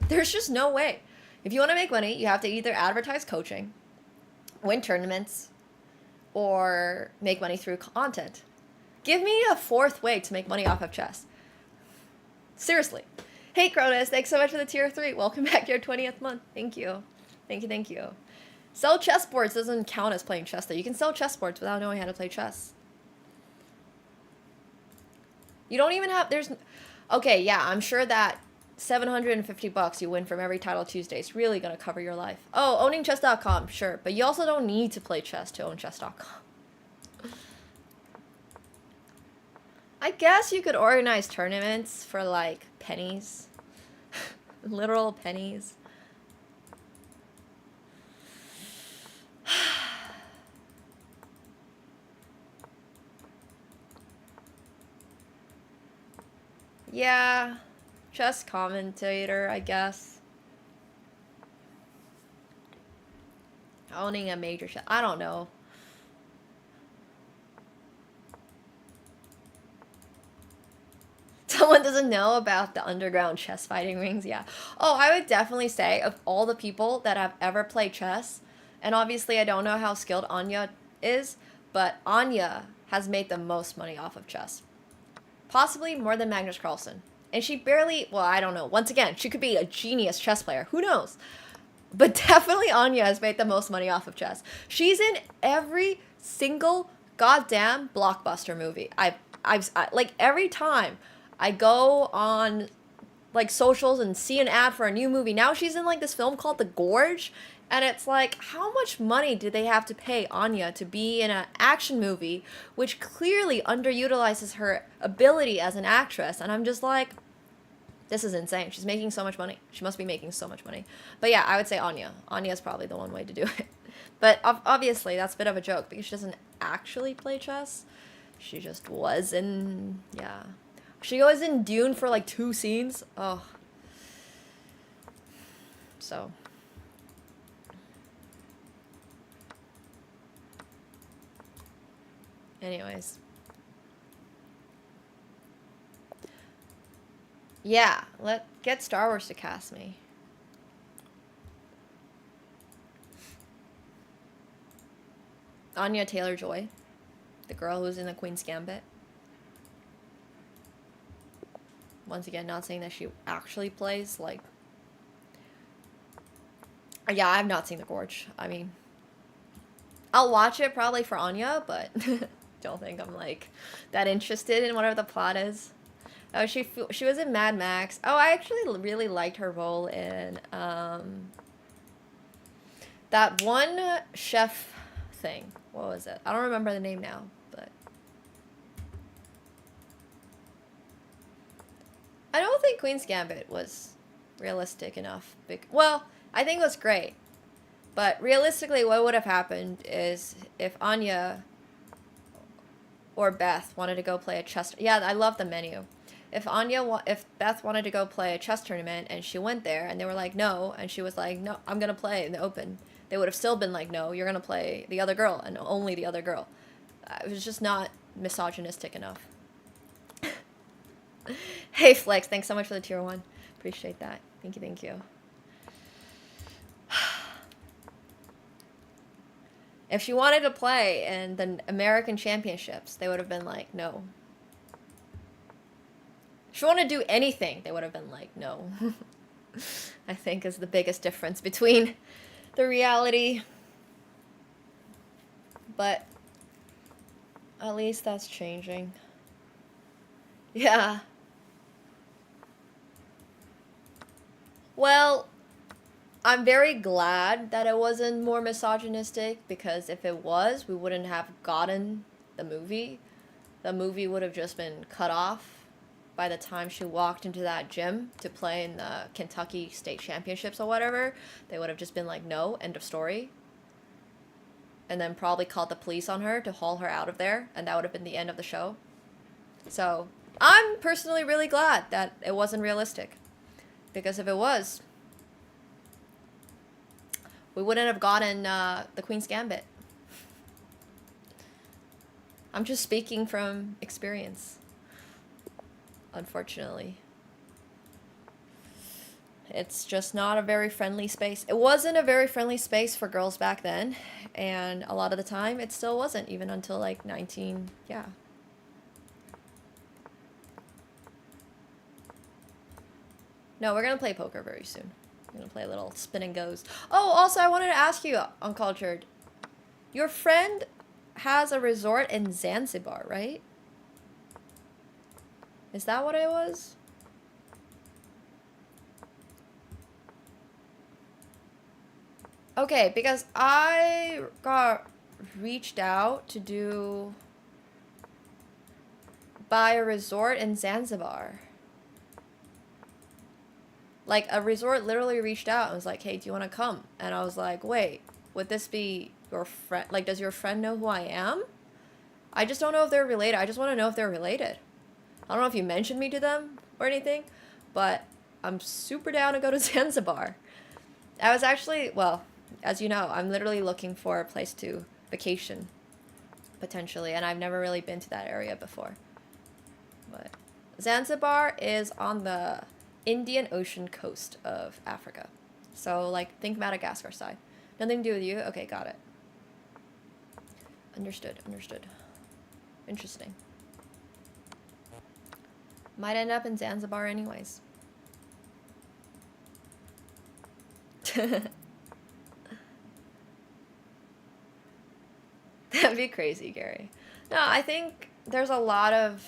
There's just no way. If you want to make money, you have to either advertise coaching, win tournaments, or make money through content. Give me a fourth way to make money off of chess. Seriously. Hey, Cronus, thanks so much for the tier 3. Welcome back to your 20th month. Thank you. Thank you, thank you. Sell chessboards doesn't count as playing chess, though. You can sell chessboards without knowing how to play chess. You don't even have... Okay, yeah, I'm sure that $750 you win from every Title Tuesday is really going to cover your life. Oh, owning chess.com, sure. But you also don't need to play chess to own chess.com. I guess you could organize tournaments for, like, pennies. Literal pennies. Yeah, chess commentator, I guess. Owning a major chess, I don't know. Someone doesn't know about the underground chess fighting rings, yeah. Oh, I would definitely say of all the people that have ever played chess, and obviously I don't know how skilled Anya is, but Anya has made the most money off of chess. Possibly more than Magnus Carlsen. And she barely, well, I don't know. Once again, she could be a genius chess player. Who knows? But definitely Anya has made the most money off of chess. She's in every single goddamn blockbuster movie. I like, every time I go on, like, socials and see an ad for a new movie. Now she's in, like, this film called The Gorge. And it's like, how much money did they have to pay Anya to be in an action movie, which clearly underutilizes her ability as an actress? And I'm just like, this is insane. She's making so much money. She must be making so much money. But yeah, I would say Anya. Anya's probably the one way to do it. But obviously, that's a bit of a joke because she doesn't actually play chess. She just was in, yeah. She was in Dune for like 2 scenes. Oh. So. Anyways. Yeah, get Star Wars to cast me. Anya Taylor-Joy, the girl who was in the Queen's Gambit. Once again, not saying that she actually plays, like... Yeah, I've not seen The Gorge. I mean, I'll watch it probably for Anya, but don't think I'm, like, that interested in whatever the plot is. Oh, she was in Mad Max. Oh, I actually really liked her role in, that one chef thing. What was it? I don't remember the name now, but... I don't think Queen's Gambit was realistic enough. Well, I think it was great. But realistically, what would have happened is if Anya or Beth wanted to go play a chess... Yeah, I love the menu. If Beth wanted to go play a chess tournament and she went there and they were like, no, and she was like, no, I'm going to play in the open, they would have still been like, no, you're gonna play the other girl and only the other girl. It was just not misogynistic enough. Hey Flex, thanks so much for the tier 1. Appreciate that. Thank you, thank you. If she wanted to play in the American Championships, they would have been like, no. If she wanted to do anything, they would have been like, no. I think is the biggest difference between the reality. But at least that's changing. Yeah. Well, I'm very glad that it wasn't more misogynistic, because if it was, we wouldn't have gotten the movie. The movie would have just been cut off by the time she walked into that gym to play in the Kentucky State Championships or whatever. They would have just been like, no, end of story. And then probably called the police on her to haul her out of there, and that would have been the end of the show. So I'm personally really glad that it wasn't realistic, because if it was, we wouldn't have gotten the Queen's Gambit. I'm just speaking from experience, unfortunately. It's just not a very friendly space. It wasn't a very friendly space for girls back then, and a lot of the time it still wasn't, even until like 19, yeah. No, we're gonna play poker very soon. We're gonna play a little spin and goes. Oh, also I wanted to ask you, Uncultured, your friend has a resort in Zanzibar, right? Is that what it was? Okay, because I got reached out to buy a resort in Zanzibar. Like, a resort literally reached out and was like, hey, do you want to come? And I was like, wait, would this be your friend? Like, does your friend know who I am? I just don't know if they're related. I just want to know if they're related. I don't know if you mentioned me to them or anything, but I'm super down to go to Zanzibar. I was actually, well, as you know, I'm literally looking for a place to vacation, potentially, and I've never really been to that area before. But Zanzibar is on the Indian Ocean coast of Africa. So, like, think Madagascar side. Nothing to do with you? Okay, got it. Understood, understood. Interesting. Might end up in Zanzibar anyways. That'd be crazy, Gary. No, I think there's a lot of,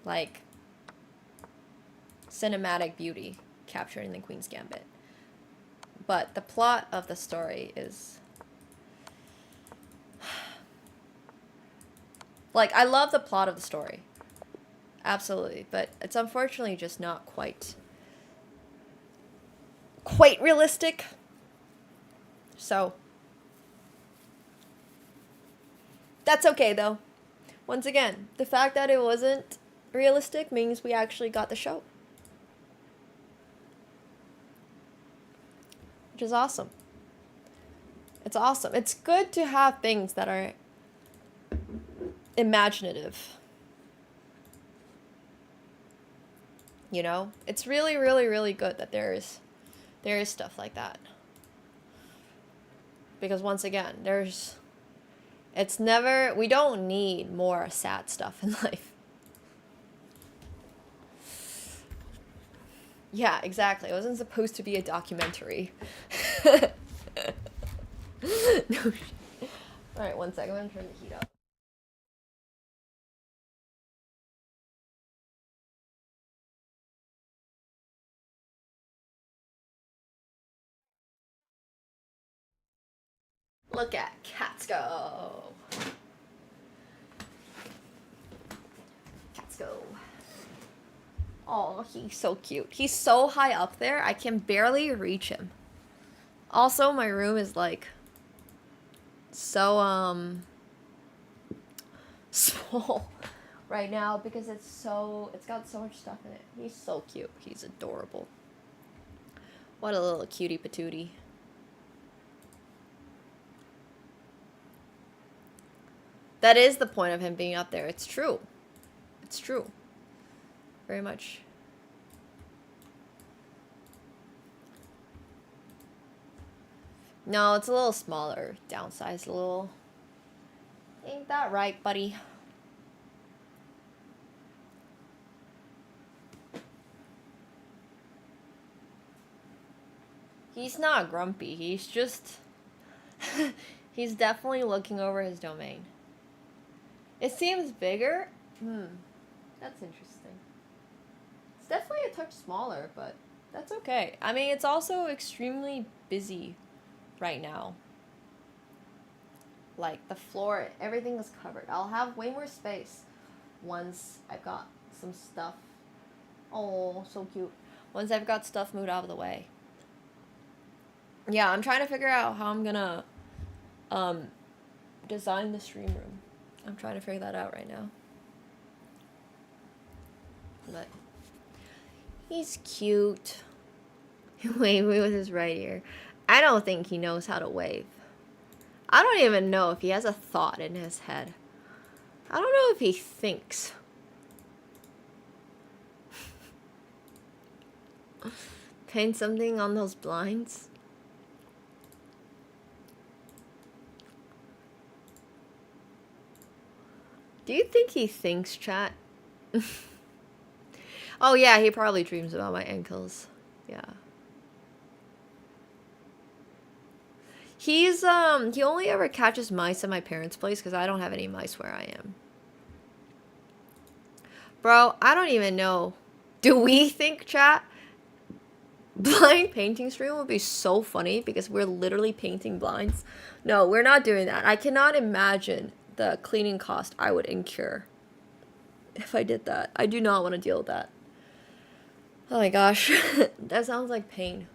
like, cinematic beauty captured in the Queen's Gambit. But the plot of the story is... Like, I love the plot of the story. Absolutely. But it's unfortunately just not quite realistic. So, that's okay though. Once again, the fact that it wasn't realistic means we actually got the show. Which is awesome. It's awesome. It's good to have things that are imaginative. You know? It's really, really, really good that there is stuff like that. Because once again, we don't need more sad stuff in life. Yeah, exactly. It wasn't supposed to be a documentary. No shit. Alright, 1 second. I'm gonna turn the heat up. Look at Catsko. Catsko. Oh, he's so cute. He's so high up there, I can barely reach him. Also, my room is like so small right now because it's got so much stuff in it. He's so cute. He's adorable. What a little cutie patootie. That is the point of him being up there. It's true. It's true. Very much. No, it's a little smaller. Downsized a little. Ain't that right, buddy? He's not grumpy. He's just... he's definitely looking over his domain. It seems bigger. That's interesting. It's definitely a touch smaller, but that's okay. I mean, it's also extremely busy right now. Like, the floor, everything is covered. I'll have way more space once I've got some stuff. Oh, so cute. Once I've got stuff moved out of the way. Yeah, I'm trying to figure out how I'm gonna design the stream room. I'm trying to figure that out right now. But he's cute. Waving with his right ear. I don't think he knows how to wave. I don't even know if he has a thought in his head. I don't know if he thinks. Paint something on those blinds. Do you think he thinks, chat? Oh yeah, he probably dreams about my ankles. Yeah. He's, he only ever catches mice at my parents' place because I don't have any mice where I am. Bro, I don't even know. Do we think, chat? Blind painting stream would be so funny because we're literally painting blinds. No, we're not doing that. I cannot imagine the cleaning cost I would incur if I did that. I do not want to deal with that. Oh my gosh. That sounds like pain.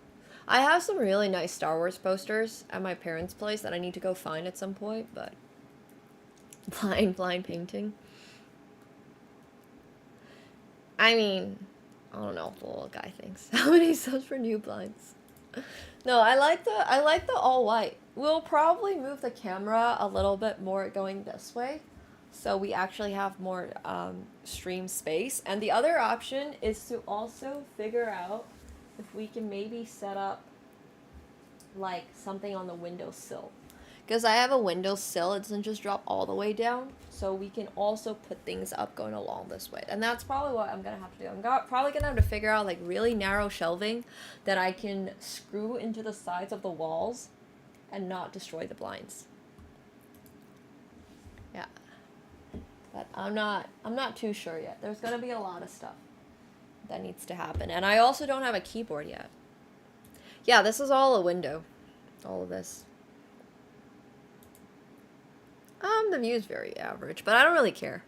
I have some really nice Star Wars posters at my parents' place that I need to go find at some point, but blind painting. I mean, I don't know what the little guy thinks. How many subs for new blinds? No, I like the all white. We'll probably move the camera a little bit more going this way, so we actually have more stream space. And the other option is to also figure out if we can maybe set up like something on the windowsill. Because I have a windowsill, it doesn't just drop all the way down. So we can also put things up going along this way. And that's probably what I'm going to have to do. I'm probably going to have to figure out like really narrow shelving that I can screw into the sides of the walls and not destroy the blinds. Yeah. But I'm not too sure yet. There's going to be a lot of stuff that needs to happen. And I also don't have a keyboard yet. Yeah, this is all a window. All of this. The view is very average, but I don't really care.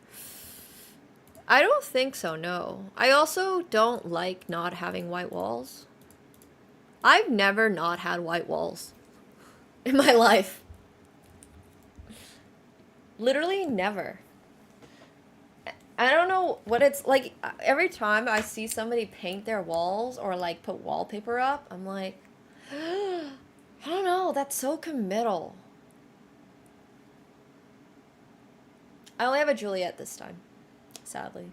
I don't think so, no. I also don't like not having white walls. I've never not had white walls in my life. Literally never. I don't know what it's like. Every time I see somebody paint their walls or like put wallpaper up, I'm like, I don't know, that's so committal. I only have a Juliet this time, sadly.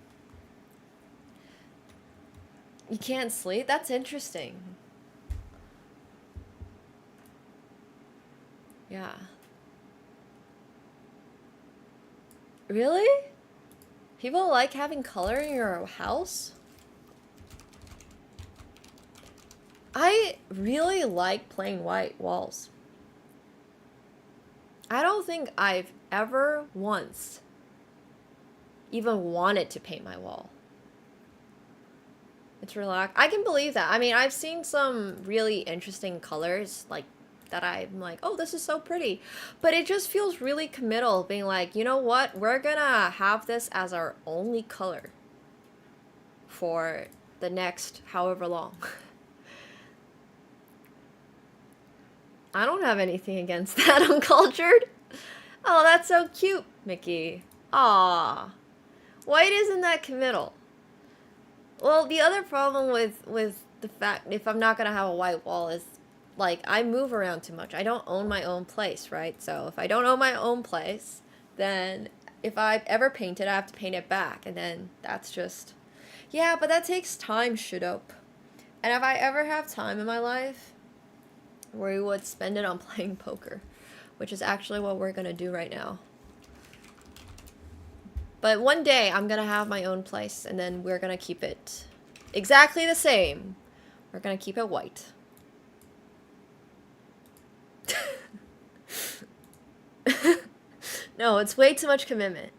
You can't sleep? That's interesting. Yeah. Really? People like having color in your house? I really like plain white walls. I don't think I've ever once even wanted to paint my wall. It's relaxed. I can believe that. I mean, I've seen some really interesting colors like that I'm like, oh, this is so pretty. But it just feels really committal being like, you know what? We're gonna have this as our only color for the next however long. I don't have anything against that. I'm cultured. Oh, that's so cute, Mickey. Aww. White isn't that committal. Well, the other problem with the fact if I'm not gonna have a white wall is like I move around too much. I don't own my own place, right? So if I don't own my own place, then if I've ever painted, I have to paint it back, and then that's just yeah. But that takes time, shut up. And if I ever have time in my life, we would spend it on playing poker, which is actually what we're gonna do right now. But one day I'm gonna have my own place, and then we're gonna keep it exactly the same. We're gonna keep it white. No, it's way too much commitment.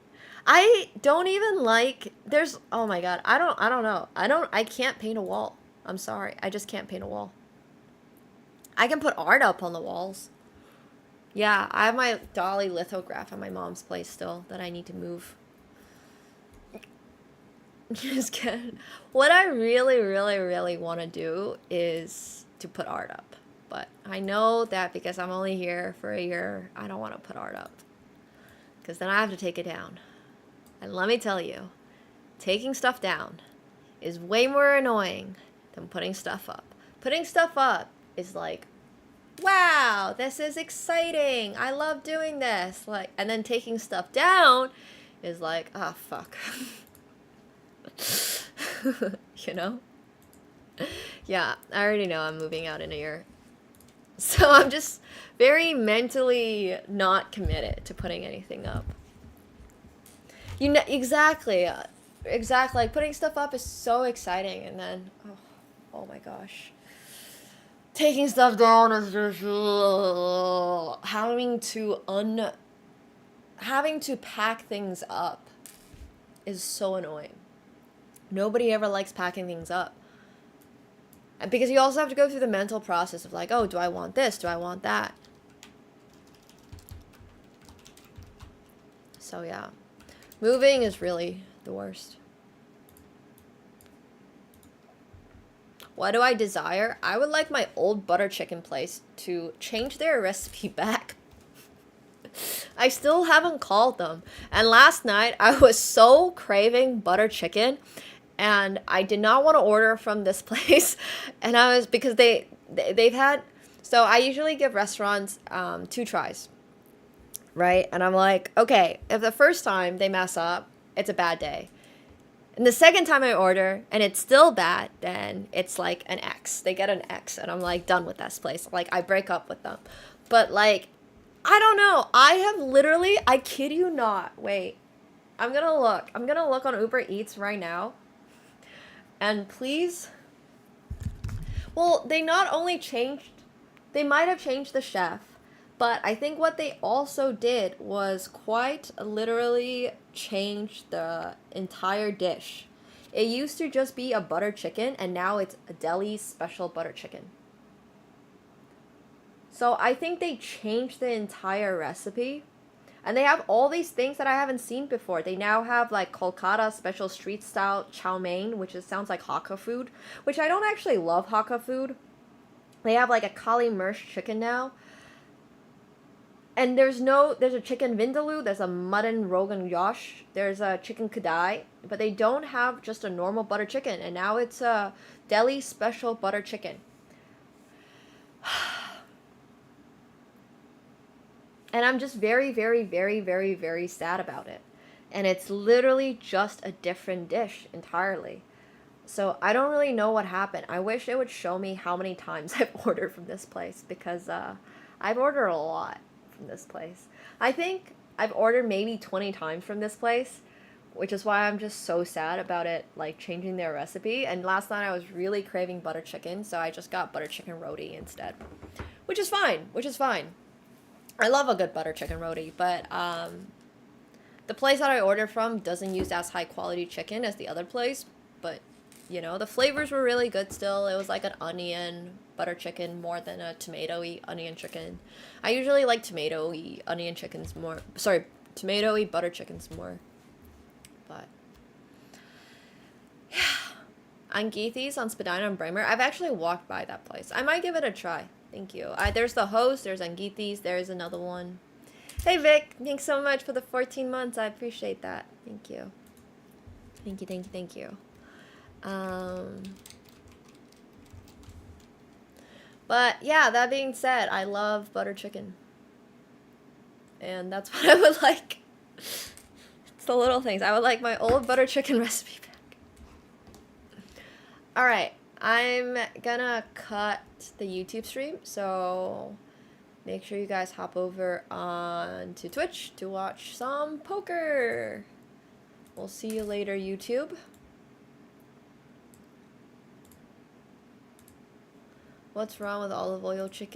I don't even like there's oh my god, I don't know. I can't paint a wall. I'm sorry. I just can't paint a wall. I can put art up on the walls. Yeah, I have my Dolly lithograph at my mom's place still that I need to move. Just kidding. What I really, really, really want to do is to put art up. But I know that because I'm only here for a year, I don't want to put art up. Because then I have to take it down. And let me tell you, taking stuff down is way more annoying than putting stuff up. Putting stuff up is like, wow, this is exciting. I love doing this. Like, and then taking stuff down is like, oh, fuck. You know? Yeah, I already know I'm moving out in a year. So I'm just very mentally not committed to putting anything up. You know, exactly. Exactly. Like, putting stuff up is so exciting, and then, oh my gosh. Taking stuff down is just having to pack things up is so annoying. Nobody ever likes packing things up. And because you also have to go through the mental process of like, oh, do I want this? Do I want that? So yeah. Moving is really the worst. What do I desire? I would like my old butter chicken place to change their recipe back. I still haven't called them. And last night I was so craving butter chicken, and I did not want to order from this place. And I was, because they've had, so I usually give restaurants 2 tries, right? And I'm like, okay, if the first time they mess up, it's a bad day. And the second time I order and it's still bad, then it's like an X. They get an X, and I'm like done with this place. Like, I break up with them. But like, I don't know. I have literally, I kid you not. Wait, I'm gonna look. I'm gonna look on Uber Eats right now. And please, well, they not only changed, they might have changed the chef, but I think what they also did was quite literally change the entire dish. It used to just be a butter chicken, and now it's a deli special butter chicken. So I think they changed the entire recipe. And they have all these things that I haven't seen before. They now have like Kolkata special street style chow mein, which sounds like Hakka food, which I don't actually love Hakka food. They have like a Kali Mersh chicken now. And there's a chicken vindaloo, there's a mutton rogan josh, there's a chicken kadai, but they don't have just a normal butter chicken. And now it's a deli special butter chicken. And I'm just very, very, very, very, very sad about it. And it's literally just a different dish entirely. So I don't really know what happened. I wish it would show me how many times I've ordered from this place, because I've ordered a lot from this place. I think I've ordered maybe 20 times from this place, which is why I'm just so sad about it, like, changing their recipe. And last night I was really craving butter chicken, so I just got butter chicken roti instead. Which is fine. I love a good butter chicken roti, but the place that I ordered from doesn't use as high quality chicken as the other place, but you know, the flavors were really good still. It was like an onion butter chicken more than a tomatoey onion chicken. I usually like tomatoey onion chickens more. Sorry, tomatoey butter chickens more. But yeah, Angeethies on Spadina and Bremer. I've actually walked by that place. I might give it a try. Thank you. There's the host, there's Angeethies, there's another one. Hey Vic, thanks so much for the 14 months. I appreciate that. Thank you. Thank you. But yeah, that being said, I love butter chicken. And that's what I would like. It's the little things. I would like my old butter chicken recipe back. Alright, I'm gonna cut the YouTube stream, so make sure you guys hop over on to Twitch to watch some poker. We'll see you later, YouTube. What's wrong with olive oil chicken?